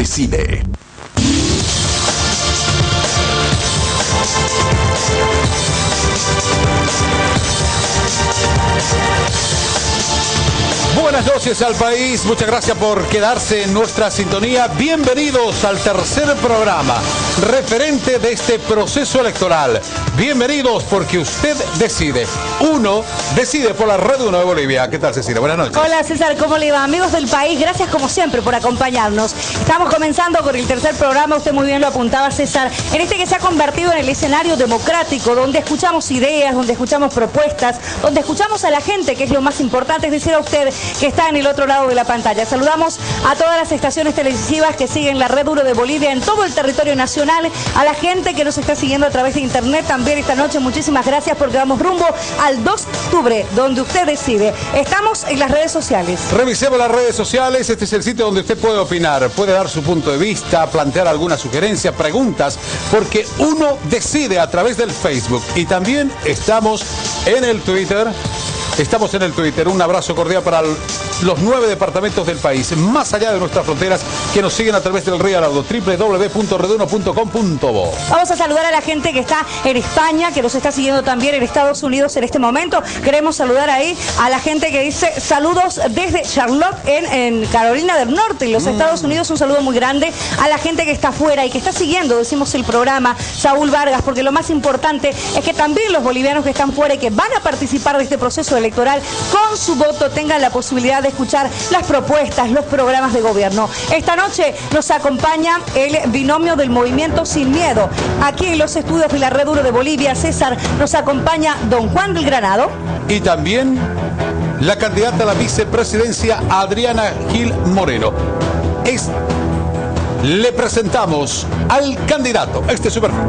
decide. Buenas noches al país, muchas gracias por quedarse en nuestra sintonía. Bienvenidos al tercer programa referente de este proceso electoral. Bienvenidos porque usted decide. Uno decide por la Red 1 de Bolivia. ¿Qué tal, Cecilia? Buenas noches. Hola, César, ¿cómo le va? Amigos del país, gracias como siempre por acompañarnos. Estamos comenzando con el tercer programa, usted muy bien lo apuntaba, César, en este que se ha convertido en el escenario democrático, donde escuchamos ideas, donde escuchamos propuestas, donde escuchamos a la gente, que es lo más importante, es decir, a usted que está en el otro lado de la pantalla. Saludamos a todas las estaciones televisivas que siguen la Red 1 de Bolivia en todo el territorio nacional, a la gente que nos está siguiendo a través de internet también esta noche. Muchísimas gracias porque vamos rumbo al 2 de octubre, donde usted decide. Estamos en las redes sociales. Revisemos las redes sociales. Este es el sitio donde usted puede opinar, puede dar su punto de vista, plantear alguna sugerencia, preguntas, porque uno decide a través del Facebook. Y también estamos en el Twitter. Un abrazo cordial para los 9 departamentos del país, más allá de nuestras fronteras, que nos siguen a través del Real Audo, www.reduno.com.bo. Vamos a saludar a la gente que está en España, que nos está siguiendo también en Estados Unidos en este momento. Queremos saludar ahí a la gente que dice saludos desde Charlotte, en Carolina del Norte, en los Estados Unidos. Un saludo muy grande a la gente que está afuera y que está siguiendo, decimos, el programa, Saúl Vargas, porque lo más importante es que también los bolivianos que están fuera y que van a participar de este proceso electoral, con su voto tengan la posibilidad de escuchar las propuestas, los programas de gobierno. Esta noche nos acompaña el binomio del Movimiento Sin Miedo. Aquí en los estudios de la Red 1 de Bolivia, César, nos acompaña don Juan del Granado. Y también la candidata a la vicepresidencia, Adriana Gil Moreno. Le presentamos al candidato. Este es su perfil.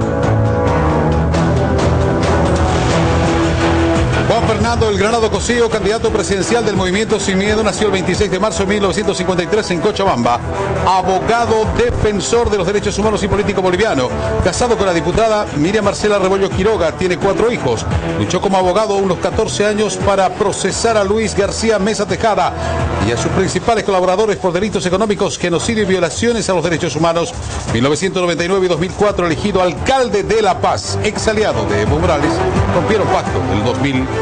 Juan Fernando del Granado Cosío, candidato presidencial del Movimiento Sin Miedo, nació el 26 de marzo de 1953 en Cochabamba. Abogado defensor de los derechos humanos y político boliviano. Casado con la diputada Miriam Marcela Rebollo Quiroga, tiene 4 hijos. Luchó como abogado unos 14 años para procesar a Luis García Mesa Tejada y a sus principales colaboradores por delitos económicos, genocidio y violaciones a los derechos humanos. 1999 y 2004 elegido alcalde de La Paz, ex aliado de Evo Morales, rompieron pacto en el 2010.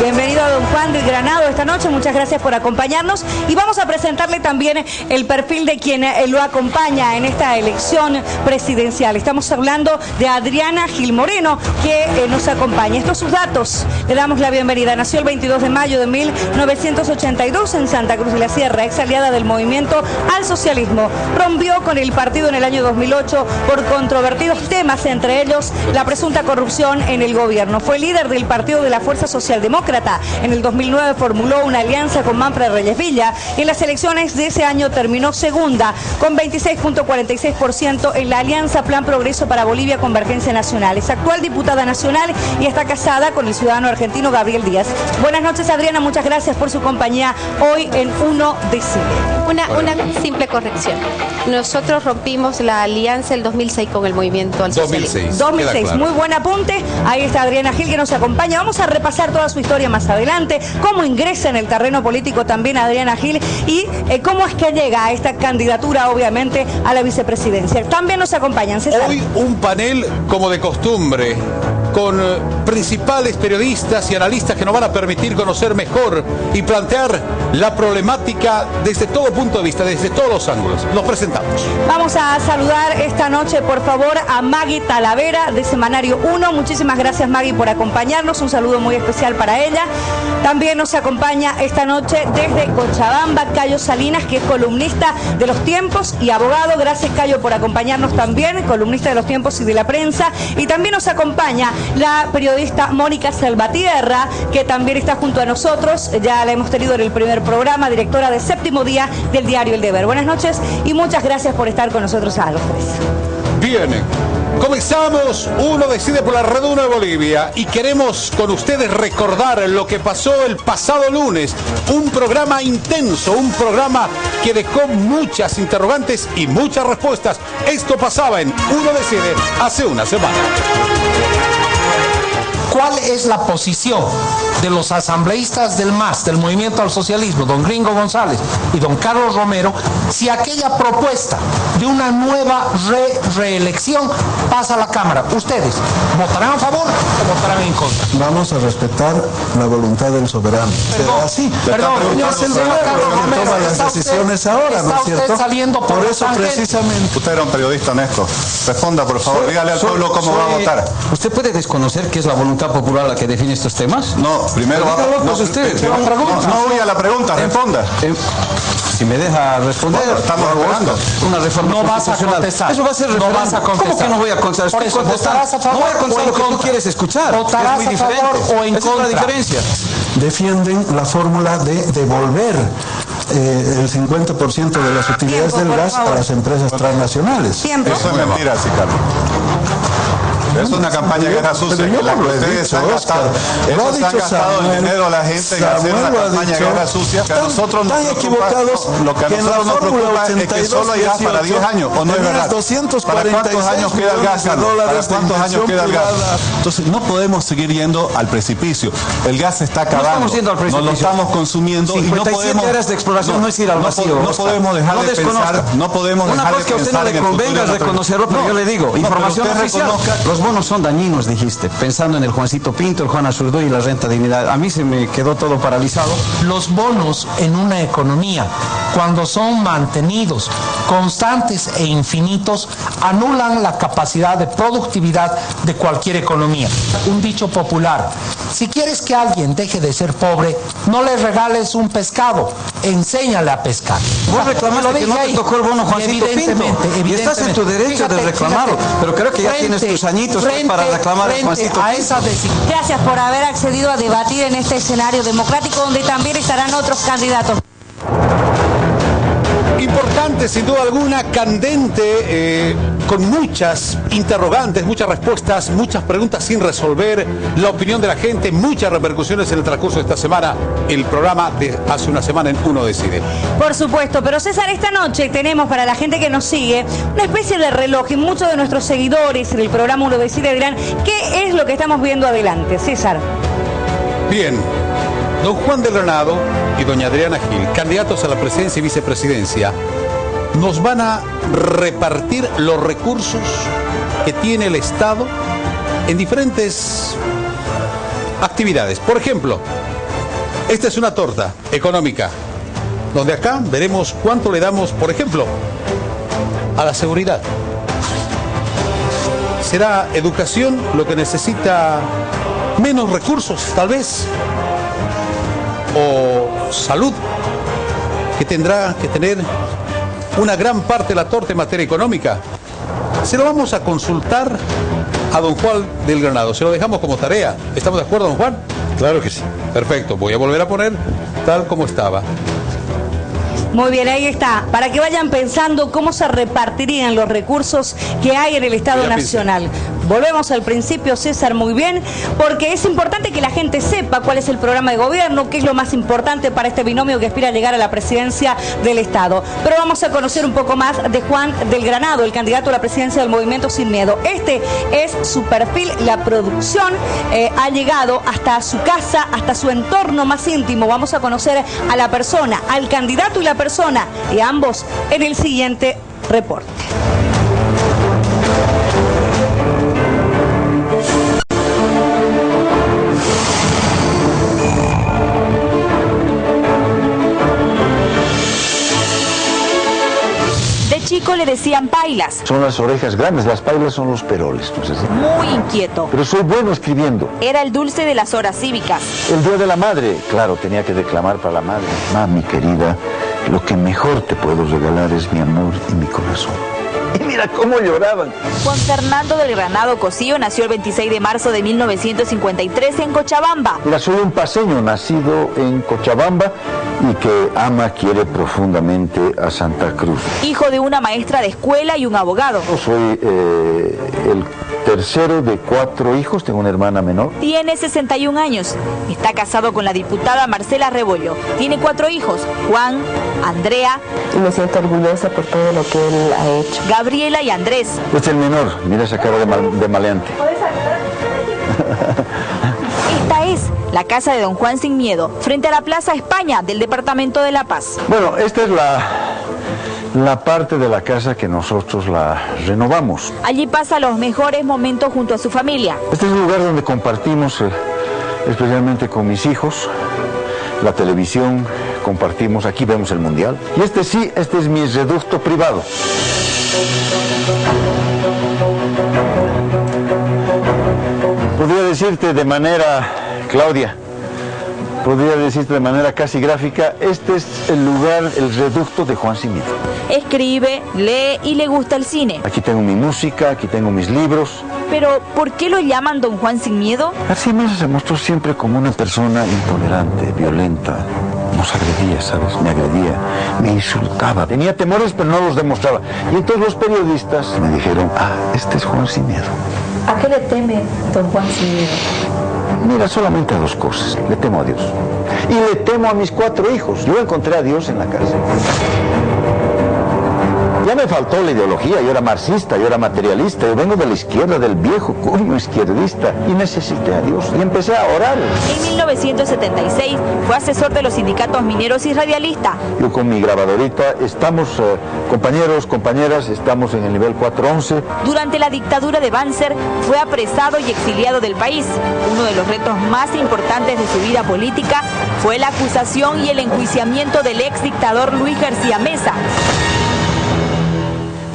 Bienvenido a don Juan del Granado esta noche, muchas gracias por acompañarnos y vamos a presentarle también el perfil de quien lo acompaña en esta elección presidencial. Estamos hablando de Adriana Gil Moreno, que nos acompaña. Estos sus datos, le damos la bienvenida. Nació el 22 de mayo de 1982 en Santa Cruz de la Sierra, ex aliada del movimiento al socialismo. Rompió con el partido en el año 2008 por controvertidos temas, entre ellos la presunta corrupción en el gobierno. Fue líder del Partido de la Fuerza Socialdemócrata. En el 2009 formuló una alianza con Manfred Reyes Villa y en las elecciones de ese año terminó segunda con 26.46% en la alianza Plan Progreso para Bolivia Convergencia Nacional. Es actual diputada nacional y está casada con el ciudadano argentino Gabriel Díaz. Buenas noches, Adriana, muchas gracias por su compañía hoy en Uno Decide. Una simple corrección. Nosotros rompimos la alianza el 2006 con el movimiento al socialismo. 2006, claro. Muy buen apunte. Ahí está Adriana Gil que nos acompaña. Vamos a repasar toda su historia más adelante, cómo ingresa en el terreno político también Adriana Gil y cómo es que llega a esta candidatura, obviamente, a la vicepresidencia. También nos acompañan, César. Hoy un panel como de costumbre, con principales periodistas y analistas que nos van a permitir conocer mejor y plantear la problemática desde todo punto de vista, desde todos los ángulos. Los presentamos. Vamos a saludar esta noche, por favor, a Maggie Talavera de Semanario 1. Muchísimas gracias, Maggie, por acompañarnos. Un saludo muy especial para ella. También nos acompaña esta noche desde Cochabamba Cayo Salinas, que es columnista de Los Tiempos y abogado. Gracias, Cayo, por acompañarnos también, columnista de Los Tiempos y de la Prensa. Y también nos acompaña la periodista Mónica Salvatierra, que también está junto a nosotros. Ya la hemos tenido en el primer programa, directora de Séptimo Día del diario El Deber. Buenas noches y muchas gracias por estar con nosotros a los tres. Bien. Comenzamos Uno Decide por la Red 1 de Bolivia y queremos con ustedes recordar lo que pasó el pasado lunes. Un programa intenso, un programa que dejó muchas interrogantes y muchas respuestas. Esto pasaba en Uno Decide hace una semana. ¿Cuál es la posición de los asambleístas del MAS, del Movimiento al Socialismo, don Gringo González y don Carlos Romero, si aquella propuesta de una nueva reelección pasa a la Cámara? ¿Ustedes votarán a favor o votarán en contra? Vamos a respetar la voluntad del soberano. Perdón, es el gobierno que toma las decisiones ahora, ¿no es cierto? Por eso precisamente... Usted era un periodista honesto. Responda, por favor, dígale al pueblo cómo va a votar. ¿Usted puede desconocer qué es la voluntad popular la que define estos temas? No, primero no voy a la pregunta, responda. Si me deja responder, bueno, estamos hablando. Una reforma no vas a contestar. Eso va a ser referéndum. No vas a contestar. ¿Cómo que no voy a contestar? Por eso, ¿votarás a favor no voy a contestar lo que tú quieres escuchar. ¿Votarás es muy a favor diferente. o en Esa contra? Es la diferencia. Defienden la fórmula de devolver el 50% de las utilidades del gas a las empresas transnacionales. Tiempo. Eso es mentira, Sicardo. Es una campaña de guerra sucia. Ustedes han gastado el dinero a la gente en hacer una campaña de guerra sucia. Que a nosotros nos preocupa, lo que a nosotros nos preocupa es que solo hay gas para 10 años, ¿o no es verdad? ¿Para cuántos años queda el gas, Carlos? ¿Para cuántos años queda el gas? Entonces no podemos seguir yendo al precipicio. El gas se está acabando. No estamos yendo al precipicio. Nos lo estamos consumiendo y no 57 podemos... horas de exploración no es ir al vacío. No podemos dejar de pensar... No podemos Una dejar cosa de que a usted no pensar le en el convenga es futuro. reconocerlo, pero yo le digo, información pero usted oficial. Los bonos son dañinos, dijiste, pensando en el Juancito Pinto, el Juan Azurduy y la renta dignidad. A mí se me quedó todo paralizado. Los bonos en una economía, cuando son mantenidos, constantes e infinitos, anulan la capacidad de productividad de cualquier economía. Un dicho popular: si quieres que alguien deje de ser pobre, no le regales un pescado, enséñale a pescar. Vos reclamaste que no te tocó el bono Juancito Pinto. Y estás en tu derecho de reclamarlo. Pero creo que ya tienes tus añitos para reclamar el Juancito Pinto. Gracias por haber accedido a debatir en este escenario democrático donde también estarán otros candidatos. Importante, sin duda alguna, candente, con muchas interrogantes, muchas respuestas, muchas preguntas sin resolver, la opinión de la gente, muchas repercusiones en el transcurso de esta semana, el programa de hace una semana en Uno Decide. Por supuesto, pero César, esta noche tenemos para la gente que nos sigue una especie de reloj y muchos de nuestros seguidores en el programa Uno Decide dirán, ¿qué es lo que estamos viendo adelante? César. Bien, don Juan del Granado y doña Adriana Gil, candidatos a la presidencia y vicepresidencia, nos van a repartir los recursos que tiene el Estado en diferentes actividades. Por ejemplo, esta es una torta económica, donde acá veremos cuánto le damos, por ejemplo, a la seguridad. ¿Será educación lo que necesita menos recursos, tal vez? ¿O salud, que tendrá que tener una gran parte de la torta en materia económica? Se lo vamos a consultar a don Juan del Granado. Se lo dejamos como tarea. ¿Estamos de acuerdo, don Juan? Claro que sí. Perfecto. Voy a volver a poner tal como estaba. Muy bien, ahí está. Para que vayan pensando cómo se repartirían los recursos que hay en el Estado Nacional. Volvemos al principio, César, muy bien, porque es importante que la gente sepa cuál es el programa de gobierno, qué es lo más importante para este binomio que aspira a llegar a la presidencia del Estado. Pero vamos a conocer un poco más de Juan del Granado, el candidato a la presidencia del Movimiento Sin Miedo. Este es su perfil, la producción ha llegado hasta su casa, hasta su entorno más íntimo. Vamos a conocer a la persona, al candidato y la persona, y ambos en el siguiente reporte. Chico le decían pailas. Son las orejas grandes, las pailas son los peroles. No sé si... Muy inquieto. Pero soy bueno escribiendo. Era el dulce de las horas cívicas. El día de la madre, claro, tenía que declamar para la madre. Mami querida, lo que mejor te puedo regalar es mi amor y mi corazón. Y mira cómo lloraban. Juan Fernando del Granado Cosío nació el 26 de marzo de 1953 en Cochabamba. Mira, soy un paseño nacido en Cochabamba y que quiere profundamente a Santa Cruz. Hijo de una maestra de escuela y un abogado. Yo soy el tercero de 4 hijos, tengo una hermana menor. Tiene 61 años, está casado con la diputada Marcela Rebollo. Tiene 4 hijos, Juan, Andrea. Y me siento orgullosa por todo lo que él ha hecho. Gabriela y Andrés. Este es el menor, mira esa cara de maleante. la casa de don Juan Sin Miedo, frente a la Plaza España del departamento de La Paz. Bueno, esta es la parte de la casa que nosotros la renovamos. Allí pasa los mejores momentos junto a su familia. Este es el lugar donde compartimos, especialmente con mis hijos, la televisión, compartimos, aquí vemos el mundial. Y este es mi reducto privado. Podría decirte de manera, Claudia, podría decirte de manera casi gráfica, este es el lugar, el reducto de Juan Sin Miedo. Escribe, lee y le gusta el cine. Aquí tengo mi música, aquí tengo mis libros. Pero, ¿por qué lo llaman don Juan Sin Miedo? García Meza se mostró siempre como una persona intolerante, violenta. Nos agredía, ¿sabes? Me agredía, me insultaba. Tenía temores, pero no los demostraba. Y entonces los periodistas me dijeron, este es Juan Sin Miedo. ¿A qué le teme don Juan Sin Miedo? Mira, solamente a dos cosas. Le temo a Dios. Y le temo a mis 4 hijos. Yo encontré a Dios en la cárcel. Ya me faltó la ideología, yo era marxista, yo era materialista, yo vengo de la izquierda, del viejo cuño izquierdista, y necesité a Dios, y empecé a orar. En 1976 fue asesor de los sindicatos mineros y radialista. Yo con mi grabadorita estamos, compañeros, compañeras, estamos en el nivel 411. Durante la dictadura de Banzer fue apresado y exiliado del país. Uno de los retos más importantes de su vida política fue la acusación y el enjuiciamiento del ex dictador Luis García Meza.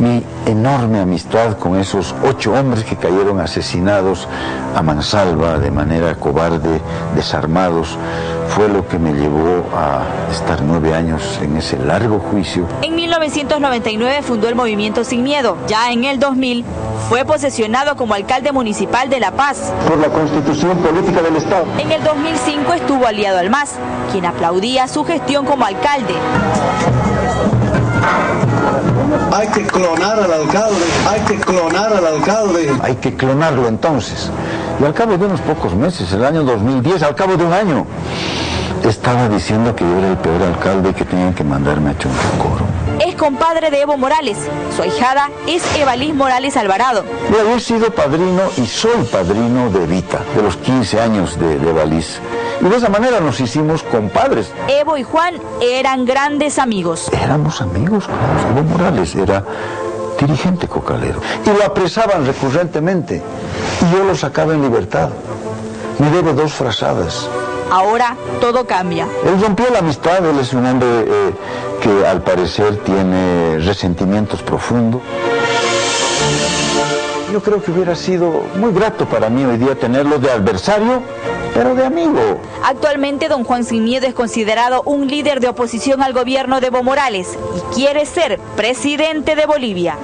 Mi enorme amistad con esos 8 hombres que cayeron asesinados a mansalva, de manera cobarde, desarmados, fue lo que me llevó a estar 9 años en ese largo juicio. En 1999 fundó el Movimiento Sin Miedo. Ya en el 2000 fue posesionado como alcalde municipal de La Paz. Por la Constitución Política del Estado. En el 2005 estuvo aliado al MAS, quien aplaudía su gestión como alcalde. Hay que clonar al alcalde, hay que clonar al alcalde. Hay que clonarlo entonces. Y al cabo de unos pocos meses, el año 2010, al cabo de un año, estaba diciendo que yo era el peor alcalde y que tenían que mandarme a Chontocoro. Es compadre de Evo Morales. Su ahijada es Evaliz Morales Alvarado. Yo he sido padrino y soy padrino de Evita, de los 15 años de Evaliz. Y de esa manera nos hicimos compadres. Evo y Juan eran grandes amigos. Éramos amigos, claro. Evo Morales era dirigente cocalero. Y lo apresaban recurrentemente. Y yo lo sacaba en libertad. Me debe 2 frazadas. Ahora todo cambia. Él rompió la amistad, él es un hombre que al parecer tiene resentimientos profundos. Yo creo que hubiera sido muy grato para mí hoy día tenerlo de adversario, pero de amigo. Actualmente don Juan Sin Miedo es considerado un líder de oposición al gobierno de Evo Morales y quiere ser presidente de Bolivia.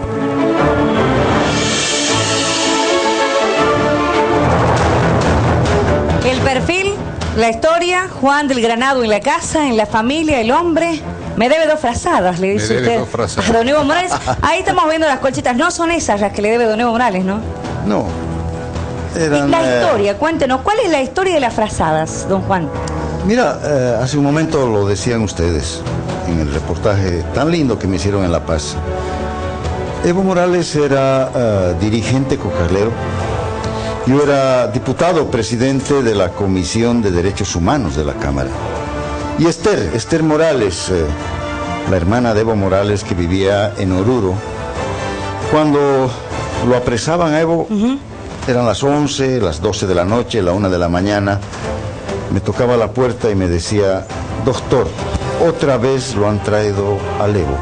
El perfil, la historia, Juan del Granado en la casa, en la familia, el hombre. Me debe 2 frazadas, le dice usted a don Evo Morales. Ahí estamos viendo las colchitas. No son esas las que le debe don Evo Morales, ¿no? No. Eran, la historia, cuéntenos, ¿cuál es la historia de las frazadas, don Juan? Mira, hace un momento lo decían ustedes en el reportaje tan lindo que me hicieron en La Paz. Evo Morales era dirigente cocalero. Yo era diputado, presidente de la Comisión de Derechos Humanos de la Cámara. Y Esther Morales, la hermana de Evo Morales que vivía en Oruro, cuando lo apresaban a Evo, eran las 11, las 12 de la noche, la 1 de la mañana, me tocaba la puerta y me decía, doctor, otra vez lo han traído al Evo.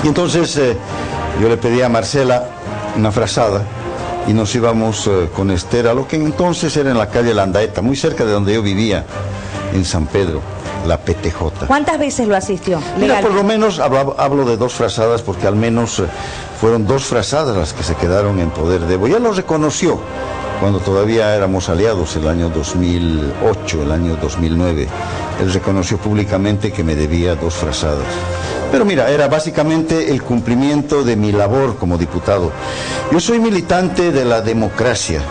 Y entonces yo le pedí a Marcela una frazada y nos íbamos con Esther a lo que entonces era en la calle Landaeta, muy cerca de donde yo vivía, en San Pedro, la PTJ. ¿Cuántas veces lo asistió? Mira, por lo menos hablo de 2 frazadas porque al menos fueron 2 frazadas las que se quedaron en poder de Evo. Ya lo reconoció cuando todavía éramos aliados el año 2008, el año 2009. Él reconoció públicamente que me debía 2 frazadas. Pero mira, era básicamente el cumplimiento de mi labor como diputado. Yo soy militante de la democracia,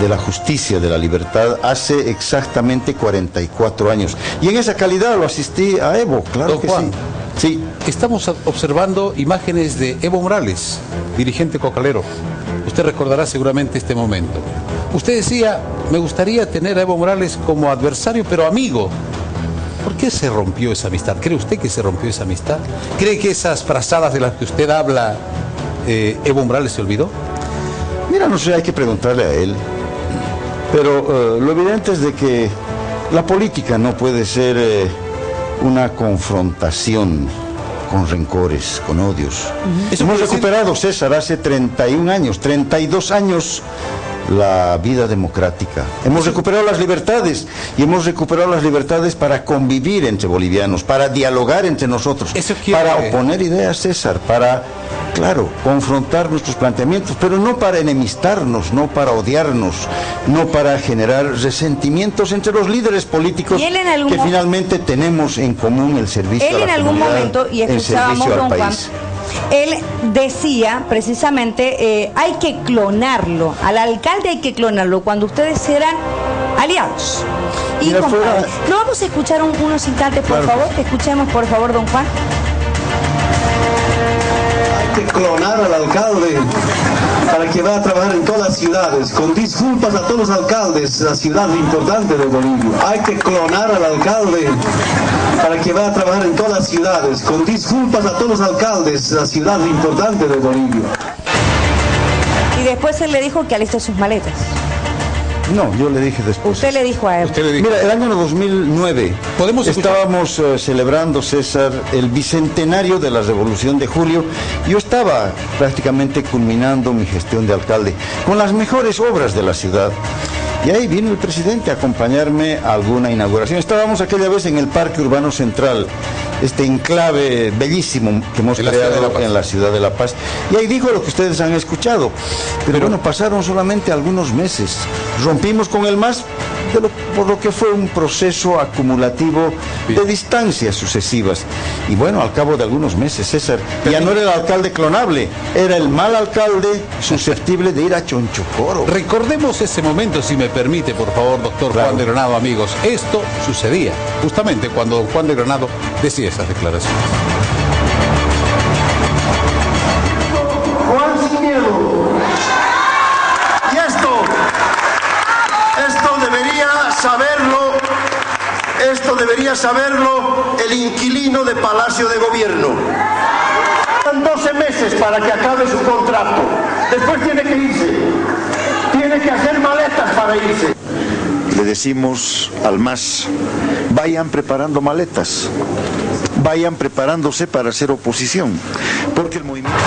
de la justicia, de la libertad, hace exactamente 44 años. Y en esa calidad lo asistí a Evo, claro que sí. Sí. Estamos observando imágenes de Evo Morales, dirigente cocalero. Usted recordará seguramente este momento. Usted decía, me gustaría tener a Evo Morales como adversario, pero amigo. ¿Por qué se rompió esa amistad? ¿Cree usted que se rompió esa amistad? ¿Cree que esas frazadas de las que usted habla, Evo Morales se olvidó? Mira, no sé, hay que preguntarle a él. Pero lo evidente es de que la política no puede ser una confrontación con rencores, con odios. Hemos recuperado, César, hace 31 años, 32 años, la vida democrática. Hemos recuperado las libertades, y hemos recuperado las libertades para convivir entre bolivianos, para dialogar entre nosotros, para oponer ideas, César, para, claro, confrontar nuestros planteamientos, pero no para enemistarnos, no para odiarnos, no para generar resentimientos entre los líderes políticos que finalmente tenemos en común el servicio a la comunidad, algún momento, y escuchábamos al don Juan, país. Él decía precisamente, hay que clonarlo, al alcalde hay que clonarlo, cuando ustedes eran aliados y compadres. ¿No vamos a escuchar unos instantes, por favor? Escuchemos, por favor, don Juan. Hay que clonar al alcalde para que vaya a trabajar en todas las ciudades, con disculpas a todos los alcaldes, la ciudad importante de Bolivia. Hay que clonar al alcalde para que vaya a trabajar en todas las ciudades, con disculpas a todos los alcaldes, la ciudad importante de Bolivia. Y después él le dijo que aliste sus maletas. No, yo le dije después. Usted le dijo a él. Mira, el año 2009 estábamos celebrando, César, el bicentenario de la Revolución de Julio. Yo estaba prácticamente culminando mi gestión de alcalde con las mejores obras de la ciudad. Y ahí vino el presidente a acompañarme a alguna inauguración. Estábamos aquella vez en el Parque Urbano Central, este enclave bellísimo que hemos creado en la ciudad de La Paz. Y ahí dijo lo que ustedes han escuchado. Pero bueno, pasaron solamente algunos meses. Rompimos con el MAS por lo que fue un proceso acumulativo de distancias sucesivas. Y bueno, al cabo de algunos meses, César, ya no era el alcalde clonable, era el mal alcalde susceptible de ir a Chonchocoro. Recordemos ese momento, si me permite, por favor, doctor Juan de Granado, amigos. Esto sucedía justamente cuando don Juan de Granado decía esas declaraciones. Juan sin miedo. Y esto debería saberlo el inquilino de Palacio de Gobierno. Quedan 12 meses para que acabe su contrato. Después tiene que irse. Tiene que hacer maletas para irse. Le decimos al MAS, vayan preparando maletas, vayan preparándose para hacer oposición, porque el movimiento...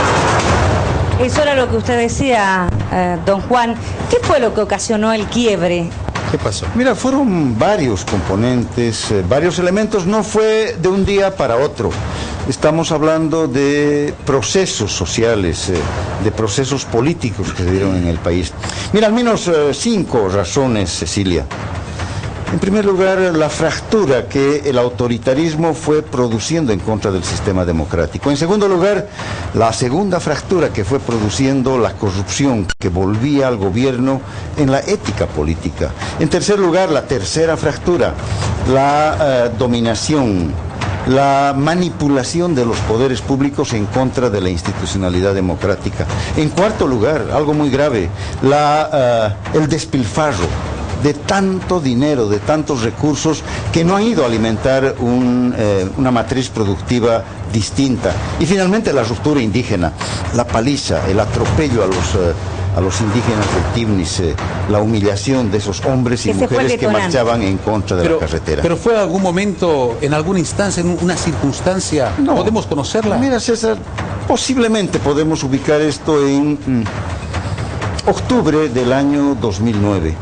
Eso era lo que usted decía, don Juan. ¿Qué fue lo que ocasionó el quiebre? ¿Qué pasó? Mira, fueron varios componentes, varios elementos, no fue de un día para otro. Estamos hablando de procesos sociales, de procesos políticos que se dieron en el país. Mira, al menos 5 razones, Cecilia. En primer lugar, la fractura que el autoritarismo fue produciendo en contra del sistema democrático. En segundo lugar, la segunda fractura que fue produciendo la corrupción que volvía al gobierno en la ética política. En tercer lugar, la tercera fractura, la dominación, la manipulación de los poderes públicos en contra de la institucionalidad democrática. En cuarto lugar, algo muy grave, el despilfarro de tanto dinero, de tantos recursos que no han ido a alimentar una matriz productiva distinta. Y finalmente la ruptura indígena, la paliza, el atropello a los indígenas del Tibnis, la humillación de esos hombres y mujeres que marchaban en contra de la carretera. ¿Pero fue en algún momento, en alguna instancia, en una circunstancia, no podemos conocerla? Mira, César, posiblemente podemos ubicar esto en octubre del año 2009.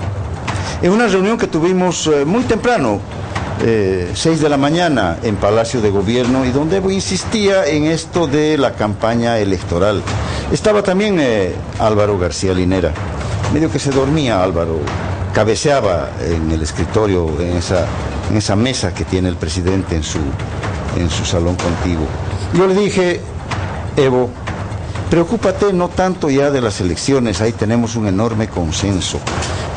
En una reunión que tuvimos muy temprano, 6 de la mañana en Palacio de Gobierno, y donde Evo insistía en esto de la campaña electoral. Estaba también Álvaro García Linera. Medio que se dormía Álvaro, cabeceaba en el escritorio, en esa mesa que tiene el presidente en su salón contiguo. Yo le dije, Evo, preocúpate no tanto ya de las elecciones, ahí tenemos un enorme consenso.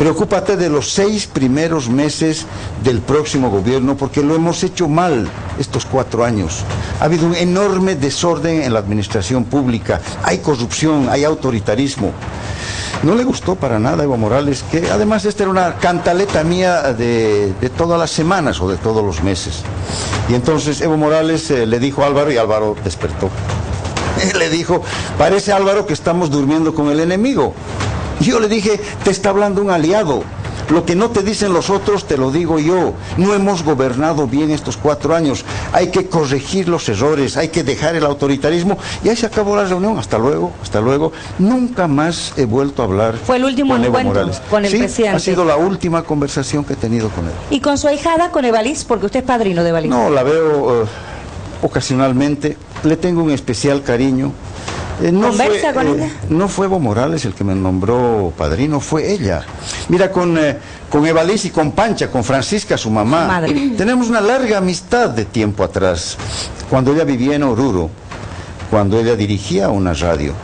Preocúpate de los 6 primeros meses del próximo gobierno, porque lo hemos hecho mal estos 4 años. Ha habido un enorme desorden en la administración pública, hay corrupción, hay autoritarismo. No le gustó para nada a Evo Morales, que además esta era una cantaleta mía de todas las semanas o de todos los meses. Y entonces Evo Morales le dijo a Álvaro, y Álvaro despertó. Le dijo, parece Álvaro que estamos durmiendo con el enemigo. Yo le dije, te está hablando un aliado. Lo que no te dicen los otros, te lo digo yo. No hemos gobernado bien estos 4 años. Hay que corregir los errores, hay que dejar el autoritarismo. Y ahí se acabó la reunión. Hasta luego, hasta luego. Nunca más he vuelto a hablar. Fue el último encuentro con el presidente. Ha sido la última conversación que he tenido con él. ¿Y con su ahijada, con Evalis? Porque usted es padrino de Evalis. No, la veo ocasionalmente. Le tengo un especial cariño. ¿Conversa con ella? No fue Evo Morales el que me nombró padrino, fue ella. Mira, con Evalis y con Pancha, con Francisca, su mamá, tenemos una larga amistad de tiempo atrás, cuando ella vivía en Oruro, cuando ella dirigía una radio.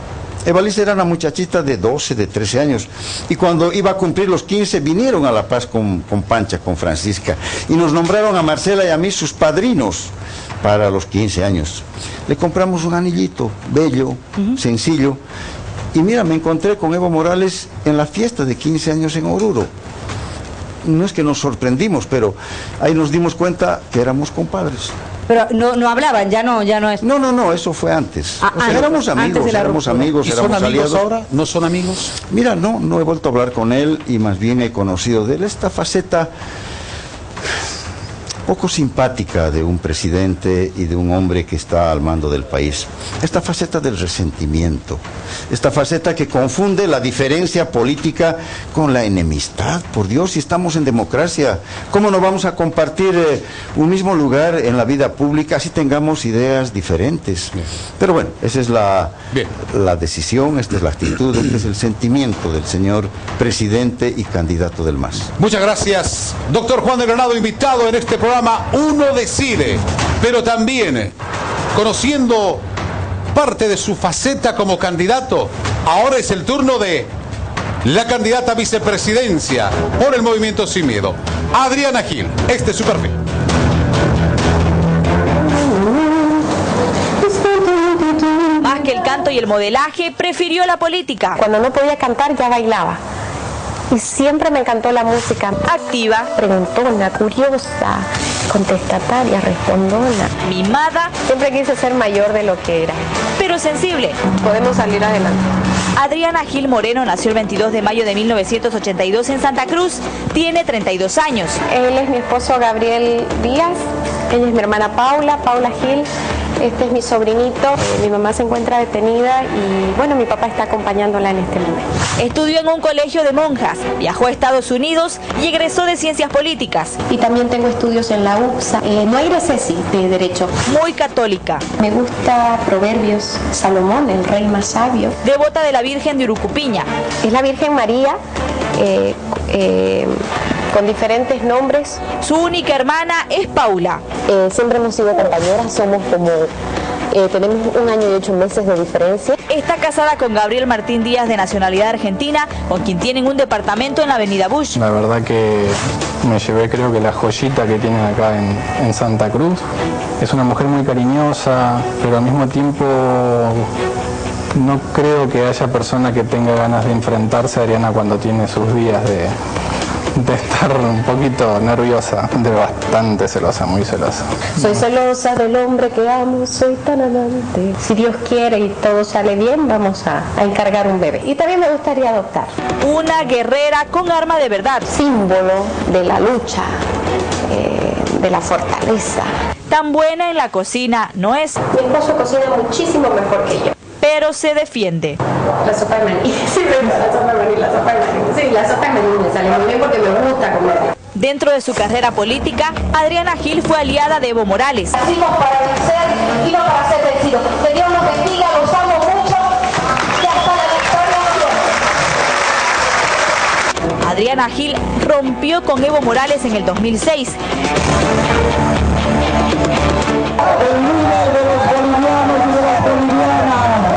Evalis era una muchachita de 12, de 13 años, y cuando iba a cumplir los 15 vinieron a La Paz con Pancha, con Francisca, y nos nombraron a Marcela y a mí sus padrinos para los 15 años. Le compramos un anillito bello, sencillo, y mira, me encontré con Evo Morales en la fiesta de 15 años en Oruro. No es que nos sorprendimos, pero ahí nos dimos cuenta que éramos compadres. Pero no hablaban, ya no es. No, eso fue antes. O sea, éramos amigos, éramos aliados. Ahora? ¿No son amigos? Mira, no he vuelto a hablar con él y más bien he conocido de él esta faceta poco simpática de un presidente y de un hombre que está al mando del país. Esta faceta del resentimiento, esta faceta que confunde la diferencia política con la enemistad. Por Dios, si estamos en democracia, ¿cómo no vamos a compartir un mismo lugar en la vida pública si tengamos ideas diferentes? Bien. Pero bueno, esa es la decisión, esta es la actitud, este es el sentimiento del señor presidente y candidato del MAS. Muchas gracias, doctor Juan de Granado, invitado en este programa Uno Decide, pero también conociendo parte de su faceta como candidato. Ahora es el turno de la candidata a vicepresidencia por el Movimiento Sin Miedo, Adriana Gil. Este es su perfil. Más que el canto y el modelaje, prefirió la política. Cuando no podía cantar ya bailaba. Y siempre me encantó la música. Activa, preguntona, curiosa, contestataria, respondona, mimada. Siempre quise ser mayor de lo que era. Pero sensible. Podemos salir adelante. Adriana Gil Moreno nació el 22 de mayo de 1982 en Santa Cruz. Tiene 32 años. Él es mi esposo Gabriel Díaz. Ella es mi hermana Paula Gil. Este es mi sobrinito. Mi mamá se encuentra detenida y bueno, mi papá está acompañándola en este momento. Estudió en un colegio de monjas, viajó a Estados Unidos y egresó de Ciencias Políticas. Y también tengo estudios en la UPSA. No egresé, sí, de Derecho. Muy católica. Me gusta Proverbios, Salomón, el rey más sabio. Devota de la Virgen de Urucupiña. Es la Virgen María, con diferentes nombres. Su única hermana es Paula. Siempre hemos sido compañeras, somos como... tenemos 1 año y 8 meses de diferencia. Está casada con Gabriel Martín Díaz, de nacionalidad argentina, con quien tienen un departamento en la avenida Bush. La verdad que me llevé, creo que la joyita que tienen acá en Santa Cruz. Es una mujer muy cariñosa, pero al mismo tiempo no creo que haya persona que tenga ganas de enfrentarse a Adriana cuando tiene sus días de estar un poquito nerviosa, de bastante celosa, muy celosa. Soy celosa del hombre que amo, soy tan amante. Si Dios quiere y todo sale bien, vamos a encargar un bebé. Y también me gustaría adoptar. Una guerrera con arma de verdad. Símbolo de la lucha, de la fortaleza. Tan buena en la cocina no es. Mi esposo cocina muchísimo mejor que yo. Pero se defiende. La sopa de maní. Sí, la sopa de maní, la sopa de maní. Sí, la sopa de maní me sale muy bien porque me gusta comer. Dentro de su carrera política, Adriana Gil fue aliada de Evo Morales. Nacimos para vencer y no para ser vencidos. Que Dios nos bendiga, los amo mucho y hasta la victoria. Adriana Gil rompió con Evo Morales en el 2006.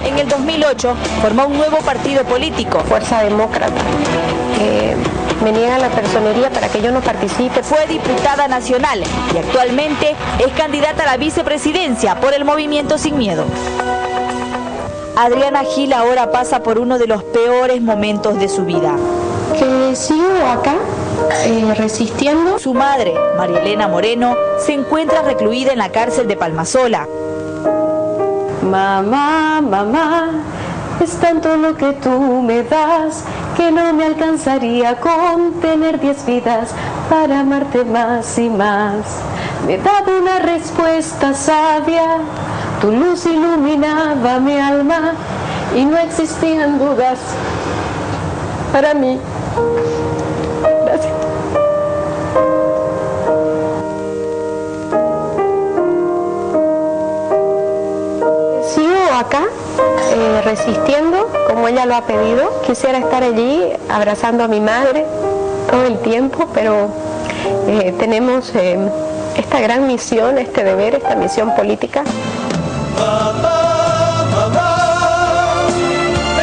En el 2008 formó un nuevo partido político, Fuerza Demócrata, me niegan la personería para que yo no participe. Fue diputada nacional y actualmente es candidata a la vicepresidencia por el Movimiento Sin Miedo. Adriana Gil ahora pasa por uno de los peores momentos de su vida. Que sigo acá, resistiendo. Su madre, María Elena Moreno, se encuentra recluida en la cárcel de Palmasola. Mamá, mamá, es tanto lo que tú me das que no me alcanzaría con tener 10 vidas para amarte más y más. Me daba una respuesta sabia, tu luz iluminaba mi alma y no existían dudas para mí. Gracias. Sigo acá, resistiendo, como ella lo ha pedido. Quisiera estar allí abrazando a mi madre todo el tiempo, pero tenemos esta gran misión, este deber, esta misión política. Mamá, mamá,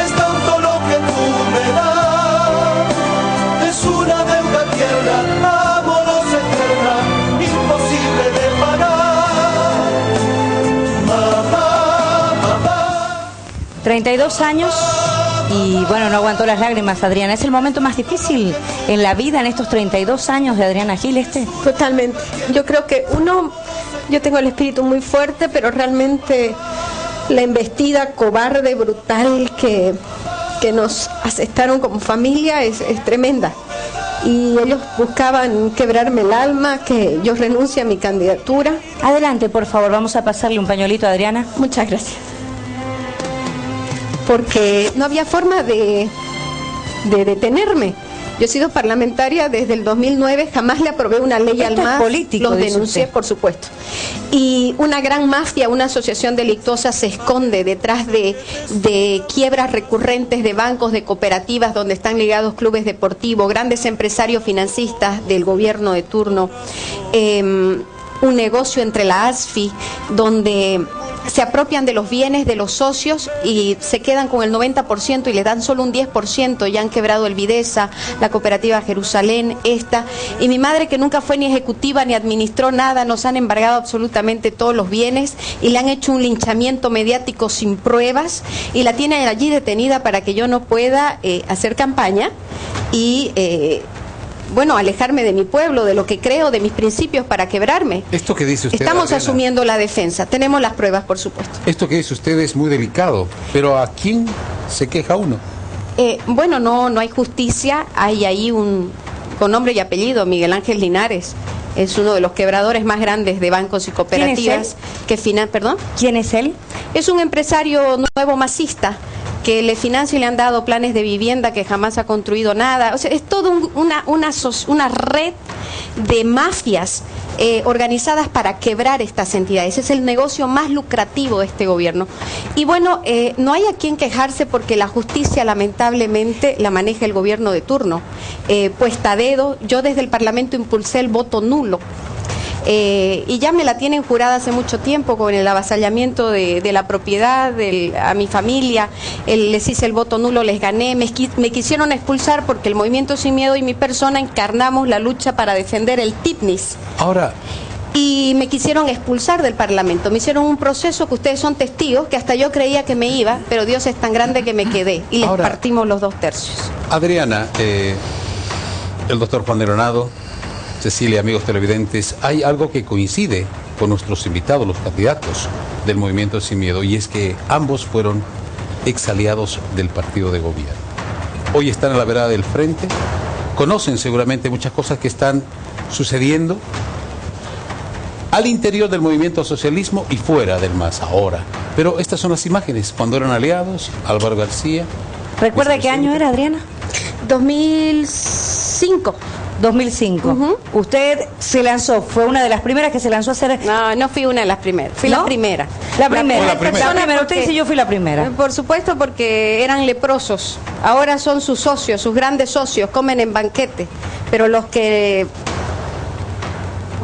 es tanto lo que tú me das, es una deuda tierna, amorosa eterna, imposible de pagar. Mamá, mamá. 32 años y bueno, no aguantó las lágrimas, Adriana. ¿Es el momento más difícil en la vida en estos 32 años de Adriana Gil este? Totalmente. Yo creo que yo tengo el espíritu muy fuerte, pero realmente la embestida cobarde, brutal que nos asestaron como familia es tremenda. Y ellos buscaban quebrarme el alma, que yo renuncie a mi candidatura. Adelante, por favor, vamos a pasarle un pañuelito a Adriana. Muchas gracias. Porque no había forma de detenerme. Yo he sido parlamentaria desde el 2009, jamás le aprobé una ley al MAS, los denuncié, por supuesto. Y una gran mafia, una asociación delictuosa se esconde detrás de quiebras recurrentes de bancos, de cooperativas donde están ligados clubes deportivos, grandes empresarios financistas del gobierno de turno, un negocio entre la ASFI, donde se apropian de los bienes de los socios y se quedan con el 90% y les dan solo un 10%. Ya han quebrado el Videsa, la cooperativa Jerusalén, y mi madre, que nunca fue ni ejecutiva ni administró nada, nos han embargado absolutamente todos los bienes y le han hecho un linchamiento mediático sin pruebas y la tienen allí detenida para que yo no pueda hacer campaña y alejarme de mi pueblo, de lo que creo, de mis principios, para quebrarme. Esto que dice usted, estamos Adriana, asumiendo la defensa, tenemos las pruebas, por supuesto. Esto que dice usted es muy delicado, pero ¿a quién se queja uno? No hay justicia. Hay ahí con nombre y apellido, Miguel Ángel Linares. Es uno de los quebradores más grandes de bancos y cooperativas. ¿Perdón? ¿Quién es él? Es un empresario nuevo masista que le financia y le han dado planes de vivienda que jamás ha construido nada. O sea, es toda una red de mafias organizadas para quebrar estas entidades. Es el negocio más lucrativo de este gobierno. Y bueno, no hay a quien quejarse porque la justicia lamentablemente la maneja el gobierno de turno. Puesta a dedo, yo desde el Parlamento impulsé el voto nulo. Y ya me la tienen jurada hace mucho tiempo con el avasallamiento de la propiedad a mi familia. Les hice el voto nulo, les gané, me quisieron expulsar porque el Movimiento Sin Miedo y mi persona encarnamos la lucha para defender el TIPNIS. Ahora, y me quisieron expulsar del Parlamento, me hicieron un proceso que ustedes son testigos, que hasta yo creía que me iba, pero Dios es tan grande que me quedé y les partimos los 2 tercios. Adriana, el doctor Juan Leonardo, Cecilia, amigos televidentes, hay algo que coincide con nuestros invitados, los candidatos del Movimiento Sin Miedo, y es que ambos fueron exaliados del partido de gobierno. Hoy están a la vereda del frente, conocen seguramente muchas cosas que están sucediendo al interior del movimiento socialismo y fuera del MAS ahora. Pero estas son las imágenes, cuando eran aliados, Álvaro García. ¿Recuerda qué año era, Adriana? 2005. 2005. Usted se lanzó, fue una de las primeras que se lanzó a hacer... No fui una de las primeras, fui la primera. La primera. Usted dice yo fui la primera. Por supuesto, porque eran leprosos. Ahora son sus socios, sus grandes socios, comen en banquete. Pero los que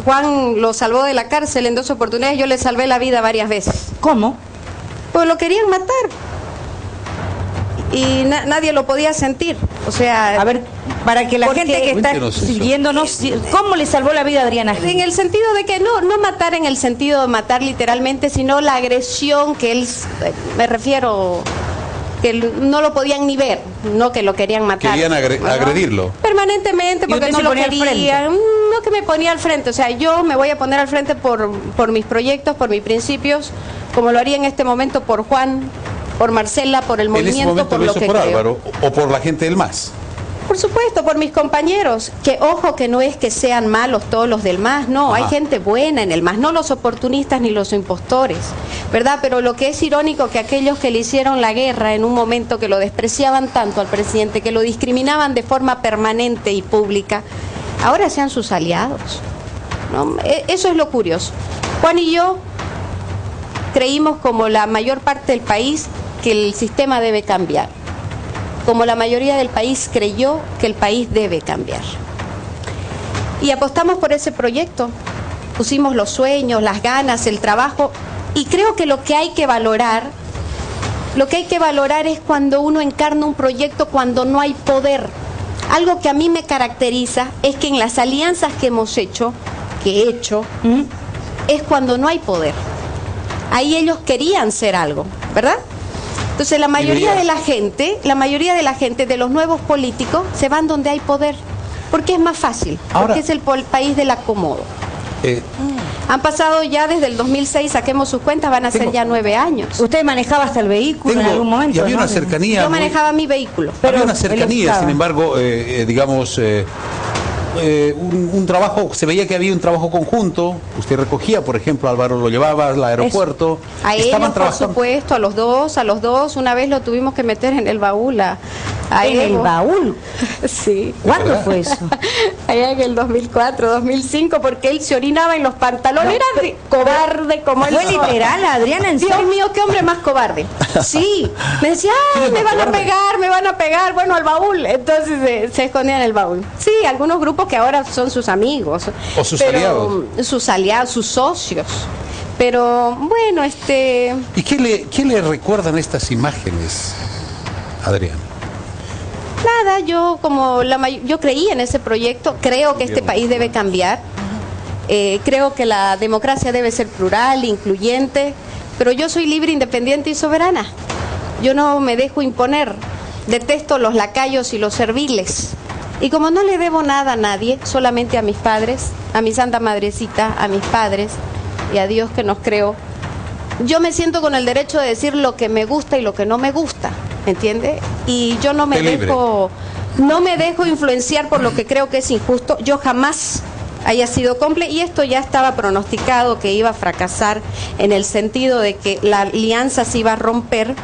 Juan lo salvó de la cárcel en 2 oportunidades, yo le salvé la vida varias veces. ¿Cómo? Pues lo querían matar. y nadie lo podía sentir. O sea, a ver, para que la gente que está siguiéndonos, ¿cómo le salvó la vida a Adriana Gil? En el sentido de que no matar en el sentido de matar literalmente, sino la agresión que él, me refiero, que no lo podían ni ver, no que lo querían matar. Querían agredirlo. Permanentemente, porque no lo querían. No que me ponía al frente, o sea, yo me voy a poner al frente por mis proyectos, por mis principios, como lo haría en este momento por Juan, por Marcela, por el movimiento, por lo que por creo. Álvaro, o por la gente del MAS. Por supuesto, por mis compañeros, que ojo que no es que sean malos todos los del MAS, no, hay gente buena en el MAS, no los oportunistas ni los impostores, ¿verdad? Pero lo que es irónico que aquellos que le hicieron la guerra en un momento que lo despreciaban tanto al presidente, que lo discriminaban de forma permanente y pública, ahora sean sus aliados, ¿no? Eso es lo curioso. Juan y yo creímos, como la mayor parte del país, que el sistema debe cambiar. Como la mayoría del país creyó que el país debe cambiar. Y apostamos por ese proyecto. Pusimos los sueños, las ganas, el trabajo. Y creo que lo que hay que valorar es cuando uno encarna un proyecto cuando no hay poder. Algo que a mí me caracteriza es que en las alianzas que hemos hecho, es cuando no hay poder. Ahí ellos querían ser algo, ¿verdad? Entonces la mayoría de la gente, de los nuevos políticos, se van donde hay poder, porque es más fácil, porque es el país del acomodo. Han pasado ya desde el 2006, saquemos sus cuentas, van a ser ya 9 años. ¿Usted manejaba hasta el vehículo en algún momento? Y había una cercanía. Yo manejaba mi vehículo. Había una cercanía, sin embargo, digamos... un trabajo, se veía que había un trabajo conjunto. Usted recogía, por ejemplo, Álvaro lo llevaba al aeropuerto. Eso. A ellos, por supuesto, a los dos. Una vez lo tuvimos que meter en el baúl. ¿En el baúl? Sí. ¿Cuándo fue eso? Allá en el 2004, 2005, porque él se orinaba en los pantalones. Era de cobarde como él. ¿Fue literal, Adriana? ¿En serio? Dios mío, qué hombre más cobarde. Sí. Me decía, ay, me van a pegar. Bueno, al baúl. Entonces se escondía en el baúl. Sí, algunos grupos que ahora son sus amigos. O sus aliados. Sus aliados, sus socios. Pero, bueno, ¿Y qué le recuerdan estas imágenes, Adriana? Nada, yo yo creí en ese proyecto, creo que este país debe cambiar, creo que la democracia debe ser plural, incluyente, pero yo soy libre, independiente y soberana. Yo no me dejo imponer, detesto los lacayos y los serviles. Y como no le debo nada a nadie, solamente a mis padres, a mi Santa Madrecita, a mis padres y a Dios que nos creó, yo me siento con el derecho de decir lo que me gusta y lo que no me gusta, ¿entiende? Y yo no me dejo influenciar por lo que creo que es injusto. Yo jamás haya sido cómplice, y esto ya estaba pronosticado que iba a fracasar, en el sentido de que la alianza se iba a romper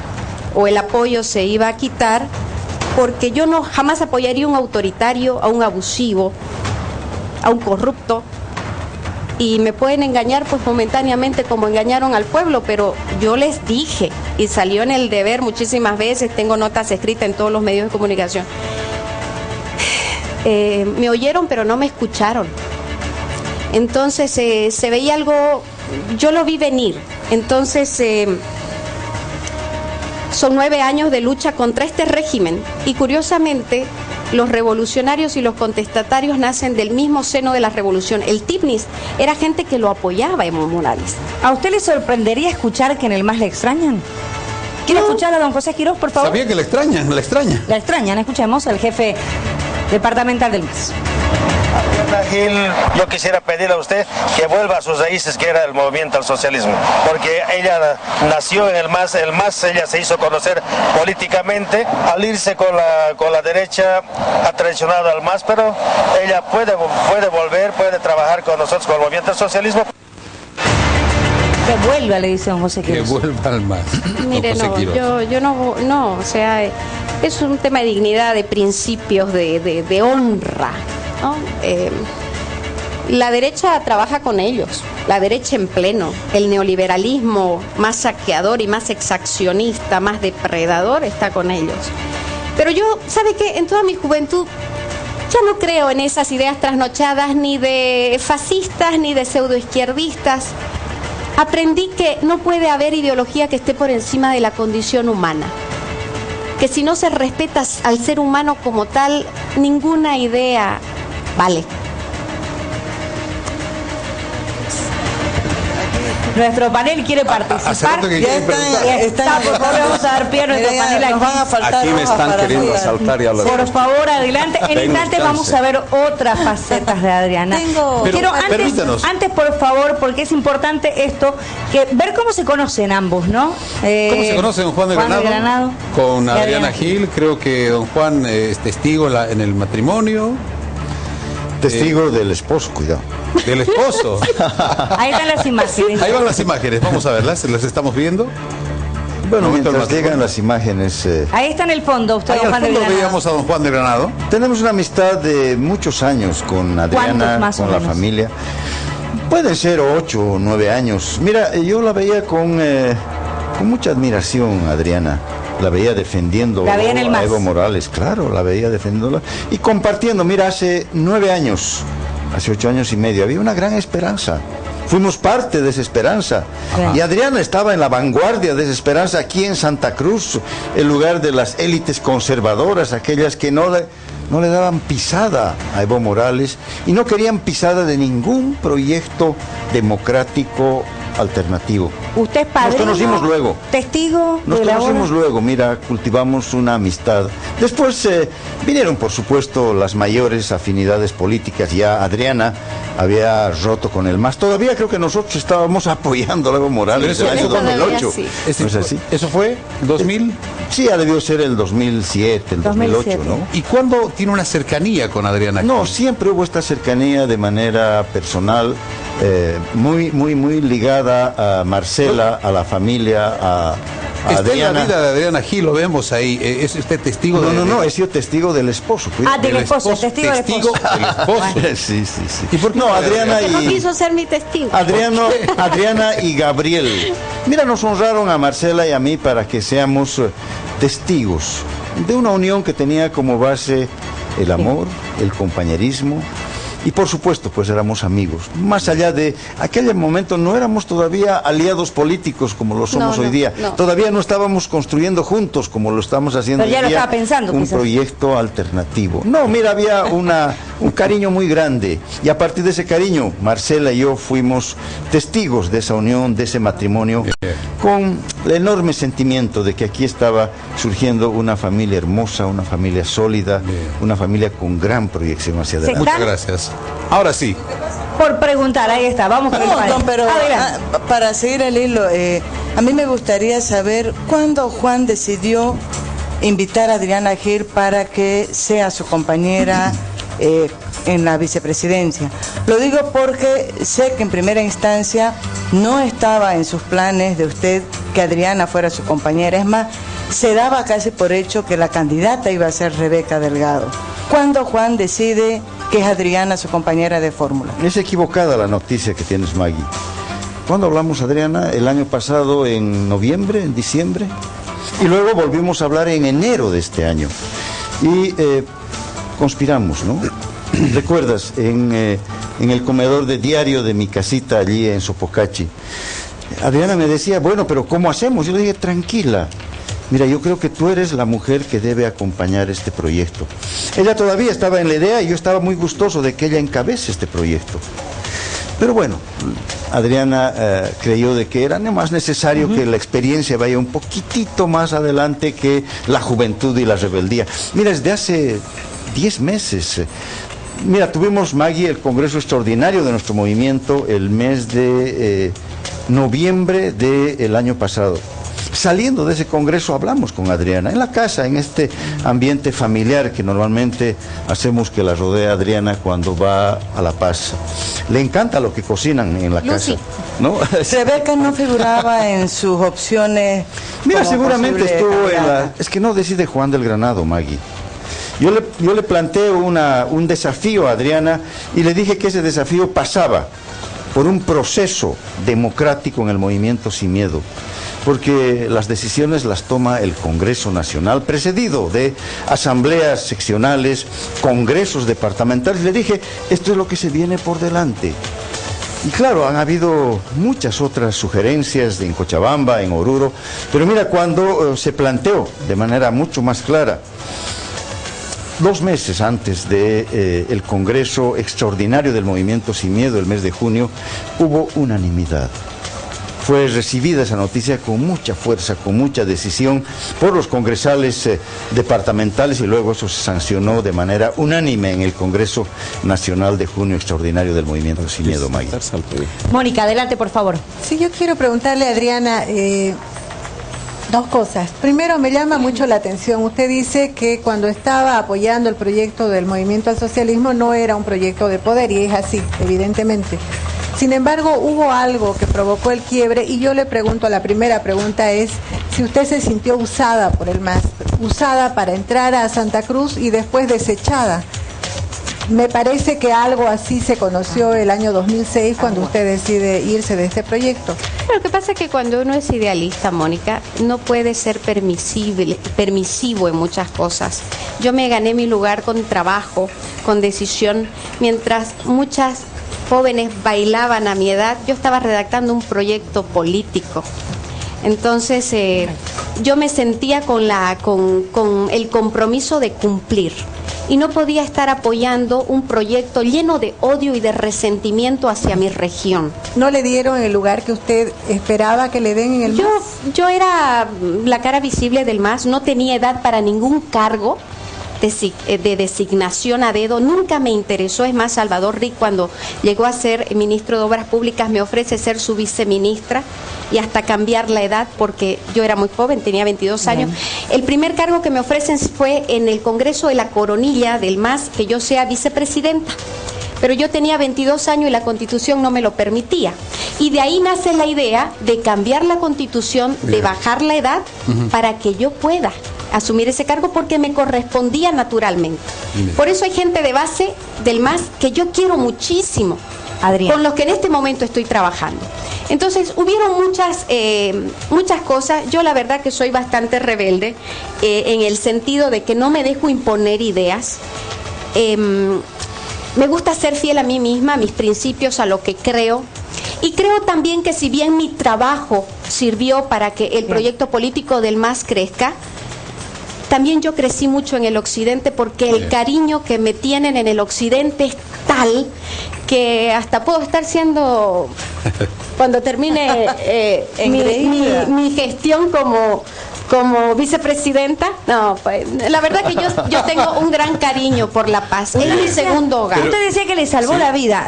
o el apoyo se iba a quitar, porque yo jamás apoyaría a un autoritario, a un abusivo, a un corrupto. Y me pueden engañar pues momentáneamente como engañaron al pueblo, pero yo les dije, y salió en El Deber muchísimas veces, tengo notas escritas en todos los medios de comunicación. Me oyeron pero no me escucharon. Entonces se veía algo, yo lo vi venir. Entonces son 9 años de lucha contra este régimen, y curiosamente los revolucionarios y los contestatarios nacen del mismo seno de la revolución. El TIPNIS era gente que lo apoyaba, Evo Morales. ¿A usted le sorprendería escuchar que en el MAS le extrañan? ¿Quiere escuchar a don José Quiroz, por favor? Sabía que le extrañan, la extraña. La extrañan, escuchemos al jefe departamental del MAS. Adriana Gil, yo quisiera pedirle a usted que vuelva a sus raíces, que era el movimiento al socialismo, porque ella nació en el MAS, ella se hizo conocer políticamente, al irse con la derecha ha traicionado al MAS, pero ella puede volver, puede trabajar con nosotros, con el movimiento al socialismo. Que vuelva, le dice don José Quiroz. Que vuelva al MAS. Mire, yo no, o sea, es un tema de dignidad, de principios, de honra, ¿no? La derecha trabaja con ellos, la derecha en pleno, el neoliberalismo más saqueador y más exaccionista, más depredador está con ellos. Pero yo, ¿sabe qué? En toda mi juventud ya no creo en esas ideas trasnochadas ni de fascistas ni de pseudoizquierdistas. Aprendí que no puede haber ideología que esté por encima de la condición humana. que si no se respeta al ser humano como tal, ninguna idea vale. Nuestro panel quiere participar. Que por favor, vamos a dar pie a nuestro panel aquí. Aquí me están queriendo asaltar y hablar. Por favor, adelante. En instantes vamos a ver otras facetas de Adriana. Quiero antes, por favor, porque es importante esto, que ver cómo se conocen ambos, ¿no? ¿Cómo se conoce don Juan de Granado? Con Adriana Gil. Creo que don Juan es testigo en el matrimonio. Testigo del esposo, cuidado. Del esposo. Ahí están las imágenes. Ahí van las imágenes, vamos a verlas, las estamos viendo. Bueno, mientras llegan las imágenes... ahí está en el fondo, usted, don Juan de Granado. Veíamos a don Juan de Granado. Tenemos una amistad de muchos años con Adriana, con la familia. Pueden ser 8 o 9 años. Mira, yo la veía con mucha admiración, Adriana. La veía defendiendo a Evo Morales, claro, la veía defendiéndola y compartiendo. Mira, hace 9 años, hace 8 años y medio, había una gran esperanza. Fuimos parte de esa esperanza. Ajá. Y Adriana estaba en la vanguardia de esa esperanza aquí en Santa Cruz, el lugar de las élites conservadoras, aquellas que no le daban pisada a Evo Morales y no querían pisada de ningún proyecto democrático alternativo. ¿Usted es padrino? Nos conocimos luego. ¿Testigo? Nos conocimos luego, mira, cultivamos una amistad. Después vinieron, por supuesto, las mayores afinidades políticas. Ya Adriana había roto con el MAS. Todavía creo que nosotros estábamos apoyando a Evo Morales en el año 2008. Sí. ¿No es así? ¿Eso fue 2000? Sí, ha debido ser el 2007, el 2008, ¿no? ¿Y cuándo tiene una cercanía con Adriana? No, siempre hubo esta cercanía de manera personal. Muy ligada a Marcela, a la familia, a Está Adriana. en la vida de Adriana Gil, lo vemos ahí. ¿Es usted testigo de...? No, he sido testigo del esposo. Del esposo, testigo del esposo. Sí. ¿Y por qué no, Adriana no quiso ser mi testigo. Adriana y Gabriel. Mira, nos honraron a Marcela y a mí para que seamos testigos de una unión que tenía como base el amor, el compañerismo. Y por supuesto, pues éramos amigos. Más allá de aquel momento no éramos todavía aliados políticos como lo somos hoy día. No. Todavía no estábamos construyendo juntos como lo estamos haciendo hoy día. Pero ya lo estaba pensando. Un proyecto alternativo. No, mira, había un cariño muy grande. Y a partir de ese cariño, Marcela y yo fuimos testigos de esa unión, de ese matrimonio, con el enorme sentimiento de que aquí estaba surgiendo una familia hermosa, una familia sólida, una familia con gran proyección hacia adelante. Muchas gracias. Ahora sí. Por preguntar, ahí está, vamos con el pero para seguir el hilo, a mí me gustaría saber cuándo Juan decidió invitar a Adriana Gil para que sea su compañera en la vicepresidencia. Lo digo porque sé que en primera instancia no estaba en sus planes de usted que Adriana fuera su compañera. Es más, se daba casi por hecho que la candidata iba a ser Rebeca Delgado. ¿Cuándo Juan decide que es Adriana su compañera de fórmula? Es equivocada la noticia que tienes, Maggie. ¿Cuándo hablamos, Adriana? El año pasado, en noviembre, en diciembre. Y luego volvimos a hablar en enero de este año. Y conspiramos, ¿no? ¿Recuerdas? En el comedor de diario de mi casita allí en Sopocachi. Adriana me decía, bueno, pero ¿cómo hacemos? Yo le dije, tranquila. Mira, yo creo que tú eres la mujer que debe acompañar este proyecto. Ella todavía estaba en la idea y yo estaba muy gustoso de que ella encabece este proyecto. Pero bueno, Adriana creyó de que era más necesario que la experiencia vaya un poquitito más adelante que la juventud y la rebeldía. Mira, desde hace 10 meses... Mira, tuvimos, Maggie, el congreso extraordinario de nuestro movimiento el mes de noviembre del año pasado. Saliendo de ese congreso hablamos con Adriana en la casa, en este ambiente familiar que normalmente hacemos que la rodea Adriana cuando va a La Paz. Le encanta lo que cocinan en la casa, ¿no? Rebeca no figuraba en sus opciones. Mira, seguramente estuvo en la... Es que no decide Juan del Granado, Maggie. Yo le planteé un desafío a Adriana y le dije que ese desafío pasaba por un proceso democrático en el movimiento Sin Miedo, porque las decisiones las toma el Congreso Nacional, precedido de asambleas seccionales, congresos departamentales. Le dije, esto es lo que se viene por delante. Y claro, han habido muchas otras sugerencias en Cochabamba, en Oruro, pero mira, cuando se planteó de manera mucho más clara, 2 meses antes del Congreso Extraordinario del Movimiento Sin Miedo, el mes de junio, hubo unanimidad. Fue recibida esa noticia con mucha fuerza, con mucha decisión por los congresales departamentales y luego eso se sancionó de manera unánime en el Congreso Nacional de Junio Extraordinario del Movimiento Sin Miedo, Maggie. Mónica, adelante, por favor. Sí, yo quiero preguntarle a Adriana 2 cosas. Primero, me llama mucho la atención. Usted dice que cuando estaba apoyando el proyecto del Movimiento al Socialismo no era un proyecto de poder, y es así, evidentemente. Sin embargo, hubo algo que provocó el quiebre y yo le pregunto, la primera pregunta es si usted se sintió usada por el MAS, usada para entrar a Santa Cruz y después desechada. Me parece que algo así se conoció el año 2006 cuando usted decide irse de este proyecto. Lo que pasa es que cuando uno es idealista, Mónica, no puede ser permisivo en muchas cosas. Yo me gané mi lugar con trabajo, con decisión, mientras muchas jóvenes bailaban a mi edad, yo estaba redactando un proyecto político. Entonces yo me sentía con el compromiso de cumplir y no podía estar apoyando un proyecto lleno de odio y de resentimiento hacia mi región. ¿No le dieron el lugar que usted esperaba que le den en el MAS? Yo era la cara visible del MAS, no tenía edad para ningún cargo de designación a dedo, nunca me interesó. Es más, Salvador Rick, cuando llegó a ser ministro de Obras Públicas, me ofrece ser su viceministra y hasta cambiar la edad porque yo era muy joven, tenía 22 años. El primer cargo que me ofrecen fue en el Congreso de la Coronilla del MAS, que yo sea vicepresidenta. Pero yo tenía 22 años y la Constitución no me lo permitía. Y de ahí nace la idea de cambiar la Constitución, de bajar la edad para que yo pueda asumir ese cargo porque me correspondía naturalmente. Por eso hay gente de base del MAS que yo quiero muchísimo, Adrián, con los que en este momento estoy trabajando. Entonces hubieron muchas cosas. Yo la verdad que soy bastante rebelde en el sentido de que no me dejo imponer ideas. Me gusta ser fiel a mí misma, a mis principios, a lo que creo. Y creo también que si bien mi trabajo sirvió para que el proyecto político del MAS crezca, también yo crecí mucho en el occidente porque el cariño que me tienen en el occidente es tal que hasta puedo estar siendo, cuando termine mi gestión como vicepresidenta, no, pues, la verdad que yo tengo un gran cariño por la paz. Es mi segundo hogar. Usted decía que le salvó la vida,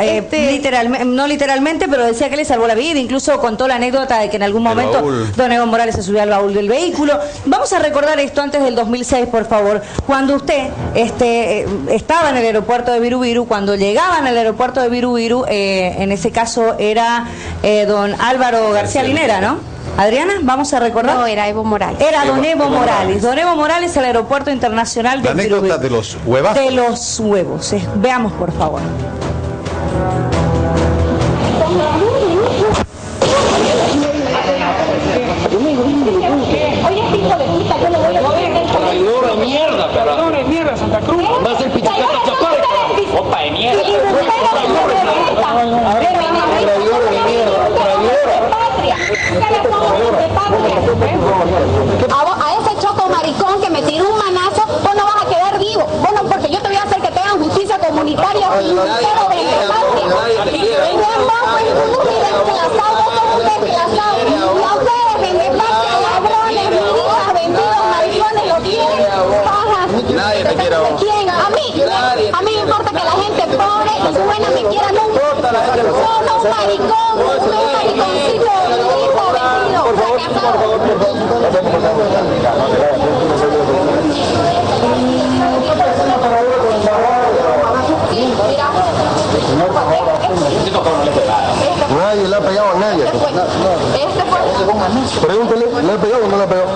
no literalmente, pero decía que le salvó la vida. Incluso contó la anécdota de que en algún momento don Evo Morales se subió al baúl del vehículo. Vamos a recordar esto antes del 2006, por favor. Cuando usted estaba en el aeropuerto de Virubiru, cuando llegaban al aeropuerto de Virubiru, en ese caso era don Álvaro García Linera, ¿no? Adriana, vamos a recordar. No, era Evo Morales. Era don Evo Morales. Don Evo Morales al aeropuerto internacional de la anécdota de los huevos. De los huevos. Veamos, por favor. Oye, hijo de puta, yo le voy a decir. Traidor de mierda, traidor de mierda, Santa Cruz. Va a ser pichicato chapar. Opa de mierda. Traidor de mierda. A ese choco maricón que me tiró un manazo, vos no vas a quedar vivo. Bueno, porque yo te voy a hacer que te hagan justicia comunitaria sin cero de nadie te quiere a vos. A mí me importa que la gente pobre y buena me quiera nunca. Solo un maricón, un mariconcito, Nadie le ha pegado a nadie. Pregúntale, ¿le ha pegado o no le ha pegado?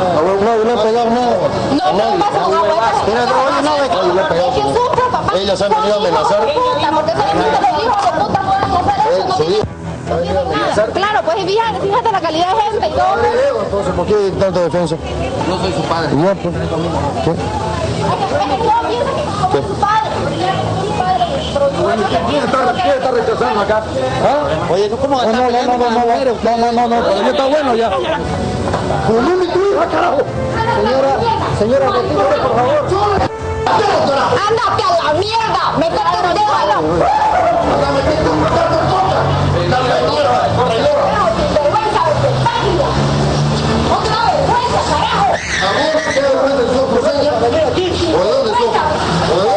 Nadie le ha pegado nada. A nadie. Nadie le ha pegado. Ellas han venido a amenazar. Claro, pues fíjate la calidad de gente y todo. Entonces, ¿por qué tanta defensa? No soy su padre. No, pues, ¿qué? ¿Qué? ¿Quién está rechazando acá? ¿Ah? Oye, ¿cómo está? No, pero ya está bueno ya. Pero no me tuve, carajo. Señora, retírate, por favor. ¡Ándate a la mierda! ¡Métete un dedo a la... ¡Vergüenza de tu página! ¡Otra vergüenza, carajo! ¿Qué vergüenza de su presencia? ¿O de dónde son?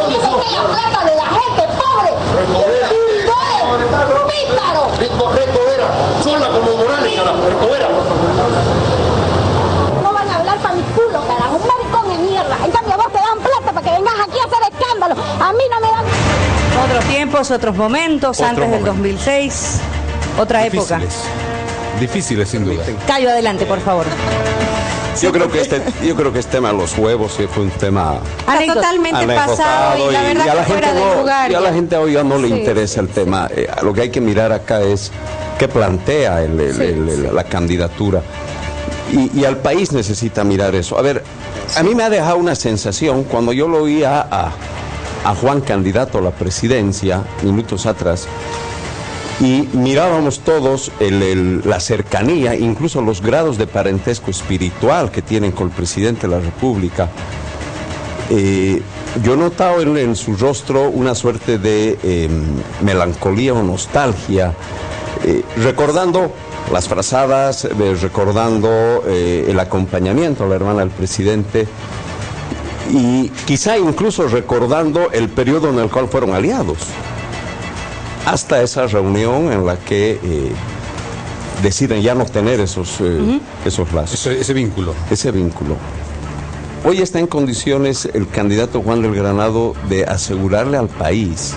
Dicen que la plata de la gente pobre. ¡Píparo! Recobera. Sola como Morales, carajo. Recobera. No van a hablar para mi culo, carajo. Un maricón de mierda. En cambio, vos te dan plata para que vengas aquí a hacer escándalo. A mí no me dan... Otros tiempos, otros momentos, antes del 2006, otra época. Difíciles, sin duda. Cayo, adelante, por favor. Yo creo que este tema de los huevos sí fue un tema está totalmente pasado y la verdad que fuera de lugar. Y a la gente hoy ya no le interesa el tema. Lo que hay que mirar acá es qué plantea la candidatura. Y al país necesita mirar eso. A ver, a mí me ha dejado una sensación cuando yo lo oía a Juan candidato a la presidencia minutos atrás. Y mirábamos todos la cercanía, incluso los grados de parentesco espiritual que tienen con el presidente de la República. Yo he notado en su rostro una suerte de melancolía o nostalgia, recordando las frazadas, recordando el acompañamiento a la hermana del presidente y quizá incluso recordando el periodo en el cual fueron aliados. Hasta esa reunión en la que deciden ya no tener esos lazos. Ese vínculo. Ese vínculo. Hoy está en condiciones el candidato Juan del Granado de asegurarle al país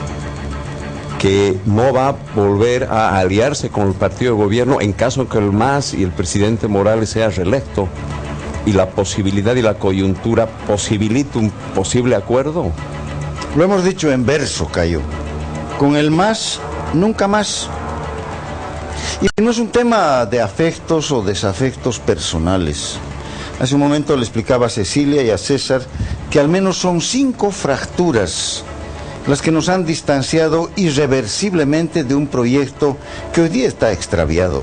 que no va a volver a aliarse con el partido de gobierno en caso que el MAS y el presidente Morales sea reelecto y la posibilidad y la coyuntura posibilita un posible acuerdo. Lo hemos dicho en verso, Cayo. Con el MAS, nunca más. Y no es un tema de afectos o desafectos personales. Hace un momento le explicaba a Cecilia y a César que al menos son 5 fracturas las que nos han distanciado irreversiblemente de un proyecto que hoy día está extraviado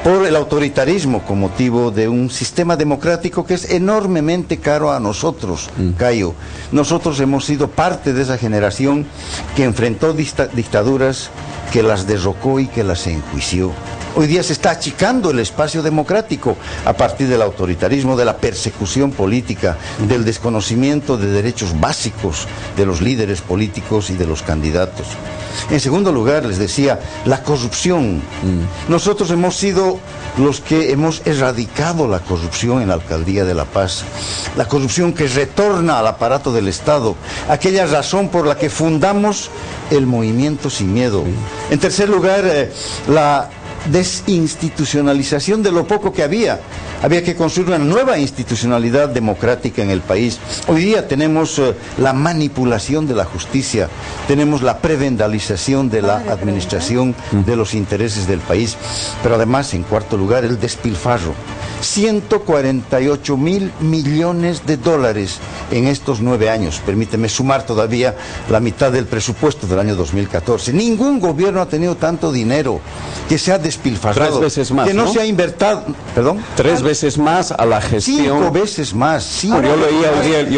por el autoritarismo con motivo de un sistema democrático que es enormemente caro a nosotros, Cayo. Nosotros hemos sido parte de esa generación que enfrentó dictaduras, que las derrocó y que las enjuició. Hoy día se está achicando el espacio democrático a partir del autoritarismo, de la persecución política, del desconocimiento de derechos básicos de los líderes políticos y de los candidatos. En segundo lugar, les decía, la corrupción. Nosotros hemos sido los que hemos erradicado la corrupción en la Alcaldía de La Paz. La corrupción que retorna al aparato del Estado, aquella razón por la que fundamos el Movimiento Sin Miedo. En tercer lugar, la desinstitucionalización de lo poco que había. Había que construir una nueva institucionalidad democrática en el país. Hoy día tenemos la manipulación de la justicia, tenemos la prebendalización de la administración de los intereses del país, pero además, en cuarto lugar, el despilfarro. 148.000 millones de dólares en estos 9 años. Permíteme sumar todavía la mitad del presupuesto del año 2014. Ningún gobierno ha tenido tanto dinero que se ha despilfarrado. 3 veces más, que no se ha invertido. ¿Perdón? 3 veces más a la gestión. 5 veces más. Yo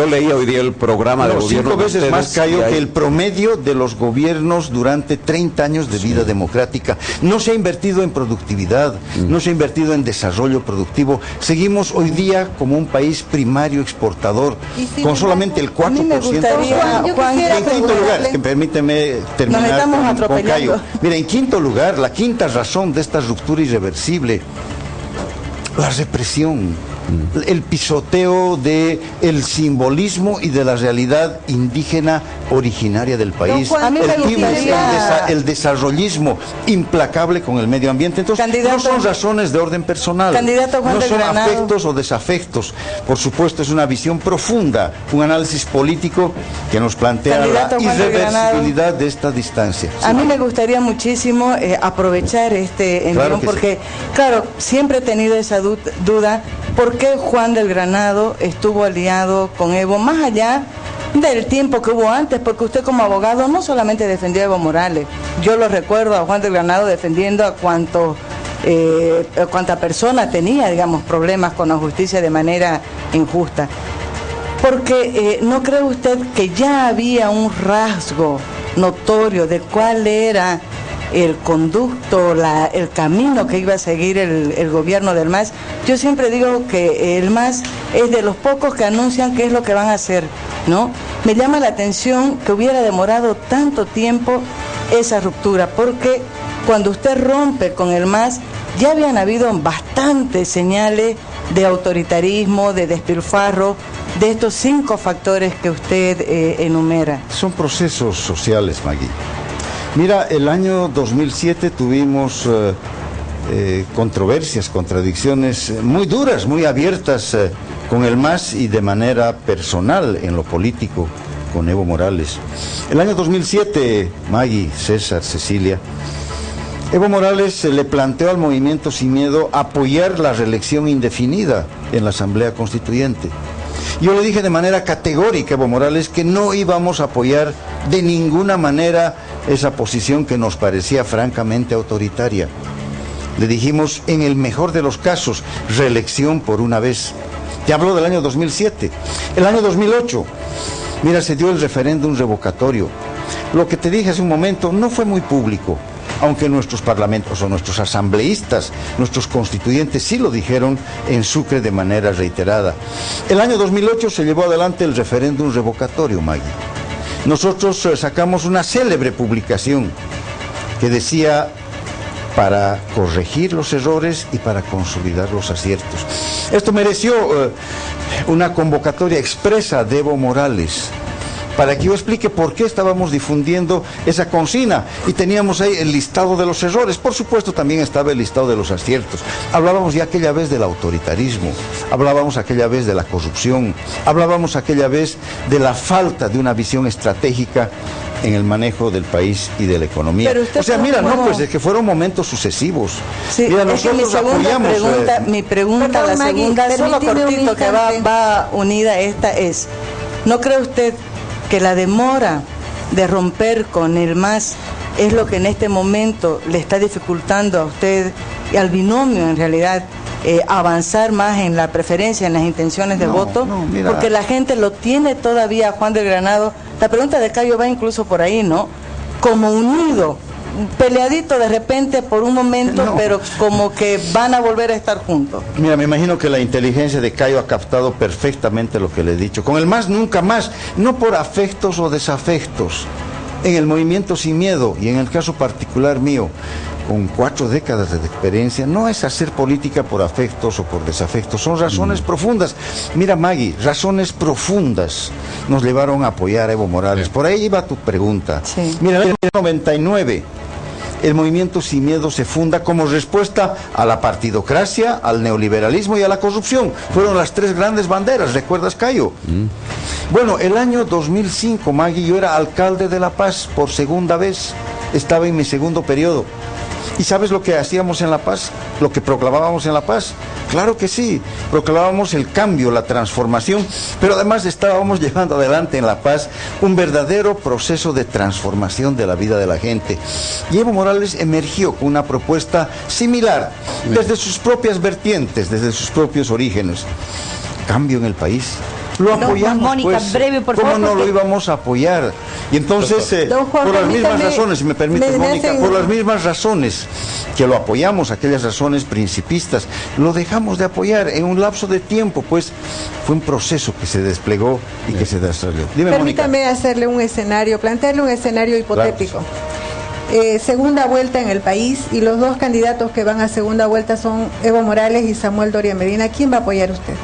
leía hoy día el programa de gobierno. 5 veces más, Cayo, que el promedio de los gobiernos durante 30 años de vida democrática. No se ha invertido en productividad, no se ha invertido en desarrollo productivo. Seguimos hoy día como un país primario exportador, con solamente el 4%. En quinto lugar, que permíteme terminar con Cayo. Mira, en quinto lugar, la quinta razón de esta ruptura irreversible, la represión, el pisoteo de el simbolismo y de la realidad indígena originaria del país, el desarrollismo implacable con el medio ambiente. Entonces, no son razones de orden personal, no son afectos o desafectos. Por supuesto, es una visión profunda, un análisis político que nos plantea la irreversibilidad de esta distancia. A mí me gustaría muchísimo aprovechar este envión, porque, claro, siempre he tenido esa duda. ¿Por qué Juan del Granado estuvo aliado con Evo? Más allá del tiempo que hubo antes, porque usted como abogado no solamente defendió a Evo Morales, yo lo recuerdo a Juan del Granado defendiendo a cuanta persona tenía, digamos, problemas con la justicia de manera injusta. Porque ¿no cree usted que ya había un rasgo notorio de cuál era el conducto, el camino que iba a seguir el gobierno del MAS? Yo siempre digo que el MAS es de los pocos que anuncian qué es lo que van a hacer, ¿no? Me llama la atención que hubiera demorado tanto tiempo esa ruptura, porque cuando usted rompe con el MAS, ya habían habido bastantes señales de autoritarismo, de despilfarro, de estos 5 factores que usted enumera. Son procesos sociales, Magui. Mira, el año 2007 tuvimos controversias, contradicciones muy duras, muy abiertas con el MAS y de manera personal en lo político con Evo Morales. El año 2007, Magui, César, Cecilia, Evo Morales le planteó al Movimiento Sin Miedo apoyar la reelección indefinida en la Asamblea Constituyente. Yo le dije de manera categórica a Evo Morales que no íbamos a apoyar de ninguna manera esa posición que nos parecía francamente autoritaria. Le dijimos, en el mejor de los casos, reelección por una vez. Te hablo del año 2007. El año 2008, mira, se dio el referéndum revocatorio. Lo que te dije hace un momento no fue muy público, aunque nuestros parlamentos o nuestros asambleístas, nuestros constituyentes sí lo dijeron en Sucre de manera reiterada. El año 2008 se llevó adelante el referéndum revocatorio, Magui. Nosotros sacamos una célebre publicación que decía: para corregir los errores y para consolidar los aciertos. Esto mereció una convocatoria expresa de Evo Morales, para que yo explique por qué estábamos difundiendo esa consigna. Y teníamos ahí el listado de los errores, por supuesto también estaba el listado de los aciertos. Hablábamos ya aquella vez del autoritarismo, hablábamos aquella vez de la corrupción, hablábamos aquella vez de la falta de una visión estratégica en el manejo del país y de la economía. O sea, mira, no, pues es que fueron momentos sucesivos. Sí, mira, nosotros apoyamos... Mi pregunta, la segunda, solo cortito, que va unida a esta es, ¿no cree usted que la demora de romper con el MAS es lo que en este momento le está dificultando a usted y al binomio en realidad avanzar más en la preferencia, en las intenciones de voto? No, porque la gente lo tiene todavía, Juan del Granado. La pregunta de Cayo va incluso por ahí, ¿no? Como unido, peleadito de repente por un momento, pero como que van a volver a estar juntos. Mira, me imagino que la inteligencia de Cayo ha captado perfectamente lo que le he dicho. Con el MAS nunca más, no por afectos o desafectos. En el Movimiento Sin Miedo, y en el caso particular mío, con 4 décadas de experiencia, no es hacer política por afectos o por desafectos, son razones profundas. Mira, Magui, razones profundas nos llevaron a apoyar a Evo Morales. Por ahí iba tu pregunta. Sí. Mira, en el 99, el Movimiento Sin Miedo se funda como respuesta a la partidocracia, al neoliberalismo y a la corrupción. Fueron las 3 grandes banderas, ¿recuerdas, Cayo? Bueno, el año 2005, Magui, yo era alcalde de La Paz por segunda vez, estaba en mi segundo periodo. ¿Y sabes lo que hacíamos en La Paz? ¿Lo que proclamábamos en La Paz? Claro que sí, proclamábamos el cambio, la transformación, pero además estábamos llevando adelante en La Paz un verdadero proceso de transformación de la vida de la gente. Y Evo Morales emergió con una propuesta similar, desde sus propias vertientes, desde sus propios orígenes. Cambio en el país. Lo apoyamos, Mónica, pues, breve, por favor. ¿Cómo no lo íbamos a apoyar? Y entonces, por las mismas razones, si me permites, Mónica, por las mismas razones que lo apoyamos, aquellas razones principistas, lo dejamos de apoyar en un lapso de tiempo, pues fue un proceso que se desplegó y que se desarrolló. Dime, Permítame Mónica. hacerle un escenario, plantearle un escenario hipotético. Segunda vuelta en el país, y los 2 candidatos que van a segunda vuelta son Evo Morales y Samuel Doria Medina. ¿Quién va a apoyar usted?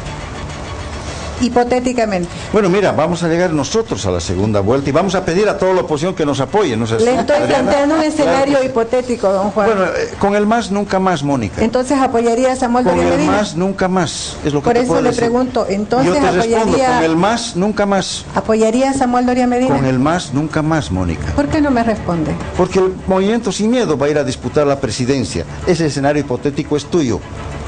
Hipotéticamente. Bueno, mira, vamos a llegar nosotros a la segunda vuelta y vamos a pedir a toda la oposición que nos apoye. ¿No es así, Le estoy Adriana? planteando un escenario hipotético, don Juan. Bueno, con el MAS nunca más, Mónica. Entonces apoyaría a Samuel Doria Medina. Con el MAS nunca más, es lo que Por te eso puedo le decir. pregunto, entonces Yo te respondo, apoyaría... con el MAS nunca más. ¿Apoyaría a Samuel Doria Medina? Con el MAS nunca más, Mónica. ¿Por qué no me responde? Porque el Movimiento Sin Miedo va a ir a disputar la presidencia. Ese escenario hipotético es tuyo.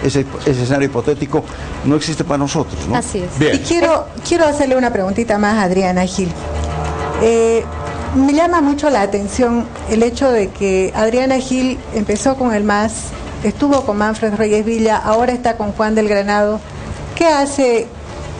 ese escenario hipotético no existe para nosotros, ¿no? Así es. Bien. Y quiero hacerle una preguntita más a Adriana Gil. Me llama mucho la atención el hecho de que Adriana Gil empezó con el MAS, estuvo con Manfred Reyes Villa, ahora está con Juan del Granado. ¿Qué hace,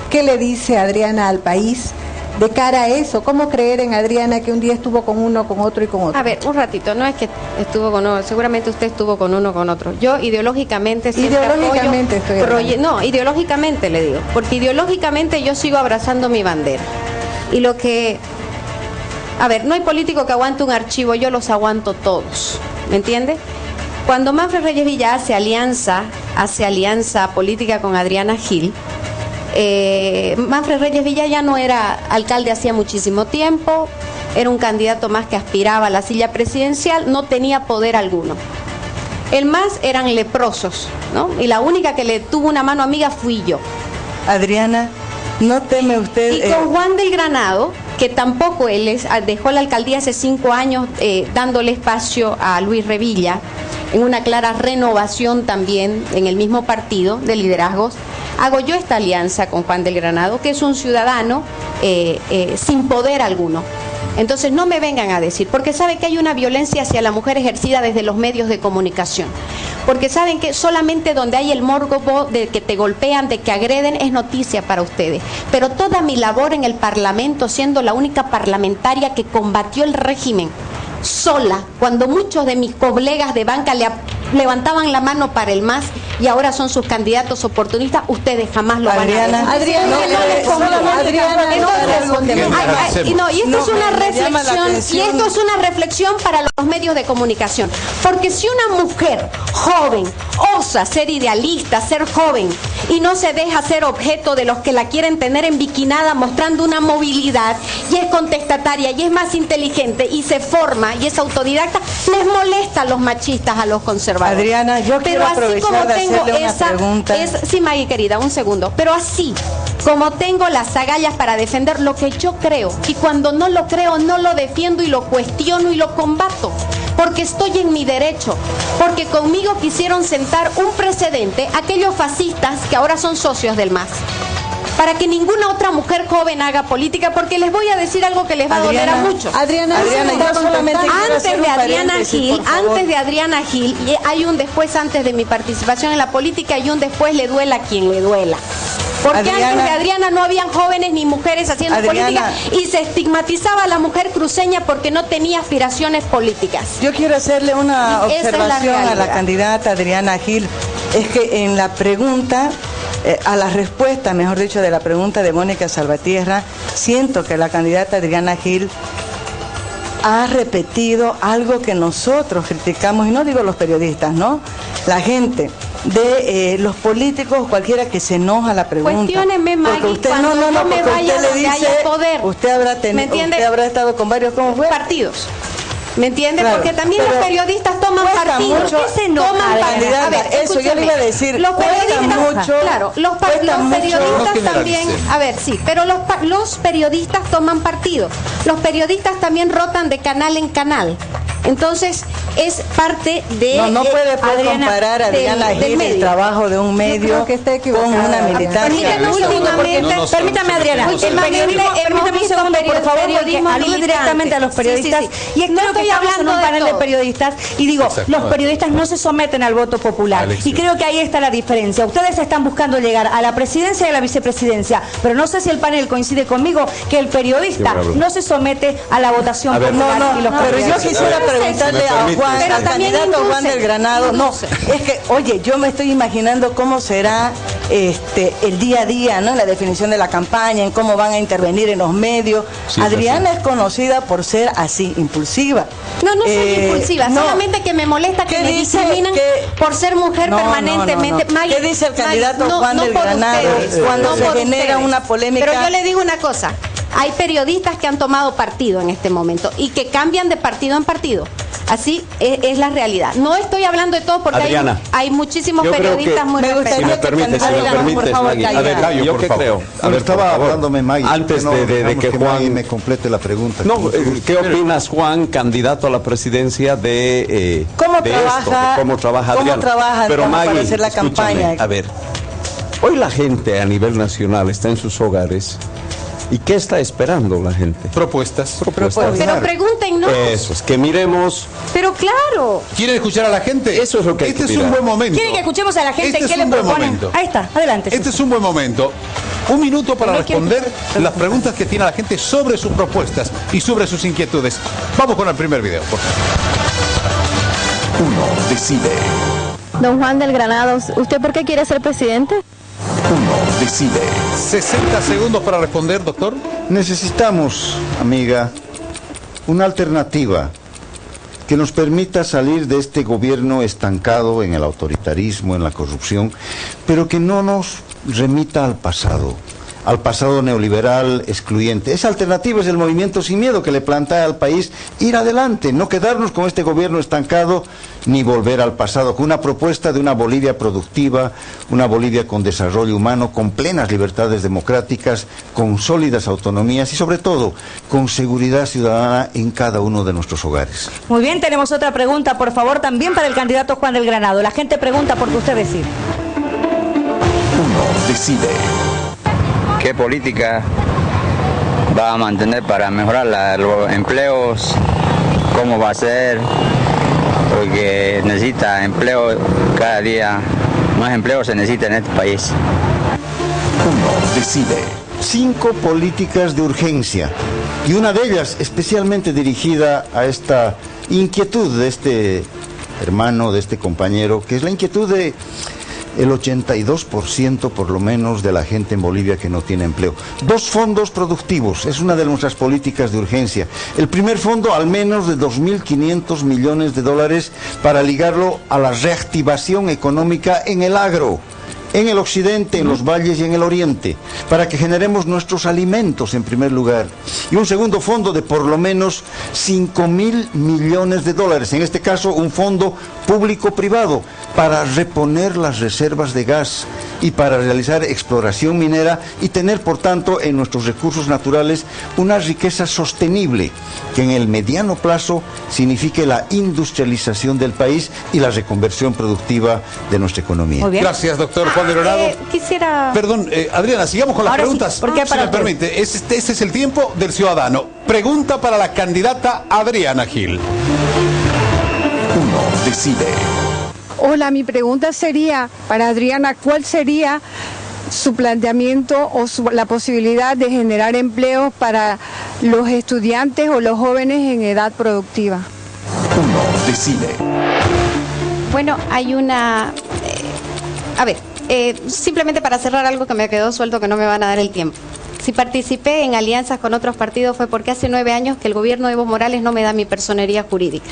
qué le dice Adriana al país de cara a eso? ¿Cómo creer en Adriana que un día estuvo con uno, con otro y con otro? A ver, un ratito, no es que estuvo con uno, seguramente usted estuvo con uno, con otro. Yo ideológicamente ideológicamente le digo, porque ideológicamente yo sigo abrazando mi bandera. Y lo que... A ver, no hay político que aguante un archivo, yo los aguanto todos, ¿me entiende? Cuando Manfred Reyes Villa hace alianza política con Adriana Gil, Manfred Reyes Villa ya no era alcalde hacía muchísimo tiempo, era un candidato más que aspiraba a la silla presidencial, no tenía poder alguno. El MAS eran leprosos, ¿no? Y la única que le tuvo una mano amiga fui yo. Adriana, ¿no teme usted...? Y con Juan del Granado, que tampoco él dejó la alcaldía hace 5 años dándole espacio a Luis Revilla, en una clara renovación también en el mismo partido de liderazgos, hago yo esta alianza con Juan del Granado, que es un ciudadano sin poder alguno. Entonces no me vengan a decir, porque saben que hay una violencia hacia la mujer ejercida desde los medios de comunicación, porque saben que solamente donde hay el morbo de que te golpean, de que agreden, es noticia para ustedes. Pero toda mi labor en el Parlamento, siendo la única parlamentaria que combatió el régimen sola, cuando muchos de mis colegas de banca levantaban la mano para el MAS y ahora son sus candidatos oportunistas, ustedes jamás lo van a ver. Adriana, y esto es una reflexión, y esto es una reflexión para los medios de comunicación, porque si una mujer joven osa ser idealista, ser joven, y no se deja ser objeto de los que la quieren tener enbiquinada mostrando una movilidad, y es contestataria, y es más inteligente, y se forma, y es autodidacta, les molesta a los machistas, a los conservadores. Adriana, yo quiero aprovechar de hacerle una pregunta. Sí, Maggie, querida, un segundo. Pero así, como tengo las agallas para defender lo que yo creo, y cuando no lo creo, no lo defiendo y lo cuestiono y lo combato, porque estoy en mi derecho, porque conmigo quisieron sentar un precedente aquellos fascistas que ahora son socios del MAS, para que ninguna otra mujer joven haga política, porque les voy a decir algo que les va a doler a muchos. Adriana, antes de Adriana Gil, y hay un después antes de mi participación en la política y un después le duela a quien le duela. Porque Adriana, antes de Adriana no habían jóvenes ni mujeres haciendo política y se estigmatizaba a la mujer cruceña porque no tenía aspiraciones políticas. Yo quiero hacerle una observación a la candidata Adriana Gil. Es que en la pregunta, a la respuesta, mejor dicho, de la pregunta de Mónica Salvatierra, siento que la candidata Adriana Gil ha repetido algo que nosotros criticamos, y no digo los periodistas, ¿no? La gente de los políticos, cualquiera que se enoja la pregunta. Cuestióneme, Maggie, usted cuando no me vaya donde haya poder. Usted habrá estado con varios partidos. ¿Me entiende? Claro, porque también los periodistas toman partido. Toman partido. A ver, eso yo le iba a decir. Los periodistas, mucho, claro, los periodistas también, a ver, sí, pero los periodistas toman partido. Los periodistas también rotan de canal en canal. Entonces, es parte de... No puede comparar a Adriana Gil el trabajo de un medio con una militancia. Permítame, Adriana. Permítame un segundo, por favor, porque alude directamente a los periodistas. Y es claro que estamos en un panel de periodistas y digo, los periodistas no se someten al voto popular. Y creo que ahí está la diferencia. Ustedes están buscando llegar a la presidencia y a la vicepresidencia, pero no sé si el panel coincide conmigo que el periodista no se somete a la votación popular. Pero yo quisiera preguntarle a Juan, al candidato Juan del Granado, es que, oye, yo me estoy imaginando cómo será el día a día, ¿no? En la definición de la campaña, en cómo van a intervenir en los medios. Sí, Adriana es conocida por ser así, impulsiva. No soy impulsiva, solamente que me molesta que me discriminan por ser mujer permanentemente. ¿Qué dice el candidato Juan del Granado cuando se genera una polémica? Pero yo le digo una cosa. Hay periodistas que han tomado partido en este momento y que cambian de partido en partido. Así es la realidad. No estoy hablando de todo porque Adriana, hay muchísimos periodistas muy respetables. Si me permites, Maggie. A ver, ¿yo qué creo? A ver, estaba hablándome Maggie. Antes de que Juan me complete la pregunta. No, ¿qué opinas, Juan, candidato a la presidencia de ¿Cómo trabaja Adriana? ¿Cómo trabaja Pero Maggie, para hacer la campaña? A ver, hoy la gente a nivel nacional está en sus hogares. ¿Y qué está esperando la gente? Propuestas. Pero pregúntenos. Eso es, que miremos. Pero claro. ¿Quieren escuchar a la gente? Eso es lo que hay que mirar. Este es un buen momento. ¿Quieren que escuchemos a la gente? ¿Qué le proponen? Ahí está, adelante. Este es un buen momento. Un minuto para responder las preguntas que tiene la gente sobre sus propuestas y sobre sus inquietudes. Vamos con el primer video, por favor. Uno decide. Don Juan del Granado, ¿usted por qué quiere ser presidente? Uno decide. 60 segundos para responder, doctor. Necesitamos, amiga, una alternativa que nos permita salir de este gobierno estancado en el autoritarismo, en la corrupción, pero que no nos remita al pasado neoliberal excluyente. Esa alternativa es el Movimiento Sin Miedo, que le plantea al país ir adelante, no quedarnos con este gobierno estancado ni volver al pasado, con una propuesta de una Bolivia productiva, una Bolivia con desarrollo humano, con plenas libertades democráticas, con sólidas autonomías y sobre todo con seguridad ciudadana en cada uno de nuestros hogares. Muy bien, tenemos otra pregunta, por favor, también para el candidato Juan del Granado. La gente pregunta porque usted decide. Uno decide. ¿Qué política va a mantener para mejorar los empleos? ¿Cómo va a ser? Porque necesita empleo cada día. Más empleo se necesita en este país. Uno decide. 5 políticas de urgencia y una de ellas especialmente dirigida a esta inquietud de este hermano, de este compañero, que es la inquietud de el 82% por lo menos de la gente en Bolivia que no tiene empleo. 2 fondos productivos, es una de nuestras políticas de urgencia. El primer fondo, al menos de 2.500 millones de dólares para ligarlo a la reactivación económica en el agro, en el occidente, en los valles y en el oriente, para que generemos nuestros alimentos en primer lugar. Y un segundo fondo de por lo menos 5.000 millones de dólares, en este caso un fondo público-privado, para reponer las reservas de gas y para realizar exploración minera y tener, por tanto, en nuestros recursos naturales una riqueza sostenible, que en el mediano plazo signifique la industrialización del país y la reconversión productiva de nuestra economía. Muy bien. Gracias, doctor Juan del Granado. Quisiera... Perdón, Adriana, sigamos con las preguntas. Sí, porque si me permite, este es el tiempo del ciudadano. Pregunta para la candidata Adriana Gil. Uno decide. Hola, mi pregunta sería para Adriana, ¿cuál sería su planteamiento o la posibilidad de generar empleo para los estudiantes o los jóvenes en edad productiva? Uno decide. Bueno, hay una... simplemente para cerrar algo que me quedó suelto que no me van a dar el tiempo. Si participé en alianzas con otros partidos fue porque hace 9 años que el gobierno de Evo Morales no me da mi personería jurídica.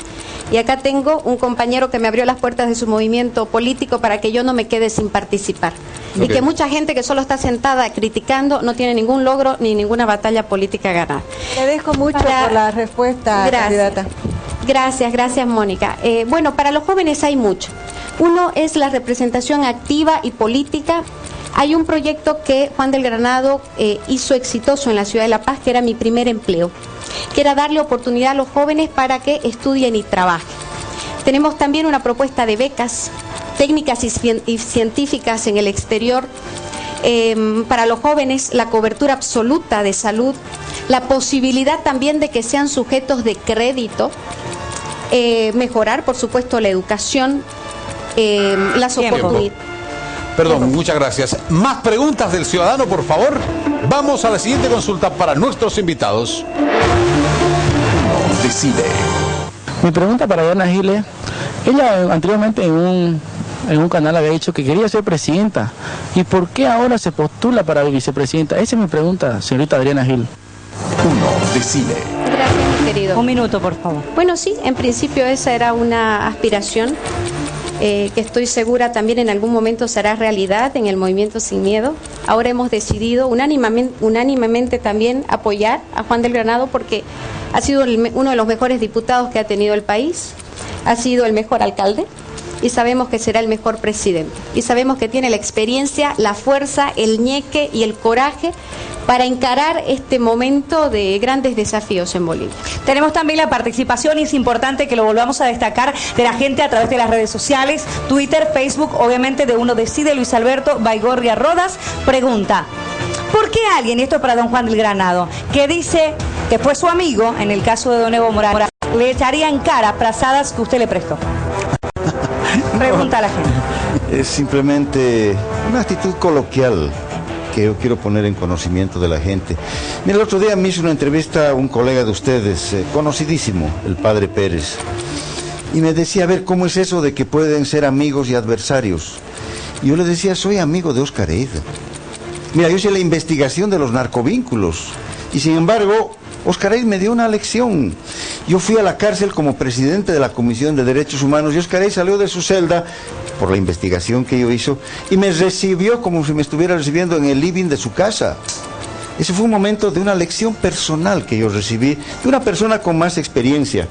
Y acá tengo un compañero que me abrió las puertas de su movimiento político para que yo no me quede sin participar. Okay. Y que mucha gente que solo está sentada criticando no tiene ningún logro ni ninguna batalla política ganada. Le agradezco mucho por la respuesta, candidata. Gracias, Mónica. Bueno, para los jóvenes hay mucho. Uno es la representación activa y política. Hay un proyecto que Juan del Granado hizo exitoso en la ciudad de La Paz, que era mi primer empleo, que era darle oportunidad a los jóvenes para que estudien y trabajen. Tenemos también una propuesta de becas técnicas y científicas en el exterior para los jóvenes, la cobertura absoluta de salud, la posibilidad también de que sean sujetos de crédito, mejorar, por supuesto, la educación, las oportunidades. Perdón, muchas gracias. Más preguntas del ciudadano, por favor. Vamos a la siguiente consulta para nuestros invitados. Uno decide. Mi pregunta para Adriana Gil es, ella anteriormente en un canal había dicho que quería ser presidenta. ¿Y por qué ahora se postula para vicepresidenta? Esa es mi pregunta, señorita Adriana Gil. Uno decide. Gracias, mi querido. Un minuto, por favor. Bueno, sí, en principio esa era una aspiración. Que estoy segura también en algún momento será realidad en el Movimiento Sin Miedo. Ahora hemos decidido unánimemente también apoyar a Juan del Granado porque ha sido uno de los mejores diputados que ha tenido el país, ha sido el mejor alcalde y sabemos que será el mejor presidente. Y sabemos que tiene la experiencia, la fuerza, el ñeque y el coraje para encarar este momento de grandes desafíos en Bolivia. Tenemos también la participación, y es importante que lo volvamos a destacar, de la gente a través de las redes sociales, Twitter, Facebook, obviamente de Uno Decide. Luis Alberto Baigorria Rodas pregunta: ¿por qué alguien, y esto para don Juan del Granado, que dice que fue su amigo, en el caso de don Evo Morales, le echaría en cara frazadas que usted le prestó? Pregunta a la gente. Es simplemente una actitud coloquial que yo quiero poner en conocimiento de la gente. Mira, el otro día me hizo una entrevista a un colega de ustedes, conocidísimo, el padre Pérez, y me decía, a ver, ¿cómo es eso de que pueden ser amigos y adversarios? Y yo le decía, soy amigo de Oscar Eid. Mira, yo hice la investigación de los narcovínculos, y sin embargo, Oscar Eid me dio una lección. Yo fui a la cárcel como presidente de la Comisión de Derechos Humanos, y Oscar Eid salió de su celda por la investigación que yo hizo, y me recibió como si me estuviera recibiendo en el living de su casa. Ese fue un momento de una lección personal que yo recibí de una persona con más experiencia.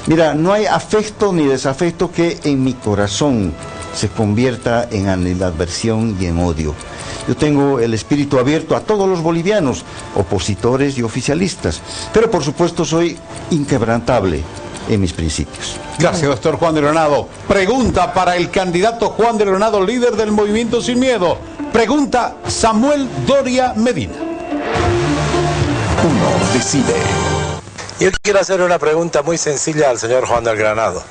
Mira, no hay afecto ni desafecto que en mi corazón se convierta en animadversión y en odio. Yo tengo el espíritu abierto a todos los bolivianos, opositores y oficialistas, pero por supuesto soy inquebrantable en mis principios. Gracias, doctor Juan del Granado. Pregunta para el candidato Juan del Granado, líder del Movimiento Sin Miedo. Pregunta Samuel Doria Medina. Uno Decide. Yo quiero hacer una pregunta muy sencilla al señor Juan del Granado.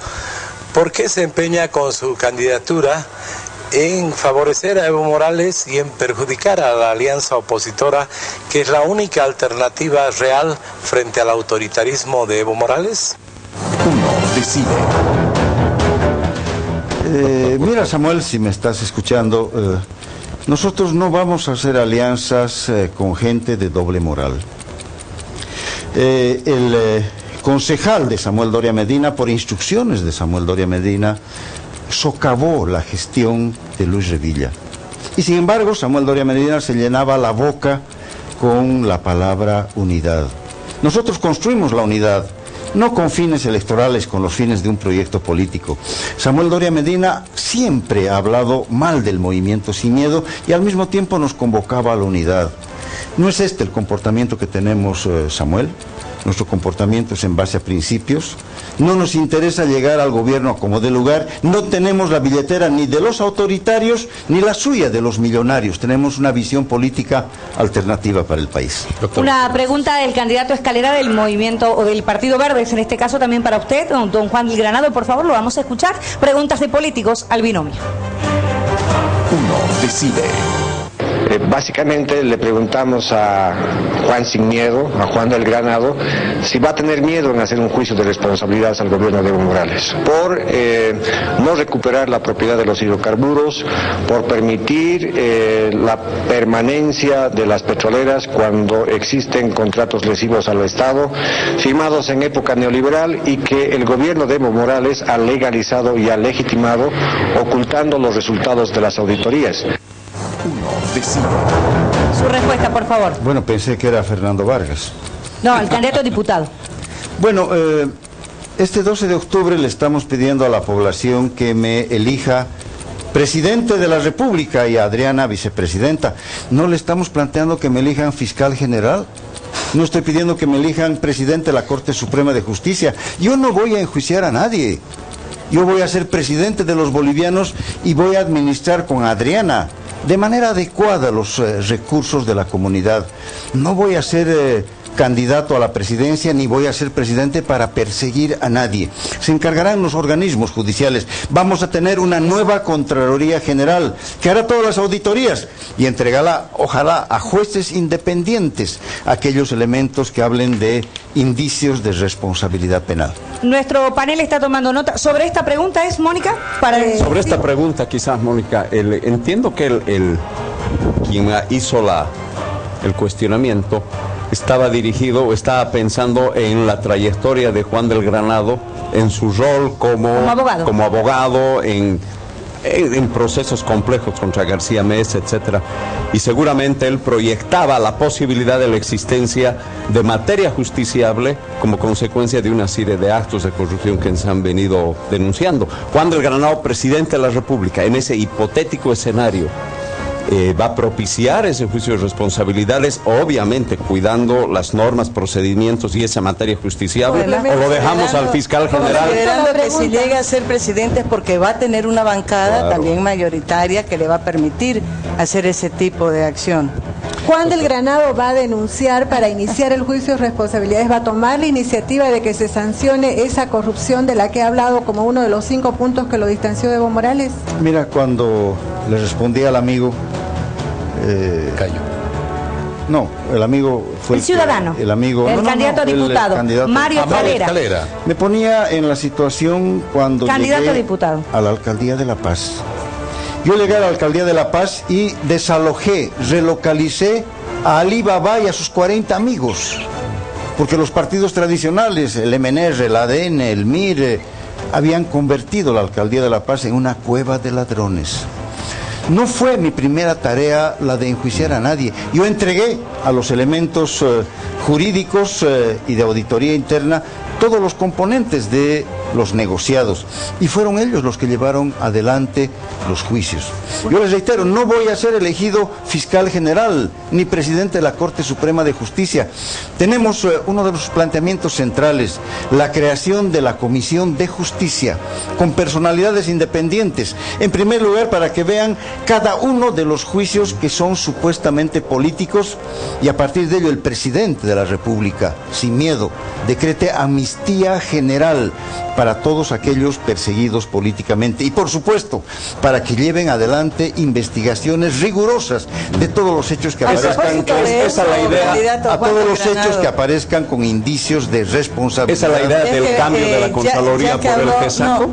¿Por qué se empeña con su candidatura en favorecer a Evo Morales y en perjudicar a la alianza opositora, que es la única alternativa real frente al autoritarismo de Evo Morales? Uno Decide. Mira, Samuel, si me estás escuchando, nosotros no vamos a hacer alianzas con gente de doble moral. El concejal de Samuel Doria Medina, por instrucciones de Samuel Doria Medina, socavó la gestión de Luis Revilla. Y sin embargo, Samuel Doria Medina se llenaba la boca con la palabra unidad. Nosotros construimos la unidad, no con fines electorales, con los fines de un proyecto político. Samuel Doria Medina siempre ha hablado mal del Movimiento Sin Miedo y al mismo tiempo nos convocaba a la unidad. ¿No es este el comportamiento que tenemos, Samuel? Nuestro comportamiento es en base a principios. No nos interesa llegar al gobierno como de lugar. No tenemos la billetera ni de los autoritarios ni la suya de los millonarios. Tenemos una visión política alternativa para el país. Doctor. Una pregunta del candidato Escalera del Movimiento o del Partido Verde, en este caso también para usted, don Juan del Granado, por favor, lo vamos a escuchar. Preguntas de políticos al binomio. Uno Decide. Básicamente le preguntamos a Juan Sin Miedo, a Juan del Granado, si va a tener miedo en hacer un juicio de responsabilidades al gobierno de Evo Morales por no recuperar la propiedad de los hidrocarburos, por permitir la permanencia de las petroleras cuando existen contratos lesivos al Estado, firmados en época neoliberal y que el gobierno de Evo Morales ha legalizado y ha legitimado, ocultando los resultados de las auditorías. Su respuesta, por favor. Bueno, pensé que era Fernando Vargas. No, el candidato a diputado. Bueno, este 12 de octubre le estamos pidiendo a la población que me elija presidente de la República y a Adriana vicepresidenta. No le estamos planteando que me elijan fiscal general. No estoy pidiendo que me elijan presidente de la Corte Suprema de Justicia. Yo no voy a enjuiciar a nadie. Yo voy a ser presidente de los bolivianos y voy a administrar con Adriana de manera adecuada los recursos de la comunidad. No voy a ser candidato a la presidencia ni voy a ser presidente para perseguir a nadie. Se encargarán los organismos judiciales. Vamos a tener una nueva Contraloría General que hará todas las auditorías y entregará, ojalá, a jueces independientes aquellos elementos que hablen de indicios de responsabilidad penal. Nuestro panel está tomando nota. Sobre esta pregunta es, Mónica, sobre esta pregunta quizás, Mónica, entiendo que quien hizo el cuestionamiento estaba dirigido o estaba pensando en la trayectoria de Juan del Granado, en su rol como abogado, en en procesos complejos contra García Mesa, etcétera, y seguramente él proyectaba la posibilidad de la existencia de materia justiciable como consecuencia de una serie de actos de corrupción que se han venido denunciando. Juan del Granado, presidente de la República, en ese hipotético escenario, va a propiciar ese juicio de responsabilidades, obviamente cuidando las normas, procedimientos y esa materia justiciable, o lo dejamos al fiscal general. Considerando que si llega a ser presidente es porque va a tener una bancada también mayoritaria que le va a permitir hacer ese tipo de acción. Juan del Granado va a denunciar para iniciar el juicio de responsabilidades, va a tomar la iniciativa de que se sancione esa corrupción de la que ha hablado como uno de los 5 puntos que lo distanció de Evo Morales. Mira, cuando le respondí al amigo... Cayó. No, el amigo fue el ciudadano. El amigo, el candidato a diputado, candidato Mario Escalera. Me ponía en la situación cuando candidato llegué a diputado a la alcaldía de La Paz. Yo llegué a la alcaldía de La Paz y desalojé, relocalicé a Ali Baba y a sus 40 amigos, porque los partidos tradicionales, el MNR, el ADN, el MIR, habían convertido la alcaldía de La Paz en una cueva de ladrones. No fue mi primera tarea la de enjuiciar a nadie. Yo entregué a los elementos jurídicos y de auditoría interna todos los componentes de los negociados, y fueron ellos los que llevaron adelante los juicios. Yo les reitero, no voy a ser elegido fiscal general ni presidente de la Corte Suprema de Justicia. Tenemos uno de los planteamientos centrales, la creación de la Comisión de Justicia con personalidades independientes, en primer lugar para que vean cada uno de los juicios que son supuestamente políticos, y a partir de ello el presidente de la República, sin miedo, decrete amnistía general para todos aquellos perseguidos políticamente, y por supuesto para que lleven adelante investigaciones rigurosas de todos los hechos que aparezcan, esa es la idea, a todos los hechos que aparezcan con indicios de responsabilidad. Esa es la idea del cambio de la Contraloría por el GESACO,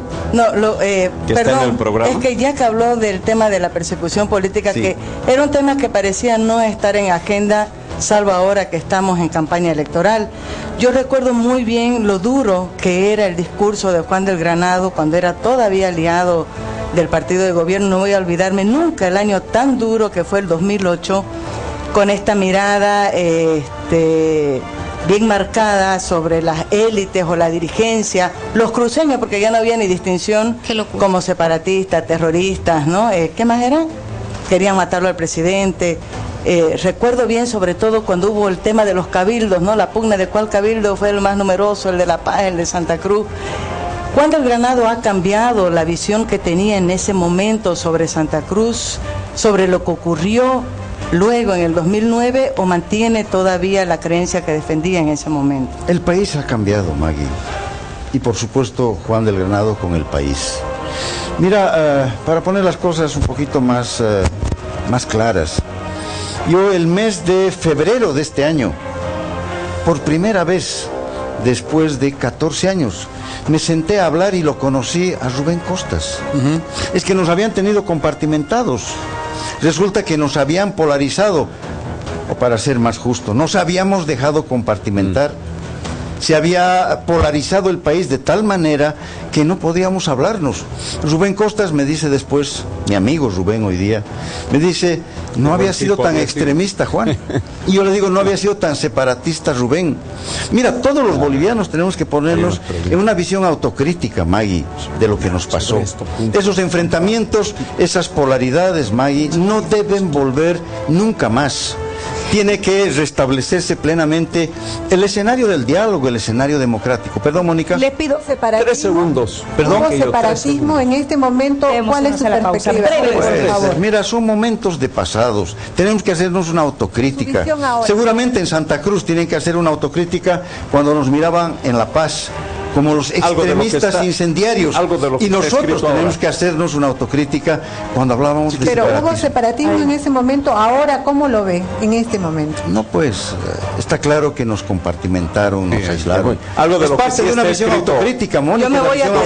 que está en el programa. Es que ya que habló del tema de la persecución política, sí, que era un tema que parecía no estar en agenda, salvo ahora que estamos en campaña electoral. Yo recuerdo muy bien lo duro que era el discurso de Juan del Granado cuando era todavía aliado del partido de gobierno. No voy a olvidarme nunca el año tan duro que fue el 2008, con esta mirada bien marcada sobre las élites o la dirigencia, los cruceños, porque ya no había ni distinción como separatistas, terroristas, ¿no? ¿Qué más eran? Querían matarlo al presidente. Recuerdo bien sobre todo cuando hubo el tema de los cabildos, ¿no? La pugna de cuál cabildo fue el más numeroso, el de La Paz, el de Santa Cruz. Juan del Granado ha cambiado la visión que tenía en ese momento sobre Santa Cruz, sobre lo que ocurrió luego en el 2009, o mantiene todavía la creencia que defendía en ese momento. El país ha cambiado, Maggie, y por supuesto Juan del Granado con el país. Mira, para poner las cosas un poquito más claras, yo el mes de febrero de este año, por primera vez después de 14 años, me senté a hablar y lo conocí a Rubén Costas. Es que nos habían tenido compartimentados. Resulta que nos habían polarizado, o para ser más justo, nos habíamos dejado compartimentar. Se había polarizado el país de tal manera que no podíamos hablarnos. Rubén Costas me dice después, mi amigo Rubén hoy día, me dice, no había sido tan extremista, Juan. Y yo le digo, no había sido tan separatista, Rubén. Mira, todos los bolivianos tenemos que ponernos en una visión autocrítica, Maggie, de lo que nos pasó. Esos enfrentamientos, esas polaridades, Maggie, no deben volver nunca más. Tiene que restablecerse plenamente el escenario del diálogo, el escenario democrático. Perdón, Mónica. Les pido separatismo. 3 segundos. Perdón. ¿Hubo separatismo en este momento? ¿Cuál es su perspectiva? Por favor. Mira, son momentos de pasados. Tenemos que hacernos una autocrítica. Seguramente en Santa Cruz tienen que hacer una autocrítica cuando nos miraban en La Paz como los extremistas incendiarios, y nosotros tenemos que hacernos una autocrítica cuando hablábamos de separatismo. Pero hubo separatismo en ese momento. Ahora, ¿cómo lo ve en este momento? No, pues está claro que nos compartimentaron, nos aislaron. Algo de es parte de una visión autocrítica, Mónica. Yo me voy a quedar,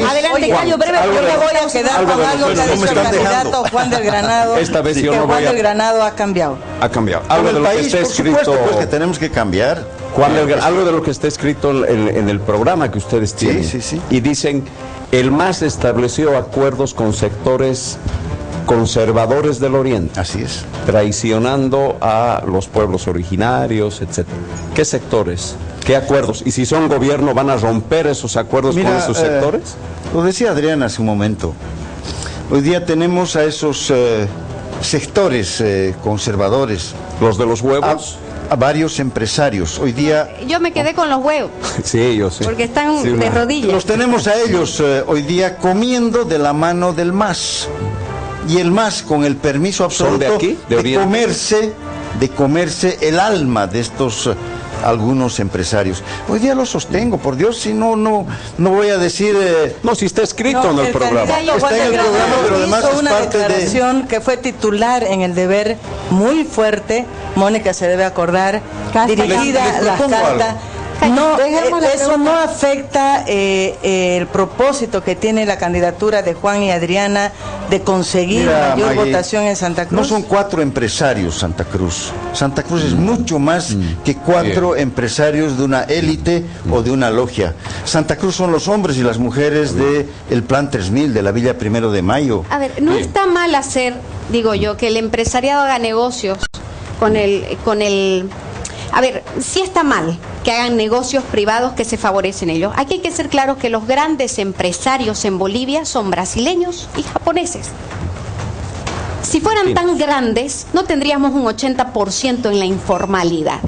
adelante, Cayo, breve, yo me voy a quedar con algo que ha dicho el candidato Juan del Granado. Esta vez yo que no voy Juan del Granado ha cambiado. Ha cambiado. Algo de lo que está escrito, pues que tenemos que cambiar. Algo de lo que está escrito en el programa que ustedes tienen. Sí. Y dicen, el MAS estableció acuerdos con sectores conservadores del Oriente. Así es. Traicionando a los pueblos originarios, etc. ¿Qué sectores? ¿Qué acuerdos? Y si son gobierno, ¿van a romper esos acuerdos con esos sectores? Lo decía Adrián hace un momento. Hoy día tenemos a esos sectores conservadores. ¿Los de los huevos? A varios empresarios. Hoy día... Yo me quedé con los huevos. Sí, yo sé. Porque están de rodillas. Los tenemos a ellos hoy día comiendo de la mano del MAS. Y el MAS con el permiso absoluto de aquí, de comerse el alma de estos algunos empresarios. Hoy día lo sostengo, por Dios, si no voy a decir... No, si está escrito en el programa. Está en el programa, pero además es una declaración que fue titular en El Deber, muy fuerte, Mónica se debe acordar, dirigida a la carta. No, eso no afecta el propósito que tiene la candidatura de Juan y Adriana de conseguir mayor votación en Santa Cruz. No son 4 empresarios Santa Cruz. Santa Cruz es mucho más que 4 empresarios de una élite o de una logia. Santa Cruz son los hombres y las mujeres del Plan 3000 de la Villa 1 de Mayo. A ver, no está mal hacer, digo yo, que el empresariado haga negocios con el a ver, sí está mal que hagan negocios privados que se favorecen ellos. Aquí hay que ser claros que los grandes empresarios en Bolivia son brasileños y japoneses. Si fueran tan grandes, no tendríamos un 80% en la informalidad.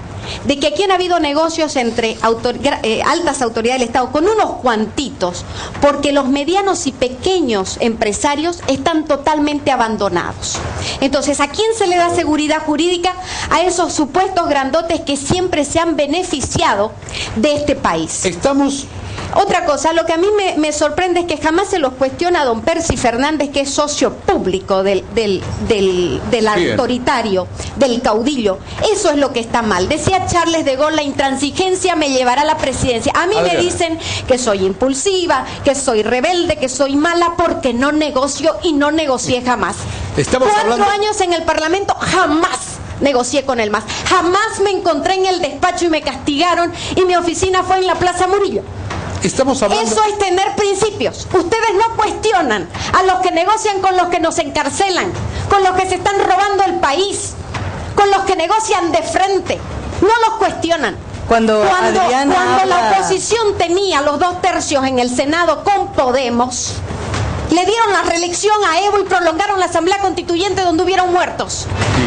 De que aquí han habido negocios entre altas autoridades del Estado con unos cuantitos, porque los medianos y pequeños empresarios están totalmente abandonados. Entonces, ¿a quién se le da seguridad jurídica? A esos supuestos grandotes que siempre se han beneficiado de este país. Otra cosa, lo que a mí me sorprende es que jamás se los cuestiona a don Percy Fernández, que es socio público del autoritario, del caudillo. Eso es lo que está mal. Decía Charles de Gaulle, la intransigencia me llevará a la presidencia. A mí me dicen que soy impulsiva, que soy rebelde, que soy mala porque no negocio y no negocié jamás. 4 años en el Parlamento, jamás negocié con el MAS. Jamás me encontré en el despacho y me castigaron y mi oficina fue en la Plaza Murillo. Eso es tener principios. Ustedes no cuestionan a los que negocian con los que nos encarcelan, con los que se están robando el país, con los que negocian de frente. No los cuestionan. Cuando la oposición tenía los 2 tercios en el Senado con Podemos, le dieron la reelección a Evo y prolongaron la Asamblea Constituyente donde hubieron muertos.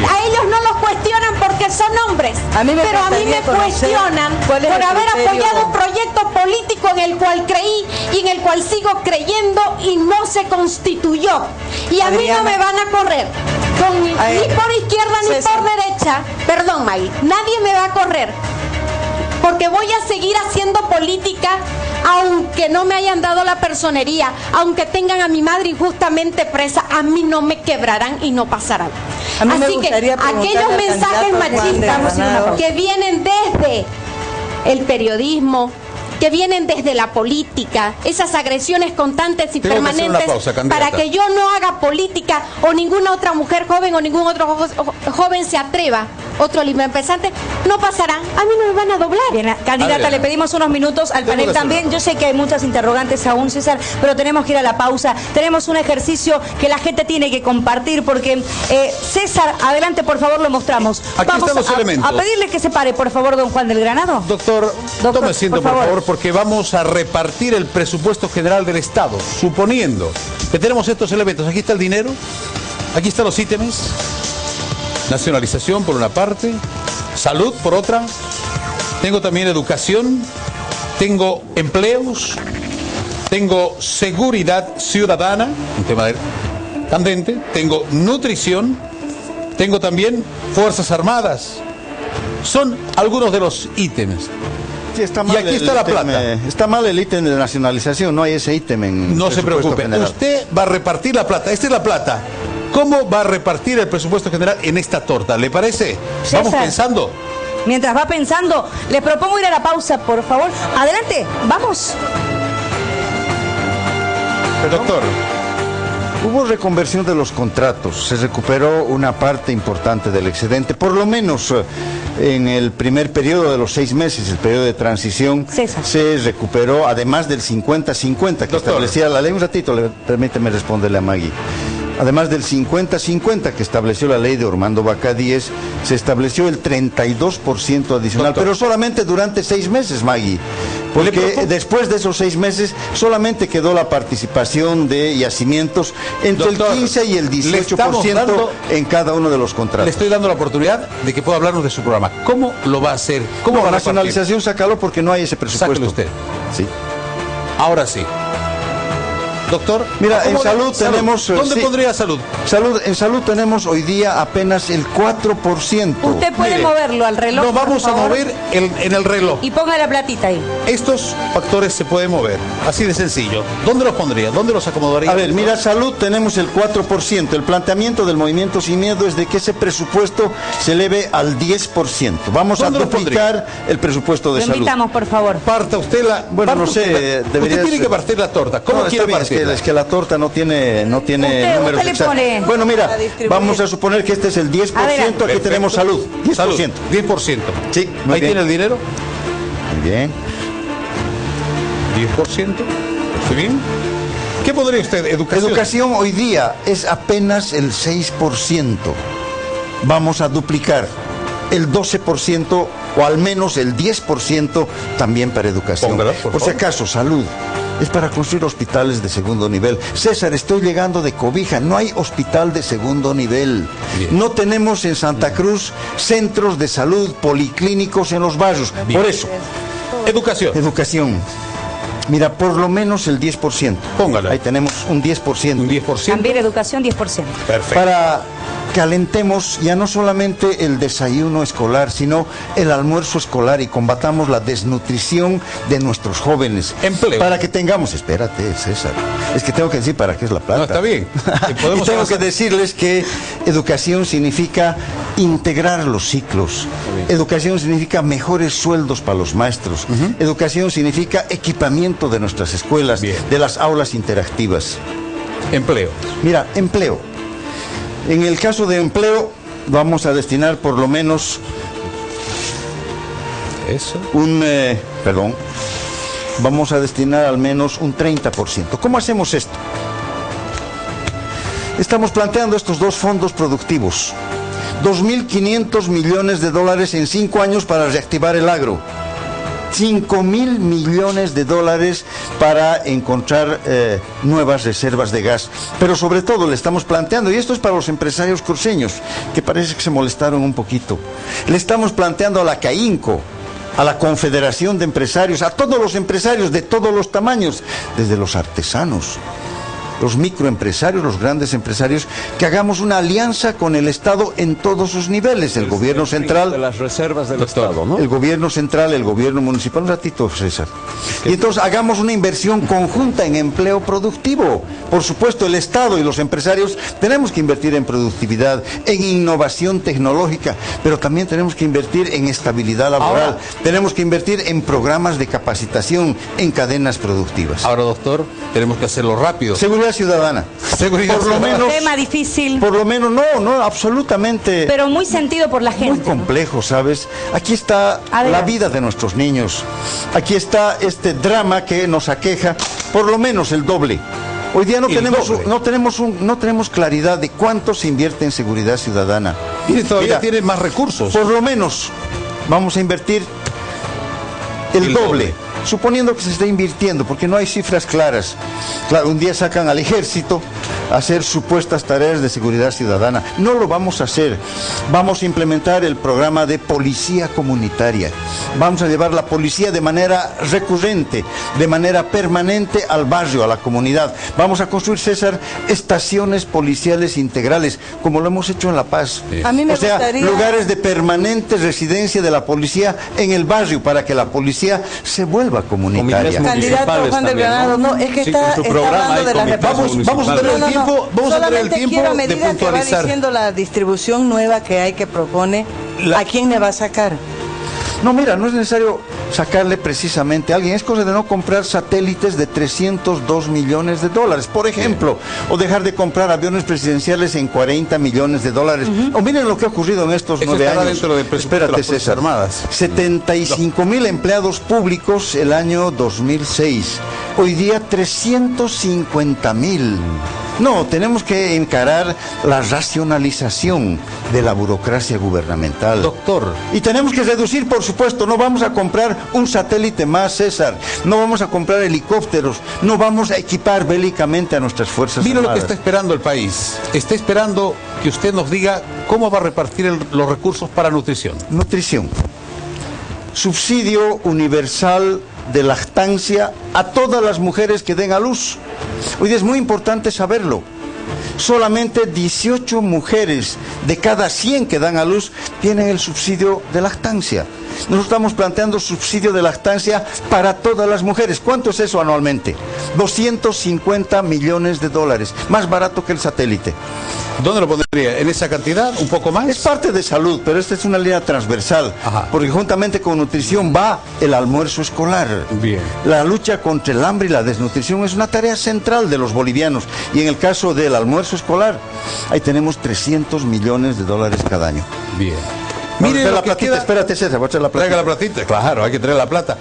A ellos no los cuestionan porque son hombres, pero a mí me cuestionan por haber apoyado un proyecto político en el cual creí y en el cual sigo creyendo y no se constituyó. Y a mí no me van a correr ni por izquierda ni por derecha. Perdón, Maggie, nadie me va a correr porque voy a seguir haciendo política. Aunque no me hayan dado la personería, aunque tengan a mi madre injustamente presa, a mí no me quebrarán y no pasarán. Así que aquellos mensajes machistas que vienen desde el periodismo, que vienen desde la política, esas agresiones constantes y permanentes para que yo no haga política o ninguna otra mujer joven o ningún otro joven se atreva, otro libre-pensante, no pasará. A mí no me van a doblar. Bien, candidata, le pedimos unos minutos al panel también. Yo sé que hay muchas interrogantes aún, César, pero tenemos que ir a la pausa. Tenemos un ejercicio que la gente tiene que compartir porque, César, adelante, por favor, lo mostramos. Aquí Vamos están los elementos. A pedirle que se pare, por favor, don Juan del Granado. Doctor, tome asiento, por favor, porque vamos a repartir el presupuesto general del Estado, suponiendo que tenemos estos elementos. Aquí está el dinero, aquí están los ítems, nacionalización por una parte, salud por otra, tengo también educación, tengo empleos, tengo seguridad ciudadana, un tema candente, tengo nutrición, tengo también Fuerzas Armadas. Son algunos de los ítems. Sí, está mal, y aquí está la plata. Está mal el ítem de nacionalización, no hay ese ítem en... No se preocupe, general. Usted va a repartir la plata, esta es la plata. ¿Cómo va a repartir el presupuesto general en esta torta? ¿Le parece? César, vamos pensando. Mientras va pensando, les propongo ir a la pausa, por favor. Adelante, vamos. Doctor. Hubo reconversión de los contratos, se recuperó una parte importante del excedente, por lo menos en el primer periodo de los 6 meses, el periodo de transición, se recuperó, además del 50-50 que establecía la ley. Un ratito, permíteme responderle a Maggie. Además del 50-50 que estableció la ley de Ormando Bacadíes, se estableció el 32% adicional, pero solamente durante 6 meses, Maggie. Porque después de esos 6 meses solamente quedó la participación de yacimientos entre el 15 y el 18% en cada uno de los contratos. Le estoy dando la oportunidad de que pueda hablarnos de su programa. ¿Cómo lo va a hacer? ¿Cómo va a nacionalización? Sácalo porque no hay ese presupuesto. Sáquelo usted. Sí. Ahora sí. Doctor, mira, en salud tenemos... ¿Dónde pondría salud? En salud tenemos hoy día apenas el 4%. Usted puede moverlo al reloj. Lo vamos a mover en el reloj. Y ponga la platita ahí. Estos factores se pueden mover, así de sencillo. ¿Dónde los pondría? ¿Dónde los acomodaría? A ver, mira, salud tenemos el 4%. El planteamiento del Movimiento Sin Miedo es de que ese presupuesto se eleve al 10%. Vamos a duplicar el presupuesto de salud. Lo invitamos, por favor. Parta usted la... Bueno, no sé, debería... Usted tiene que partir la torta. ¿Cómo quiere partir? Es que la torta no tiene números exactos. Bueno, mira, vamos a suponer que este es el 10%, aquí tenemos salud. 10%. Salud, 10%. Sí, ahí tiene el dinero. Muy bien. 10%. ¿Está bien? ¿Qué podría usted? Educación. Educación hoy día es apenas el 6%. Vamos a duplicar el 12% o al menos el 10% también para educación. Póngala, por si acaso, salud. Es para construir hospitales de segundo nivel. César, estoy llegando de Cobija, no hay hospital de segundo nivel. Bien. No tenemos en Santa Cruz centros de salud policlínicos en los barrios. Bien. Por eso. Educación. Educación. Mira, por lo menos el 10%. Póngala. Ahí tenemos un 10%. Un 10%. También educación 10%. Perfecto. Para que alentemos ya no solamente el desayuno escolar, sino el almuerzo escolar y combatamos la desnutrición de nuestros jóvenes. Empleo. Para que tengamos, espérate, César, es que tengo que decir para qué es la plata. No, está bien. Y tengo que decirles que educación significa integrar los ciclos. Educación significa mejores sueldos para los maestros. Educación significa equipamiento de nuestras escuelas, de las aulas interactivas. Empleo. Mira, empleo. En el caso de empleo, vamos a destinar por lo menos vamos a destinar al menos un 30%. ¿Cómo hacemos esto? Estamos planteando estos dos fondos productivos. 2.500 millones de dólares en 5 años para reactivar el agro. 5.000 millones de dólares para encontrar nuevas reservas de gas. Pero sobre todo le estamos planteando, y esto es para los empresarios cruceños, que parece que se molestaron un poquito, le estamos planteando a la CAINCO, a la Confederación de Empresarios, a todos los empresarios de todos los tamaños, desde los artesanos, los microempresarios, los grandes empresarios, que hagamos una alianza con el Estado en todos sus niveles, el gobierno central, de las reservas del Estado, ¿no? El gobierno central, el gobierno municipal, un ratito, César. Y entonces hagamos una inversión conjunta en empleo productivo. Por supuesto, el Estado y los empresarios tenemos que invertir en productividad, en innovación tecnológica, pero también tenemos que invertir en estabilidad laboral. Tenemos que invertir en programas de capacitación, en cadenas productivas. Ahora, doctor, tenemos que hacerlo rápido. Seguridad ciudadana. Seguridad por lo menos, tema difícil. Por lo menos, no, absolutamente. Pero muy sentido por la gente. Muy complejo, ¿sabes? Aquí está la vida de nuestros niños. Aquí está este drama que nos aqueja, por lo menos el doble. Hoy día no tenemos claridad de cuánto se invierte en seguridad ciudadana. Y todavía tiene más recursos. Por lo menos vamos a invertir el doble. Suponiendo que se está invirtiendo, porque no hay cifras claras. Claro, un día sacan al ejército a hacer supuestas tareas de seguridad ciudadana. No lo vamos a hacer. Vamos a implementar el programa de policía comunitaria. Vamos a llevar la policía de manera recurrente, de manera permanente al barrio, a la comunidad. Vamos a construir, César, estaciones policiales integrales, como lo hemos hecho en La Paz. A mí me gustaría... lugares de permanente residencia de la policía en el barrio, para que la policía se vuelva comunitaria. Candidato Juan del Granado, no, es que está hablando de las reparticiones. Vamos a tener el tiempo, de puntualizar. Que va diciendo la distribución nueva que hay, que propone, ¿a quién le va a sacar? No, mira, no es necesario sacarle precisamente a alguien, es cosa de no comprar satélites de 302 millones de dólares, por ejemplo, o dejar de comprar aviones presidenciales en 40 millones de dólares. O miren lo que ha ocurrido en estos 9 años. Dentro del presupuesto de las Fuerzas Armadas. 75,000 empleados públicos el año 2006. Hoy día 350,000. No, tenemos que encarar la racionalización de la burocracia gubernamental. Doctor. Y tenemos que reducir, por supuesto, no vamos a comprar un satélite más, César. No vamos a comprar helicópteros. No vamos a equipar bélicamente a nuestras Fuerzas Armadas. Mira lo que está esperando el país. Está esperando que usted nos diga cómo va a repartir los recursos para nutrición. Nutrición. Subsidio universal de lactancia a todas las mujeres que den a luz. Hoy día es muy importante saberlo. Solamente 18 mujeres de cada 100 que dan a luz tienen el subsidio de lactancia. Nosotros estamos planteando subsidio de lactancia para todas las mujeres. ¿Cuánto es eso anualmente? 250 millones de dólares, más barato que el satélite. ¿Dónde lo pondría? ¿En esa cantidad? ¿Un poco más? Es parte de salud, pero esta es una línea transversal. Ajá. Porque juntamente con nutrición va el almuerzo escolar. Bien. La lucha contra el hambre y la desnutrición es una tarea central de los bolivianos. Y en el caso del almuerzo escolar, ahí tenemos 300 millones de dólares cada año. Bien. Mire la platita, queda... espérate César, voy a traer la platita. Traiga la platita, claro, hay que traer la plata.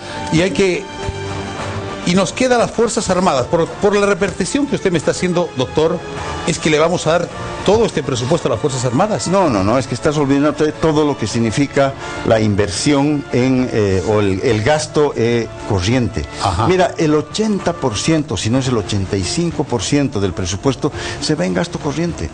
Y nos queda las Fuerzas Armadas. Por la repartición que usted me está haciendo, doctor, ¿es que le vamos a dar todo este presupuesto a las Fuerzas Armadas? No, es que estás olvidando todo lo que significa la inversión o el gasto corriente. Ajá. Mira, el 80%, si no es el 85% del presupuesto, se va en gasto corriente.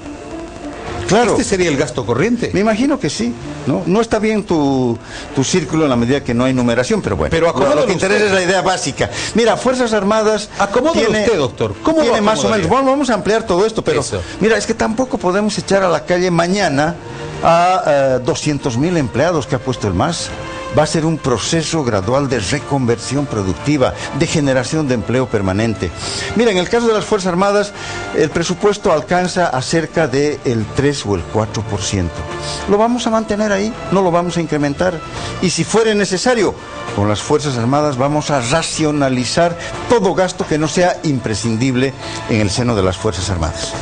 Claro. ¿Este sería el gasto corriente? Me imagino que sí. No está bien tu círculo en la medida que no hay numeración, pero bueno. Pero lo que interesa es la idea básica. Mira, Fuerzas Armadas... Acomódelo usted, doctor. ¿Cómo tiene más o menos? Bueno, vamos a ampliar todo esto, pero mira, es que tampoco podemos echar a la calle mañana a 200,000 empleados que ha puesto el MAS. Va a ser un proceso gradual de reconversión productiva, de generación de empleo permanente. Mira, en el caso de las Fuerzas Armadas, el presupuesto alcanza a cerca del 3 o el 4%. Lo vamos a mantener ahí, no lo vamos a incrementar. Y si fuera necesario, con las Fuerzas Armadas vamos a racionalizar todo gasto que no sea imprescindible en el seno de las Fuerzas Armadas.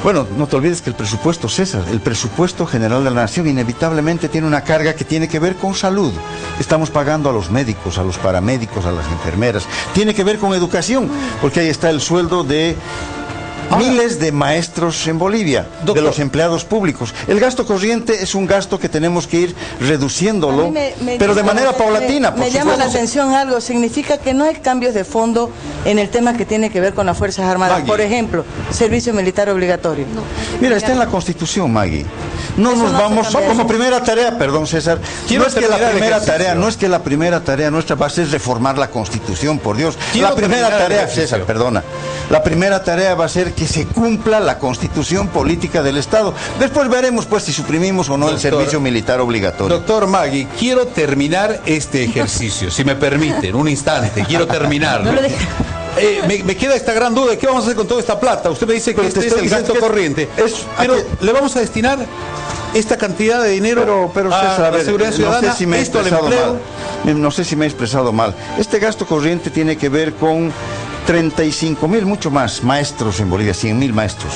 Bueno, no te olvides que el presupuesto, César, el presupuesto general de la nación inevitablemente tiene una carga que tiene que ver con salud. Estamos pagando a los médicos, a los paramédicos, a las enfermeras. Tiene que ver con educación, porque ahí está el sueldo de miles de maestros en Bolivia, doctor, de los empleados públicos. El gasto corriente es un gasto que tenemos que ir reduciéndolo, pero de manera paulatina. Me llama la atención algo, significa que no hay cambios de fondo en el tema que tiene que ver con las Fuerzas Armadas. Maggie. Por ejemplo, servicio militar obligatorio. No, mira, está en la Constitución, Maggie. No nos vamos como primera tarea, perdón César, no es que la primera tarea nuestra va a ser reformar la Constitución, por Dios. La primera tarea, César, perdona. La primera tarea va a ser que se cumpla la Constitución política del Estado. Después veremos pues si suprimimos o no el servicio militar obligatorio. Doctor Maggie, quiero terminar este ejercicio, si me permiten, un instante, quiero terminarlo. No me queda esta gran duda de qué vamos a hacer con toda esta plata. Usted me dice que este es el gasto corriente, pero le vamos a destinar esta cantidad de dinero pero César, a la seguridad ciudadana, no sé si me he expresado mal. No sé si me he expresado mal. Este gasto corriente tiene que ver con 35,000, mucho más, maestros en Bolivia, 100,000 maestros.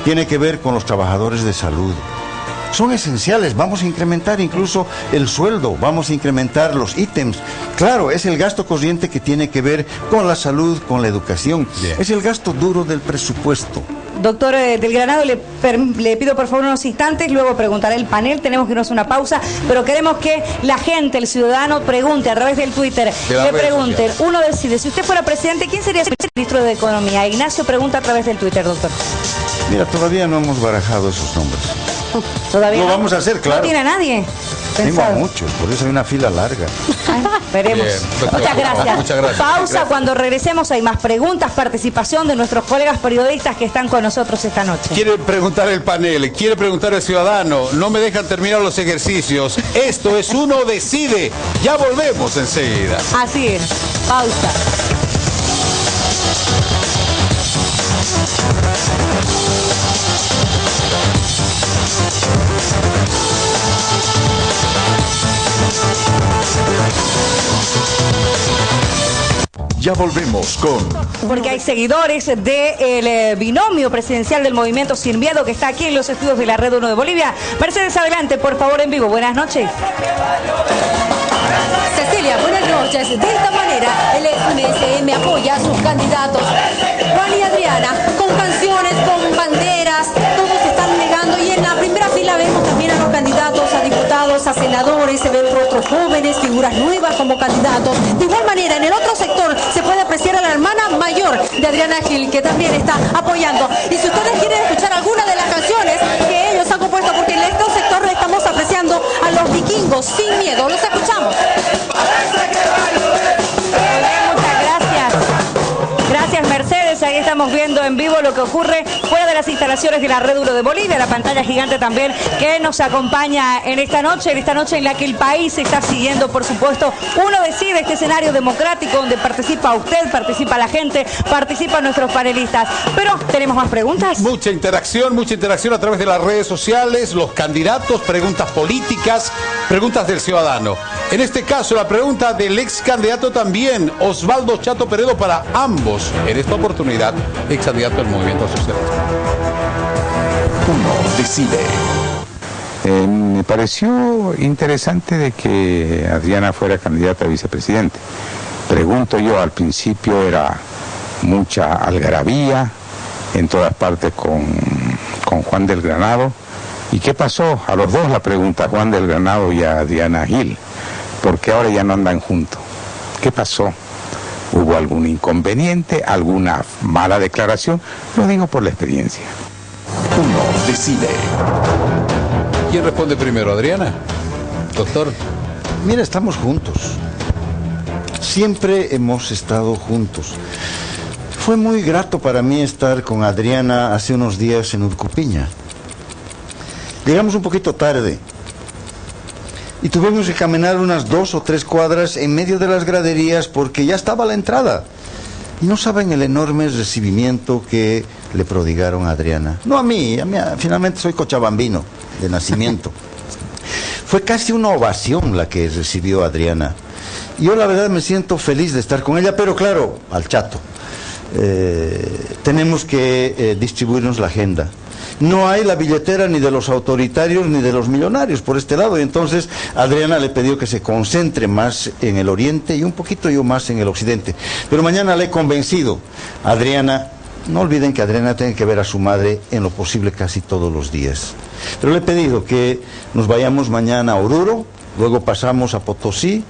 Tiene que ver con los trabajadores de salud. Son esenciales, vamos a incrementar incluso el sueldo, vamos a incrementar los ítems. Claro, es el gasto corriente que tiene que ver con la salud, con la educación. Bien. Es el gasto duro del presupuesto. Doctor del Granado, le pido por favor unos instantes, luego preguntará el panel, tenemos que irnos a una pausa, pero queremos que la gente, el ciudadano, pregunte a través del Twitter, le pregunten, uno decide, si usted fuera presidente, ¿quién sería el ministro de Economía? Ignacio pregunta a través del Twitter, doctor. Mira, todavía no hemos barajado esos nombres. Todavía lo vamos a hacer, claro. ¿No tiene a nadie? Tengo a muchos, por eso hay una fila larga. Ay, veremos. Bien, doctor, muchas gracias. Pausa, gracias. Cuando regresemos hay más preguntas, participación de nuestros colegas periodistas que están con nosotros esta noche. Quiere preguntar el panel, quiere preguntar el ciudadano, no me dejan terminar los ejercicios. Esto es Uno Decide. Ya volvemos enseguida. Así es. Pausa. Ya volvemos con... Porque hay seguidores del binomio presidencial del Movimiento Sin Miedo que está aquí en los estudios de la Red 1 de Bolivia. Mercedes, adelante, por favor, en vivo. Buenas noches. Cecilia, buenas noches. De esta manera, el MSM apoya a sus candidatos. Juan y Adriana, con canciones, con banderas, todos se están negando. Y en la primera fila vemos también a los candidatos, a diputados, a senadores, se ven rostros jóvenes, figuras nuevas como candidatos. De igual manera, en el otro sector se puede apreciar a la hermana mayor de Adriana Gil, que también está apoyando. Y si ustedes quieren escuchar alguna de las canciones que ellos han compuesto, porque en este sector estamos apreciando a los vikingos sin miedo, los escuchamos. Gracias, Mercedes. Ahí estamos viendo en vivo lo que ocurre fuera de las instalaciones de la Red 1 de Bolivia, la pantalla gigante también que nos acompaña en esta noche en la que el país está siguiendo, por supuesto, Uno Decide, este escenario democrático donde participa usted, participa la gente, participan nuestros panelistas. Pero, ¿tenemos más preguntas? Mucha interacción a través de las redes sociales, los candidatos, preguntas políticas, preguntas del ciudadano. En este caso, la pregunta del ex candidato también, Osvaldo Chato Peredo, para ambos. En esta oportunidad, ex candidato del Movimiento Socialista. Uno Decide. Me pareció interesante de que Adriana fuera candidata a vicepresidente. Pregunto yo, al principio era mucha algarabía en todas partes con Juan del Granado. ¿Y qué pasó? A los dos la pregunta, a Juan del Granado y a Adriana Gil. ¿Por qué ahora ya no andan juntos? ¿Qué pasó? ¿Hubo algún inconveniente, alguna mala declaración? Lo digo por la experiencia. Uno Decide. ¿Quién responde primero, Adriana? Doctor. Mira, estamos juntos. Siempre hemos estado juntos. Fue muy grato para mí estar con Adriana hace unos días en Urcupiña. Llegamos un poquito tarde y tuvimos que caminar unas 2 o 3 cuadras en medio de las graderías porque ya estaba la entrada. Y no saben el enorme recibimiento que le prodigaron a Adriana. No a mí, finalmente soy cochabambino de nacimiento. Fue casi una ovación la que recibió Adriana. Yo la verdad me siento feliz de estar con ella, pero claro, al Chato. Tenemos que distribuirnos la agenda. No hay la billetera ni de los autoritarios ni de los millonarios por este lado, y entonces Adriana le pidió que se concentre más en el oriente y un poquito yo más en el occidente. Pero mañana le he convencido. Adriana, no olviden que Adriana tiene que ver a su madre en lo posible casi todos los días. Pero le he pedido que nos vayamos mañana a Oruro, luego pasamos a Potosí,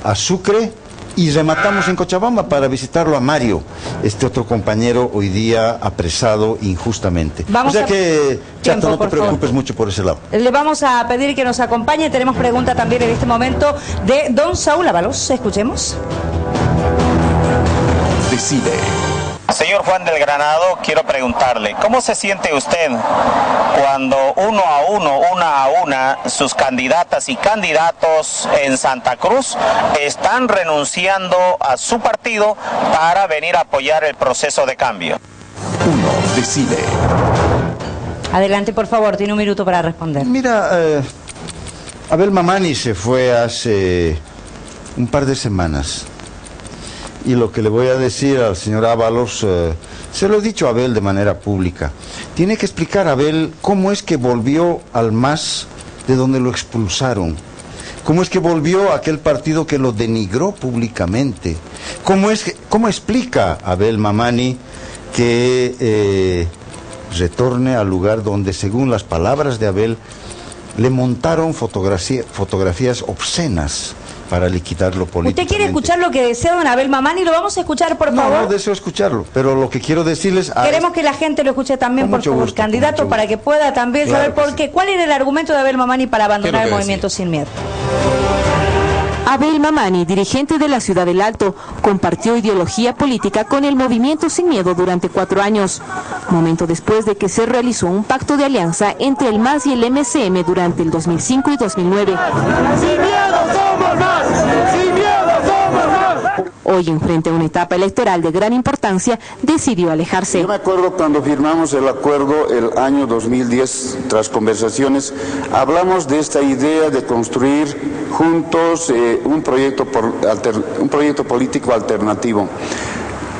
a Sucre y rematamos en Cochabamba para visitarlo a Mario, este otro compañero hoy día apresado injustamente. O sea que, Chato, no te preocupes mucho por ese lado. Le vamos a pedir que nos acompañe. Tenemos pregunta también en este momento de don Saúl Ábalos. Escuchemos. Decide. Señor Juan del Granado, quiero preguntarle, ¿cómo se siente usted cuando una a una, sus candidatas y candidatos en Santa Cruz están renunciando a su partido para venir a apoyar el proceso de cambio? Uno Decide. Adelante, por favor, tiene un minuto para responder. Mira, Abel Mamani se fue hace un par de semanas. Y lo que le voy a decir al señor Ábalos, se lo he dicho a Abel de manera pública. Tiene que explicar a Abel cómo es que volvió al MAS de donde lo expulsaron. Cómo es que volvió a aquel partido que lo denigró públicamente. Cómo explica Abel Mamani que retorne al lugar donde, según las palabras de Abel, le montaron fotografías obscenas para liquidarlo políticamente. ¿Usted quiere escuchar lo que desea don Abel Mamani? ¿Lo vamos a escuchar, por favor? No deseo escucharlo, pero lo que quiero decirles... Queremos que la gente lo escuche también, por favor, candidato, para que pueda también saber por qué. ¿Cuál era el argumento de Abel Mamani para abandonar el Movimiento Sin Miedo? Abel Mamani, dirigente de la Ciudad del Alto, compartió ideología política con el Movimiento Sin Miedo durante 4 años, momento después de que se realizó un pacto de alianza entre el MAS y el MSM durante el 2005 y 2009. ¡Sin miedo somos más! ¡Sin miedo somos más! Hoy, enfrente a una etapa electoral de gran importancia, decidió alejarse. Yo me acuerdo cuando firmamos el acuerdo el año 2010, tras conversaciones, hablamos de esta idea de construir juntos un proyecto político alternativo,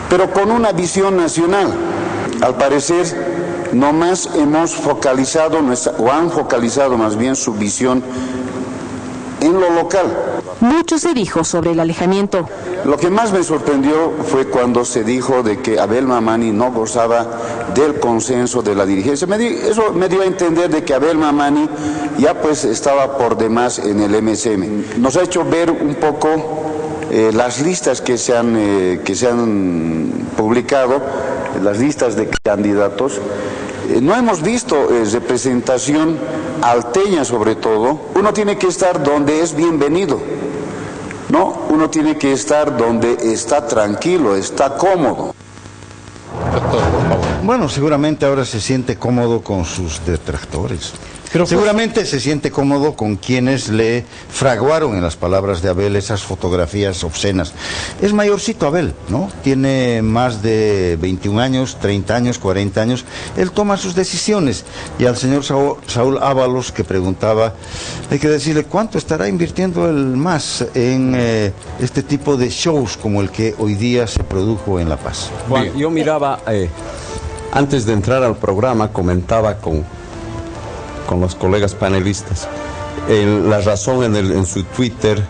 pero con una visión nacional. Al parecer, nomás hemos focalizado, o han focalizado más bien su visión en lo local. Mucho se dijo sobre el alejamiento. Lo que más me sorprendió fue cuando se dijo de que Abel Mamani no gozaba del consenso de la dirigencia. Eso me dio a entender de que Abel Mamani ya pues estaba por demás en el MSM. Nos ha hecho ver un poco las listas que se han publicado, las listas de candidatos. No hemos visto representación alteña, sobre todo. Uno tiene que estar donde es bienvenido, ¿no? Uno tiene que estar donde está tranquilo, está cómodo. Bueno, seguramente ahora se siente cómodo con sus detractores. Pero seguramente se siente cómodo con quienes le fraguaron, en las palabras de Abel, esas fotografías obscenas. Es mayorcito Abel, ¿no? Tiene más de 21 años, 30 años, 40 años. Él toma sus decisiones. Y al señor Saúl Ábalos, que preguntaba, hay que decirle cuánto estará invirtiendo él más en este tipo de shows como el que hoy día se produjo en La Paz. Juan, yo miraba, antes de entrar al programa, comentaba con los colegas panelistas. La Razón en su Twitter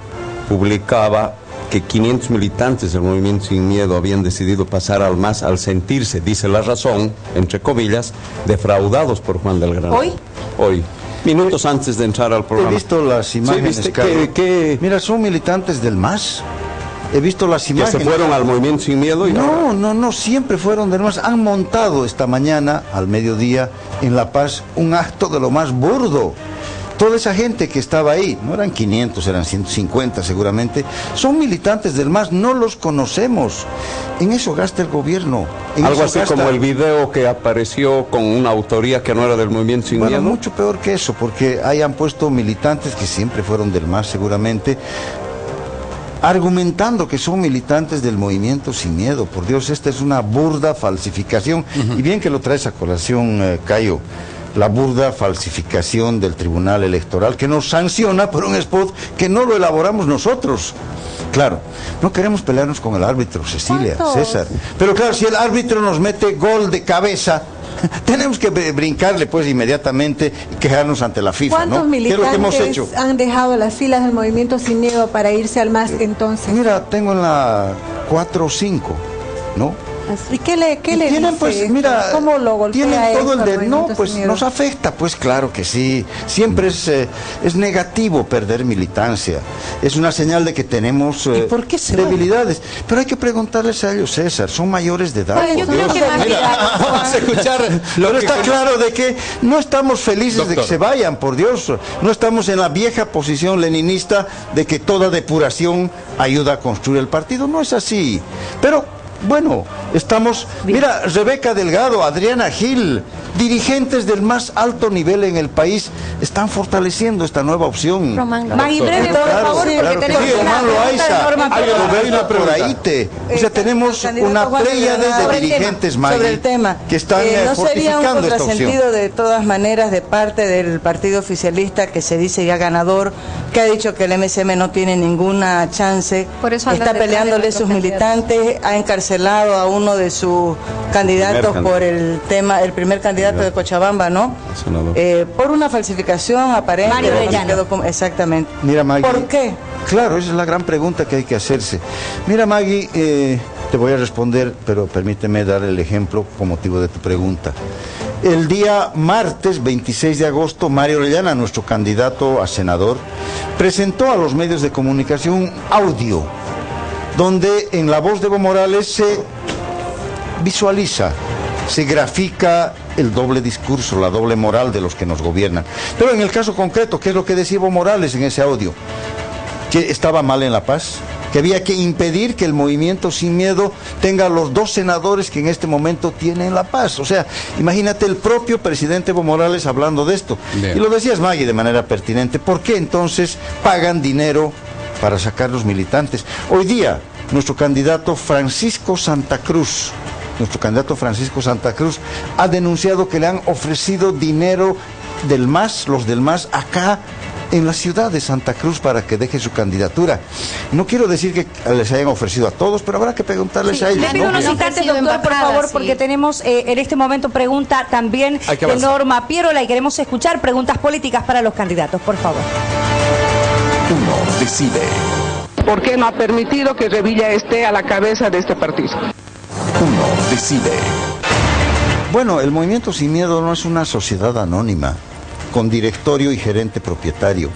publicaba que 500 militantes del Movimiento Sin Miedo habían decidido pasar al MAS al sentirse, dice La Razón, entre comillas, defraudados por Juan del Granado. Hoy. Minutos antes de entrar al programa. He visto las imágenes. ¿Sí, viste Mira, son militantes del MAS. He visto las imágenes. ¿Que se fueron al Movimiento Sin Miedo? No, siempre fueron del MAS. Han montado esta mañana, al mediodía, en La Paz, un acto de lo más burdo. Toda esa gente que estaba ahí, no eran 500, eran 150 seguramente, son militantes del MAS, no los conocemos. En eso gasta el gobierno. Algo así como el video que apareció con una autoría que no era del Movimiento Sin Miedo. Mucho peor que eso, porque hayan puesto militantes que siempre fueron del MAS seguramente, argumentando que son militantes del Movimiento Sin Miedo. Por Dios, esta es una burda falsificación. Y bien que lo traes a colación, Cayo, la burda falsificación del Tribunal Electoral, que nos sanciona por un spot que no lo elaboramos nosotros. Claro, no queremos pelearnos con el árbitro, Cecilia, César. Pero claro, si el árbitro nos mete gol de cabeza, tenemos que brincarle pues inmediatamente y quejarnos ante la FIFA, ¿no? ¿Cuántos militantes ¿Qué es lo que hemos hecho? Han dejado las filas del Movimiento Sin Miedo para irse al MAS entonces? Mira, tengo en la 4 o 5, ¿no? ¿Y qué le tienen, dice? Pues, mira, ¿Cómo lo golpea tienen todo esto, el de no, pues nos afecta, pues claro que sí. Siempre es negativo perder militancia. Es una señal de que tenemos debilidades. Pero hay que preguntarles a ellos, César, son mayores de edad. Yo creo que más vamos a escuchar Pero está claro de que no estamos felices de que se vayan, por Dios. No estamos en la vieja posición leninista de que toda depuración ayuda a construir el partido. No es así. Pero bueno, estamos... Mira, Rebeca Delgado, Adriana Gil, dirigentes del más alto nivel en el país están fortaleciendo esta nueva opción. Magui, breve, por favor, porque tenemos una por ahí. O sea, tenemos una pléyade de dirigentes, Magui, sobre el tema que están ¿no sería un fortificando esta opción? contrasentido de todas maneras de parte del partido oficialista que se dice ya ganador, que ha dicho que el MSM no tiene ninguna chance, está peleándole sus militantes, ha encarcelado a uno de sus candidatos por el primer candidato de Cochabamba, ¿no? Por una falsificación aparente. Exactamente. Mira, Magui, ¿por qué? Claro, esa es la gran pregunta que hay que hacerse. Mira, Magui, te voy a responder, pero permíteme dar el ejemplo con motivo de tu pregunta. El día martes 26 de agosto, Mario Orellana, nuestro candidato a senador, presentó a los medios de comunicación un audio donde en la voz de Evo Morales se visualiza, se grafica el doble discurso, la doble moral de los que nos gobiernan. Pero en el caso concreto, ¿qué es lo que decía Evo Morales en ese audio? Que estaba mal en La Paz, que había que impedir que el Movimiento Sin Miedo tenga los 2 senadores que en este momento tiene en La Paz. O sea, imagínate el propio presidente Evo Morales hablando de esto. Bien. Y lo decías, Magui, de manera pertinente. ¿Por qué entonces pagan dinero para sacar los militantes? Hoy día, nuestro candidato Francisco Santa Cruz, ha denunciado que le han ofrecido dinero del MAS, los del MAS, acá en la ciudad de Santa Cruz para que deje su candidatura. No quiero decir que les hayan ofrecido a todos, pero habrá que preguntarles a ellos. Le pido unos instantes, doctor, por favor, porque tenemos en este momento pregunta también de Norma Pierola y queremos escuchar preguntas políticas para los candidatos, por favor. Uno decide. ¿Por qué no ha permitido que Revilla esté a la cabeza de este partido? Uno decide. Bueno, el Movimiento Sin Miedo no es una sociedad anónima, con directorio y gerente propietario.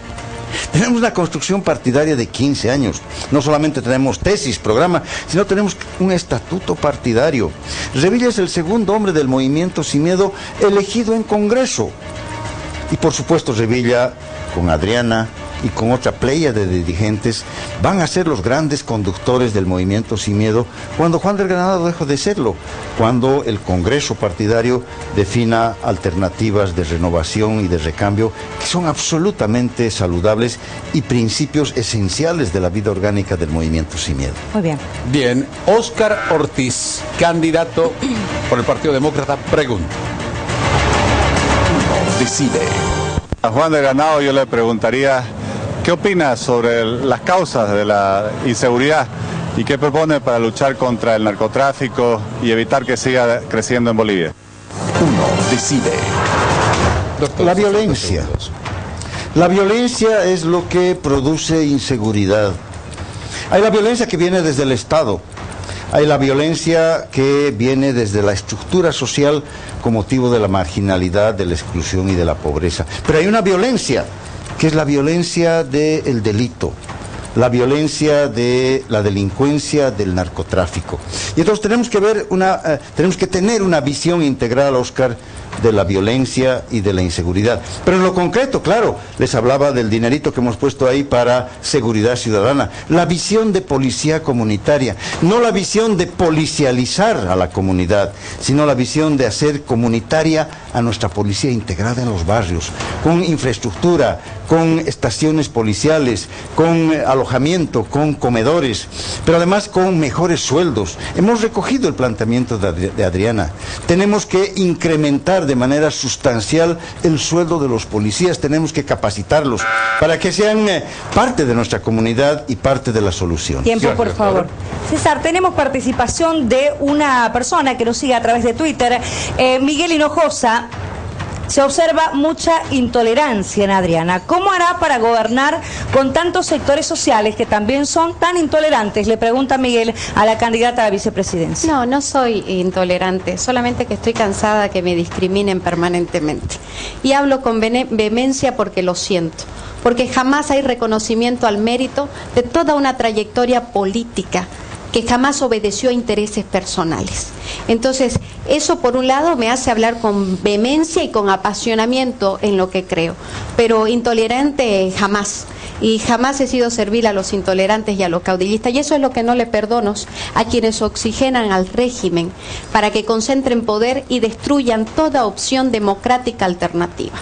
Tenemos una construcción partidaria de 15 años. No solamente tenemos tesis, programa, sino tenemos un estatuto partidario. Revilla es el segundo hombre del Movimiento Sin Miedo elegido en Congreso. Y por supuesto Revilla, con Adriana y con otra playa de dirigentes, van a ser los grandes conductores del Movimiento Sin Miedo cuando Juan del Granado deje de serlo, cuando el Congreso partidario defina alternativas de renovación y de recambio que son absolutamente saludables y principios esenciales de la vida orgánica del Movimiento Sin Miedo. Muy bien. Bien, Óscar Ortiz, candidato por el Partido Demócrata, pregunta. Decide. A Juan del Granado yo le preguntaría, ¿qué opina sobre las causas de la inseguridad y qué propone para luchar contra el narcotráfico y evitar que siga creciendo en Bolivia? Uno decide. Doctor, la violencia. La violencia es lo que produce inseguridad. Hay la violencia que viene desde el Estado. Hay la violencia que viene desde la estructura social con motivo de la marginalidad, de la exclusión y de la pobreza. Pero hay una violencia que es la violencia del delito, la violencia de la delincuencia, del narcotráfico. Y entonces tenemos que tener una visión integral, Óscar, de la violencia y de la inseguridad. Pero en lo concreto, claro, les hablaba del dinerito que hemos puesto ahí para seguridad ciudadana. La visión de policía comunitaria, no la visión de policializar a la comunidad, sino la visión de hacer comunitaria a nuestra policía integrada en los barrios, con infraestructura, con estaciones policiales, con alojamiento, con comedores, pero además con mejores sueldos. Hemos recogido el planteamiento de Adriana. Tenemos que incrementar de manera sustancial el sueldo de los policías, tenemos que capacitarlos para que sean parte de nuestra comunidad y parte de la solución. Tiempo, por favor. César, tenemos participación de una persona que nos sigue a través de Twitter, Miguel Hinojosa. Se observa mucha intolerancia en Adriana. ¿Cómo hará para gobernar con tantos sectores sociales que también son tan intolerantes? Le pregunta Miguel a la candidata a la vicepresidencia. No, no soy intolerante, solamente que estoy cansada de que me discriminen permanentemente. Y hablo con vehemencia porque lo siento, porque jamás hay reconocimiento al mérito de toda una trayectoria política que jamás obedeció a intereses personales. Entonces, eso por un lado me hace hablar con vehemencia y con apasionamiento en lo que creo, pero intolerante jamás. Y jamás he sido servil a los intolerantes y a los caudillistas, y eso es lo que no le perdono a quienes oxigenan al régimen para que concentren poder y destruyan toda opción democrática alternativa.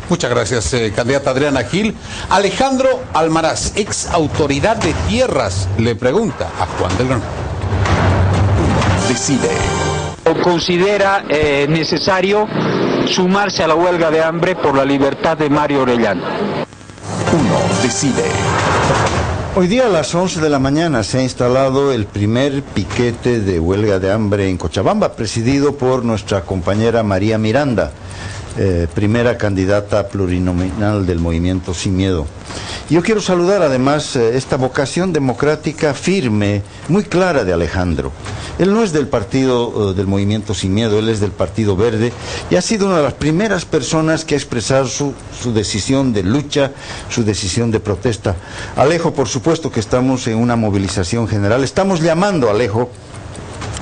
Muchas gracias, candidata Adriana Gil. Alejandro Almaraz, ex autoridad de tierras, le pregunta a Juan del Granado. Decide. ¿Considera necesario sumarse a la huelga de hambre por la libertad de Mario Orellana? Uno decide. Hoy día a las 11 de la mañana se ha instalado el primer piquete de huelga de hambre en Cochabamba, presidido por nuestra compañera María Miranda, primera candidata plurinominal del Movimiento Sin Miedo. Yo quiero saludar además esta vocación democrática firme, muy clara de Alejandro. Él no es del partido del Movimiento Sin Miedo, él es del Partido Verde y ha sido una de las primeras personas que ha expresado su decisión de lucha, su decisión de protesta. Alejo, por supuesto que estamos en una movilización general, estamos llamando, Alejo,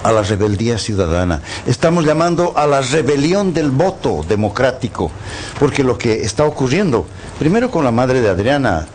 a la rebeldía ciudadana. Estamos llamando a la rebelión del voto democrático, porque lo que está ocurriendo, primero con la madre de Adriana,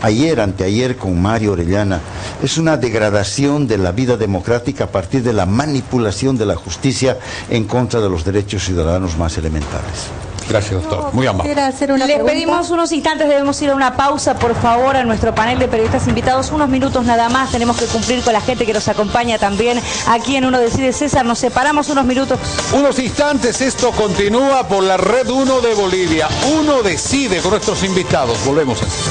ayer, anteayer con Mario Orellana, es una degradación de la vida democrática a partir de la manipulación de la justicia en contra de los derechos ciudadanos más elementales. Gracias, doctor. Muy amable. Les pedimos unos instantes, debemos ir a una pausa, por favor, a nuestro panel de periodistas invitados. Unos minutos nada más, tenemos que cumplir con la gente que nos acompaña también aquí en Uno Decide. César, nos separamos unos minutos. Unos instantes, esto continúa por la Red 1 de Bolivia. Uno Decide con nuestros invitados. Volvemos enseguida.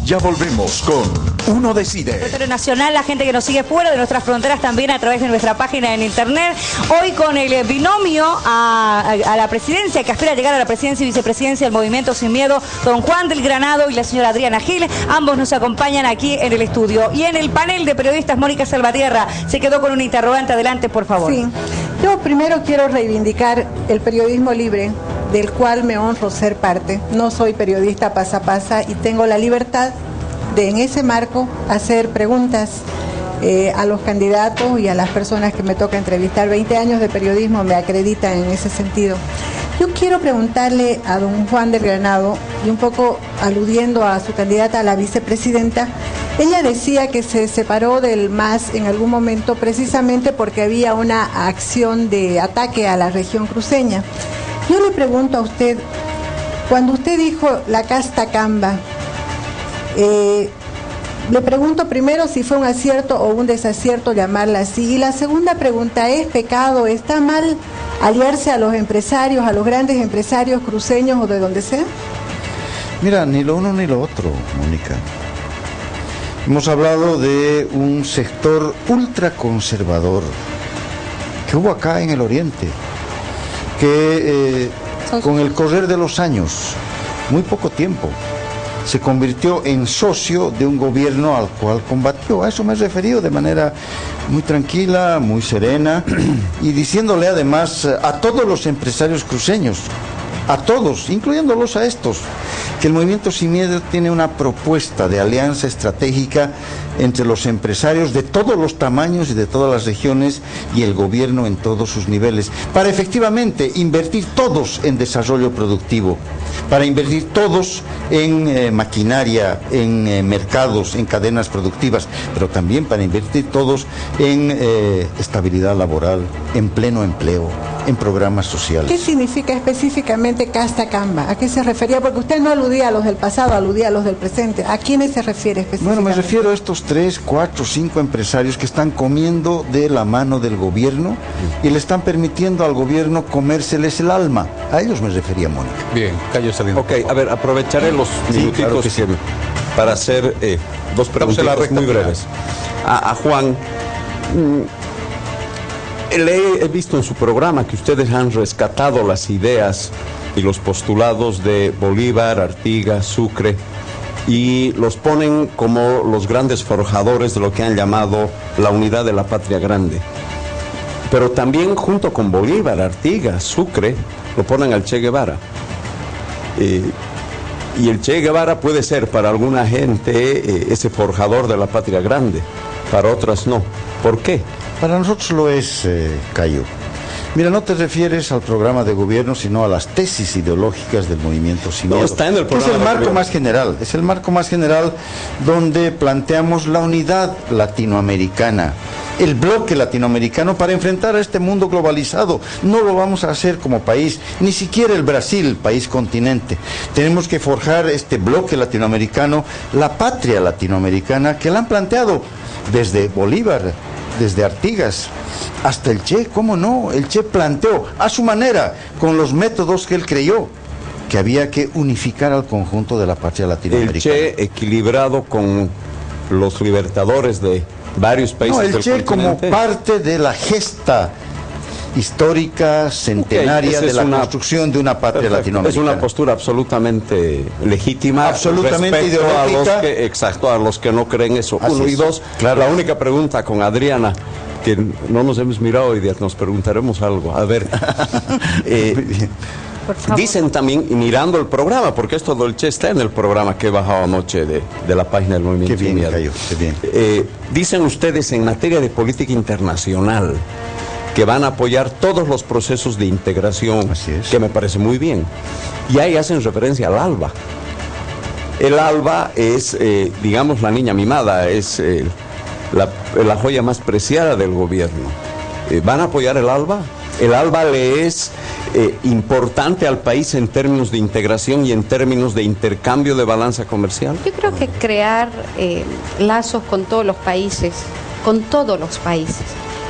Ya volvemos con Uno Decide. Territorio nacional, la gente que nos sigue fuera de nuestras fronteras también a través de nuestra página en internet. Hoy con el binomio a la presidencia, que aspira a llegar a la presidencia y vicepresidencia del Movimiento Sin Miedo, don Juan del Granado y la señora Adriana Gil. Ambos nos acompañan aquí en el estudio. Y en el panel de periodistas, Mónica Salvatierra se quedó con una interrogante. Adelante, por favor. Sí, yo primero quiero reivindicar el periodismo libre, del cual me honro ser parte. No soy periodista pasa a pasa y tengo la libertad de, en ese marco, hacer preguntas a los candidatos y a las personas que me toca entrevistar. 20 años de periodismo me acreditan en ese sentido. Yo quiero preguntarle a don Juan del Granado, y un poco aludiendo a su candidata a la vicepresidenta, ella decía que se separó del MAS en algún momento precisamente porque había una acción de ataque a la región cruceña. Yo le pregunto a usted, cuando usted dijo la casta camba, le pregunto primero si fue un acierto o un desacierto llamarla así. Y la segunda pregunta, ¿es pecado, está mal aliarse a los empresarios, a los grandes empresarios cruceños o de donde sea? Mira, ni lo uno ni lo otro, Mónica. Hemos hablado de un sector ultraconservador que hubo acá en el Oriente, que con el correr de los años, muy poco tiempo, se convirtió en socio de un gobierno al cual combatió. A eso me he referido de manera muy tranquila, muy serena, y diciéndole además a todos los empresarios cruceños, a todos, incluyéndolos a estos, que el Movimiento Sin Miedo tiene una propuesta de alianza estratégica entre los empresarios de todos los tamaños y de todas las regiones y el gobierno en todos sus niveles, para efectivamente invertir todos en desarrollo productivo, para invertir todos en maquinaria, en mercados, en cadenas productivas, pero también para invertir todos en estabilidad laboral, en pleno empleo, en programas sociales. ¿Qué significa específicamente casta camba? ¿A qué se refería? Porque usted no aludía a los del pasado, aludía a los del presente. ¿A quiénes se refiere específicamente? Bueno, me refiero a estos 3, 4, 5 empresarios que están comiendo de la mano del gobierno y le están permitiendo al gobierno comérseles el alma. A ellos me refería, Mónica. Bien, Cayo Salinas. Ok, a ver, aprovecharé los minutitos claro para hacer dos preguntas muy breves. A Juan, he visto en su programa que ustedes han rescatado las ideas y los postulados de Bolívar, Artigas, Sucre, y los ponen como los grandes forjadores de lo que han llamado la unidad de la patria grande. Pero también junto con Bolívar, Artigas, Sucre, lo ponen al Che Guevara. Y el Che Guevara puede ser para alguna gente ese forjador de la patria grande, para otras no. ¿Por qué? Para nosotros lo es, Cayo. Mira, no te refieres al programa de gobierno, sino a las tesis ideológicas del Movimiento Sin Miedo. No, está en el programa. Es el marco más general, es el marco más general donde planteamos la unidad latinoamericana, el bloque latinoamericano para enfrentar a este mundo globalizado. No lo vamos a hacer como país, ni siquiera el Brasil, país continente. Tenemos que forjar este bloque latinoamericano, la patria latinoamericana, que la han planteado desde Bolívar, desde Artigas hasta el Che. ¿Cómo no? El Che planteó a su manera, con los métodos que él creyó, que había que unificar al conjunto de la patria latinoamericana. El Che equilibrado con los libertadores de varios países del continente. El Che como parte de la gesta histórica, centenaria, de la construcción de una patria latinoamericana. Es una postura absolutamente legítima, absolutamente ideológica. A los que no creen eso. Así Uno. Es. Y dos, claro. La única pregunta con Adriana, que no nos hemos mirado hoy día, nos preguntaremos algo. A ver, dicen también, y mirando el programa, porque esto del Che está en el programa que he bajado anoche de la página del Movimiento Sin Miedo. Qué bien. Dicen ustedes en materia de política internacional que van a apoyar todos los procesos de integración, que me parece muy bien. Y ahí hacen referencia al ALBA. El ALBA es, digamos, la niña mimada, es la joya más preciada del gobierno. ¿Van a apoyar el ALBA? El ALBA le es importante al país en términos de integración y en términos de intercambio de balanza comercial. Yo creo que crear lazos con todos los países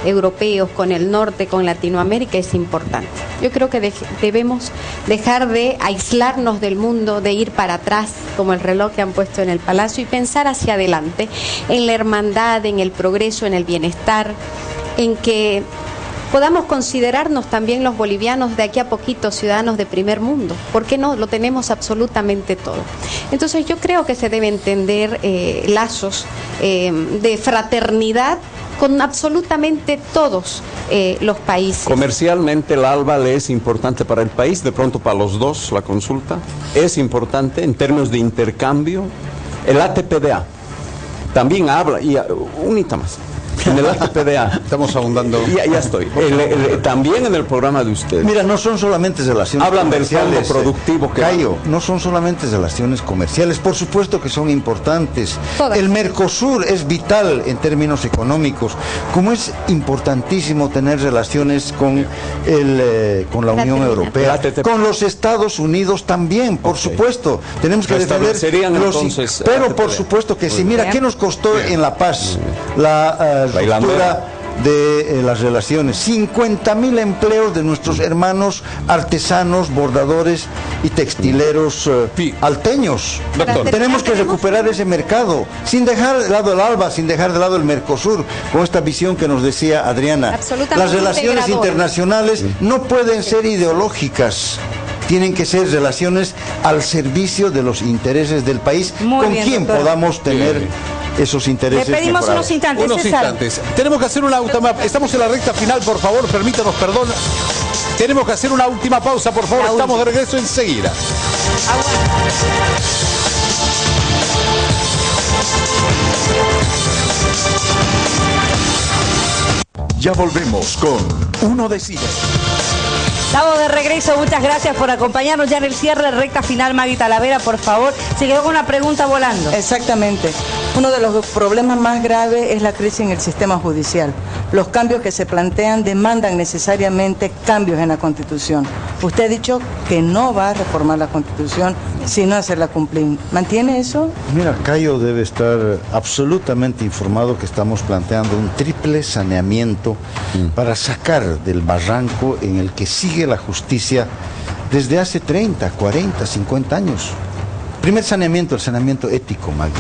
europeos, con el norte, con Latinoamérica es importante. Yo creo que debemos dejar de aislarnos del mundo, de ir para atrás como el reloj que han puesto en el Palacio y pensar hacia adelante, en la hermandad, en el progreso, en el bienestar, en que podamos considerarnos también los bolivianos de aquí a poquito ciudadanos de primer mundo. ¿Por qué no? Lo tenemos absolutamente todo. Entonces yo creo que se debe entender lazos de fraternidad con absolutamente todos los países. Comercialmente el ALBA le es importante para el país, de pronto para los dos la consulta, es importante en términos de intercambio. El ATPDA también habla, y un hito más. En el ATPDA. Estamos ahondando. Ya estoy. También en el programa de ustedes. Mira, no son solamente relaciones hablan comerciales. Hablan del fondo productivo. Cayo, no son solamente relaciones comerciales. Por supuesto que son importantes. Todas. El Mercosur es vital en términos económicos. Como es importantísimo tener relaciones con la Unión Europea. Con los Estados Unidos también, por supuesto. Tenemos que defender los... Pero por supuesto que sí. Mira, ¿qué nos costó en La Paz la ruptura de las relaciones? 50.000 empleos de nuestros hermanos artesanos, bordadores y textileros alteños. Tenemos que recuperar ese mercado, sin dejar de lado el ALBA, sin dejar de lado el Mercosur, con esta visión que nos decía Adriana. Las relaciones internacionales no pueden ser ideológicas. Tienen que ser relaciones al servicio de los intereses del país, con quien podamos tener esos intereses. Le pedimos unos instantes. Unos instantes. Tenemos que hacer una última. Estamos en la recta final, por favor, permítanos, perdón. Tenemos que hacer una última pausa, por favor. Estamos de regreso enseguida. Ya volvemos con Uno Decide. Estamos de regreso, muchas gracias por acompañarnos ya en el cierre, recta final. Magui Talavera, por favor, se quedó con una pregunta volando. Exactamente. Uno de los problemas más graves es la crisis en el sistema judicial. Los cambios que se plantean demandan necesariamente cambios en la Constitución. Usted ha dicho que no va a reformar la Constitución, sino hacerla cumplir. ¿Mantiene eso? Mira, Cayo debe estar absolutamente informado que estamos planteando un triple saneamiento para sacar del barranco en el que sigue la justicia desde hace 30, 40, 50 años. Primer saneamiento, el saneamiento ético, Maggie.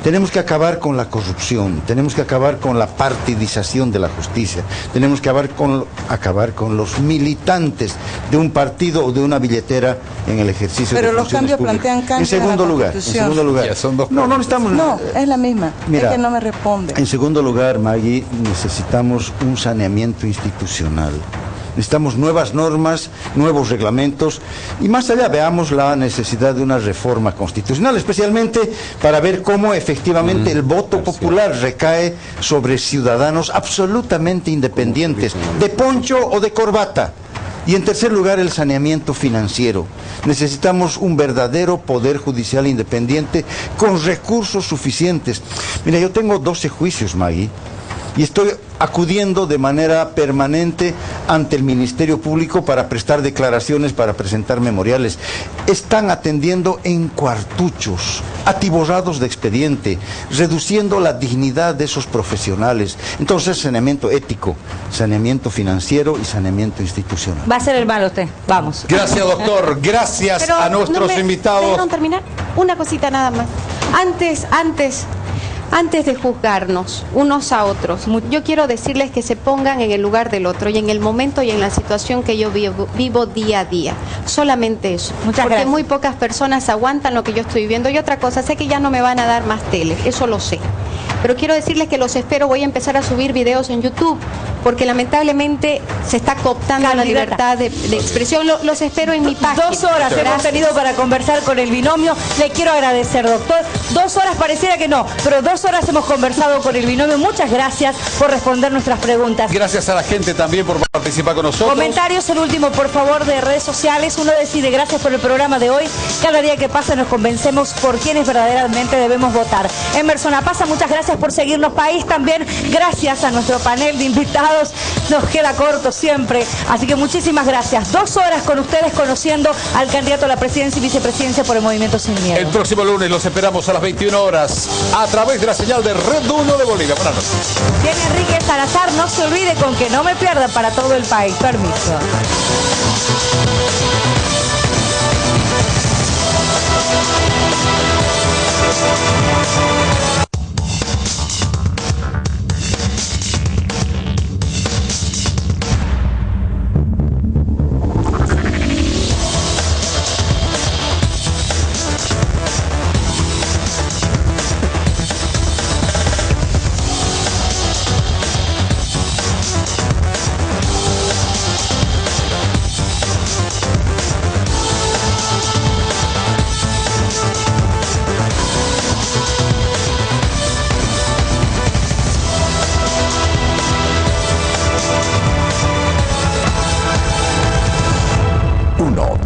Tenemos que acabar con la corrupción, tenemos que acabar con la partidización de la justicia, tenemos que acabar con los militantes de un partido o de una billetera en el ejercicio de funciones públicas. Pero los cambios plantean cambios en segundo lugar. Ya, son dos no estamos... No, es la misma. Mira, es que no me responde. En segundo lugar, Maggie, necesitamos un saneamiento institucional. Necesitamos nuevas normas, nuevos reglamentos y más allá veamos la necesidad de una reforma constitucional, especialmente para ver cómo efectivamente el voto popular recae sobre ciudadanos absolutamente independientes, de poncho o de corbata. Y en tercer lugar, el saneamiento financiero. Necesitamos un verdadero poder judicial independiente con recursos suficientes. Mira, yo tengo 12 juicios, Maggie. Y estoy acudiendo de manera permanente ante el Ministerio Público para prestar declaraciones, para presentar memoriales. Están atendiendo en cuartuchos, atiborrados de expediente, reduciendo la dignidad de esos profesionales. Entonces, saneamiento ético, saneamiento financiero y saneamiento institucional. Va a ser el malo usted. Vamos. Gracias, doctor. Gracias a nuestros invitados. ¿Dejaron terminar? Una cosita nada más. Antes de juzgarnos unos a otros, yo quiero decirles que se pongan en el lugar del otro y en el momento y en la situación que yo vivo día a día. Solamente eso. Muchas gracias. Porque muy pocas personas aguantan lo que yo estoy viviendo. Y otra cosa, sé que ya no me van a dar más tele, eso lo sé. Pero quiero decirles que los espero, voy a empezar a subir videos en YouTube, porque lamentablemente se está cooptando la libertad de expresión. Los espero en mi página. 2 horas hemos tenido para conversar con el binomio. Le quiero agradecer, doctor. 2 horas pareciera que no, pero 2 horas hemos conversado con el binomio. Muchas gracias por responder nuestras preguntas. Gracias a la gente también por participar con nosotros. Comentarios, el último, por favor, de redes sociales. Uno decide, gracias por el programa de hoy. Cada día que pasa nos convencemos por quienes verdaderamente debemos votar. Emerson Apaza, muchas gracias por seguirnos. País también, gracias a nuestro panel de invitados. Nos queda corto siempre, así que muchísimas gracias. 2 horas con ustedes conociendo al candidato a la presidencia y vicepresidencia por el Movimiento Sin Miedo. El próximo lunes los esperamos a las 21 horas a través de la señal de Red 1 de Bolivia. Buenas noches. Bien, Enrique Salazar, no se olvide con que no me pierda para todo el país. Permiso.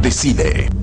Decide.